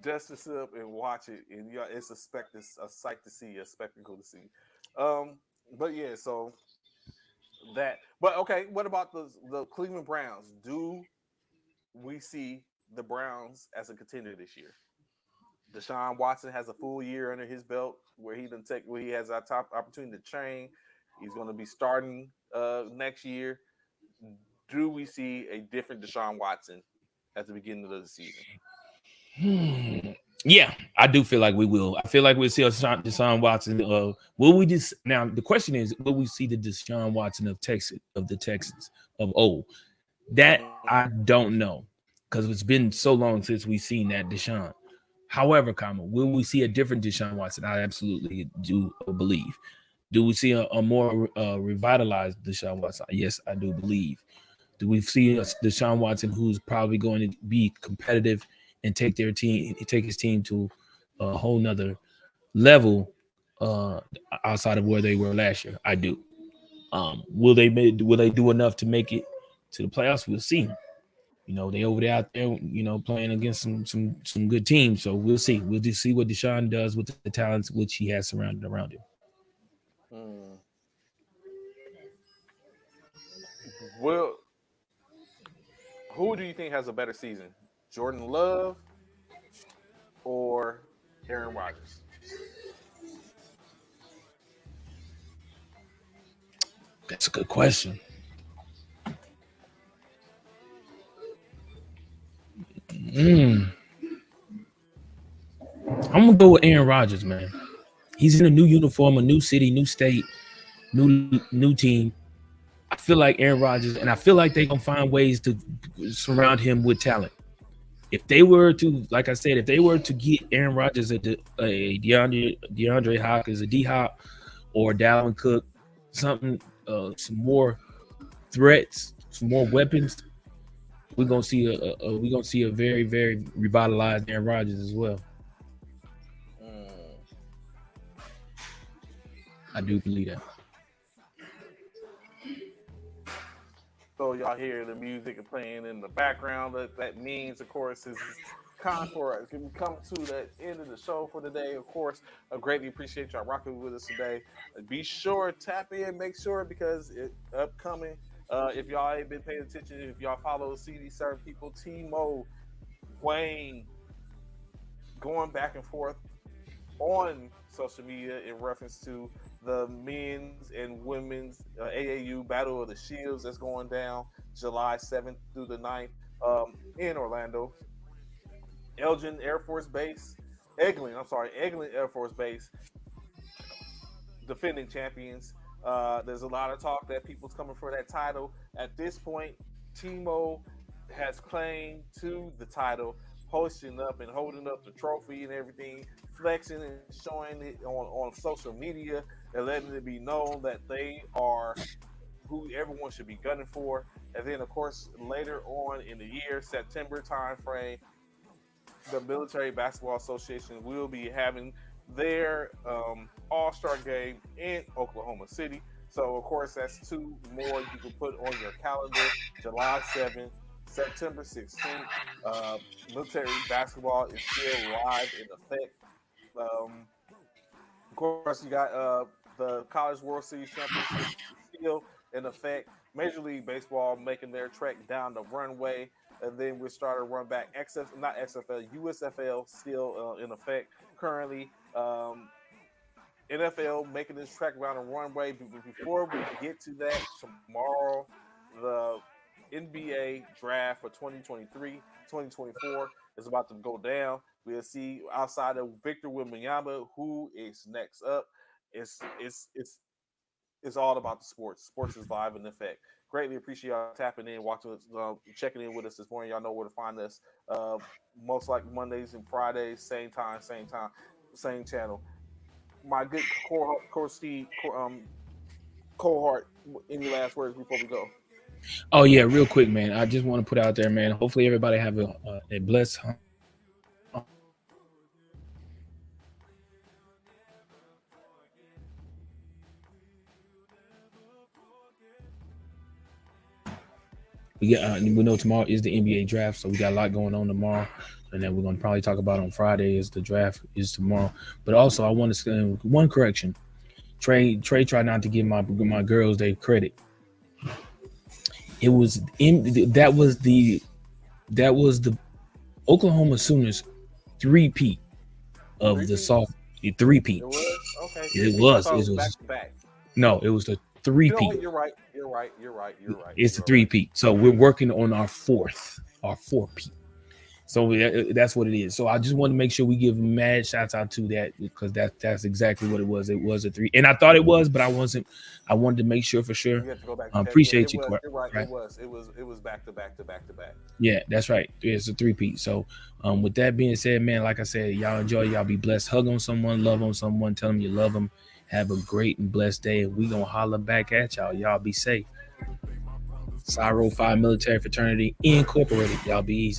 Speaker 3: Just to sit up and watch it, and it's a sight to see, a spectacle to see. Um, but yeah, so that. But okay, what about the Cleveland Browns? Do we see the Browns as a contender this year? Deshaun Watson has a full year under his belt where he has a top opportunity to train. He's going to be starting next year. Do we see a different Deshaun Watson at the beginning of the season?
Speaker 4: Yeah, I do feel like we will. I feel like we'll see a Deshaun Watson. Will we just now? The question is, will we see the Deshaun Watson of the Texans of old? That I don't know because it's been so long since we've seen that Deshaun. However, will we see a different Deshaun Watson? I absolutely do believe. Do we see a more revitalized Deshaun Watson? Yes, I do believe. Do we see a Deshaun Watson who's probably going to be competitive and take his team to a whole nother level outside of where they were last year? I do. Will they do enough to make it to the playoffs? We'll see. You know, they over there out there, you know, playing against some good teams. So we'll see. We'll just see what Deshaun does with the talents which he has surrounded around him.
Speaker 3: Well, who do you think has a better season, Jordan Love or Aaron Rodgers?
Speaker 4: That's a good question. I'm gonna go with Aaron Rodgers, man. He's in a new uniform, a new city, new state, new team. I feel like Aaron Rodgers, and I feel like they're gonna find ways to surround him with talent. If they were to, like I said, if they were to get Aaron Rodgers a DeAndre Hopkins, a D Hop, or Dalvin Cook, something, some more threats, some more weapons, we're gonna see a very very revitalized Aaron Rodgers as well. I do believe that.
Speaker 3: So y'all hear the music playing in the background. That means, of course, is time for us. We come to the end of the show for today. Of course, I greatly appreciate y'all rocking with us today. Be sure tap in, make sure because it upcoming. If y'all ain't been paying attention, if y'all follow CD Certain People, Timo, Wayne, going back and forth on social media in reference to the men's and women's AAU Battle of the Shields that's going down July 7th through the 9th in Orlando. Eglin Air Force Base, defending champions. There's a lot of talk that people's coming for that title. At this point, Timo has claimed to the title, posting up and holding up the trophy and everything, flexing and showing it on social media and letting it be known that they are who everyone should be gunning for. And then, of course, later on in the year, September timeframe, the Military Basketball Association will be having their All-Star game in Oklahoma City. So, of course, that's two more you can put on your calendar. July 7th, September 16th. Military basketball is still live in effect. Of course, you got the College World Series Championship still in effect. Major League Baseball making their trek down the runway. And then we started run back USFL still in effect currently. NFL making this track around the runway. Before we get to that, tomorrow, the NBA draft for 2023-2024 is about to go down. We'll see outside of Victor Wembanyama who is next up. It's all about the sports. Sports is live in effect. Greatly appreciate y'all tapping in, watching, checking in with us this morning. Y'all know where to find us. Most like Mondays and Fridays, same time, same channel. my good cohort, any last words before we go?
Speaker 4: Oh yeah, real quick, man. I just want to put out there, man. Hopefully everybody have a blessed. We know tomorrow is the NBA draft, so we got a lot going on tomorrow, and then we're gonna probably talk about on Friday is the draft is tomorrow. But also, I want to one correction. Trey tried not to give my girls their credit. It was that was the Oklahoma Sooners three-peat of the soft three-peat.
Speaker 3: It was okay.
Speaker 4: It was
Speaker 3: back to back.
Speaker 4: No, it was the three-peat.
Speaker 3: You're right.
Speaker 4: It's the three-peat. So we're working on our four-peat. So that's what it is. So I just want to make sure we give mad shouts out to that because that's exactly what it was. It was a three, and I thought it was, but I wasn't. I wanted to make sure for sure.
Speaker 3: You have to go back.
Speaker 4: Appreciate you.
Speaker 3: You're right. It was back to back.
Speaker 4: Yeah, that's right. It's a three-peat. So with that being said, man, like I said, y'all enjoy. Y'all be blessed. Hug on someone, love on someone, tell them you love them. Have a great and blessed day, and we gonna holler back at y'all. Y'all be safe. Cyro 5 Military Fraternity Incorporated. Y'all be easy.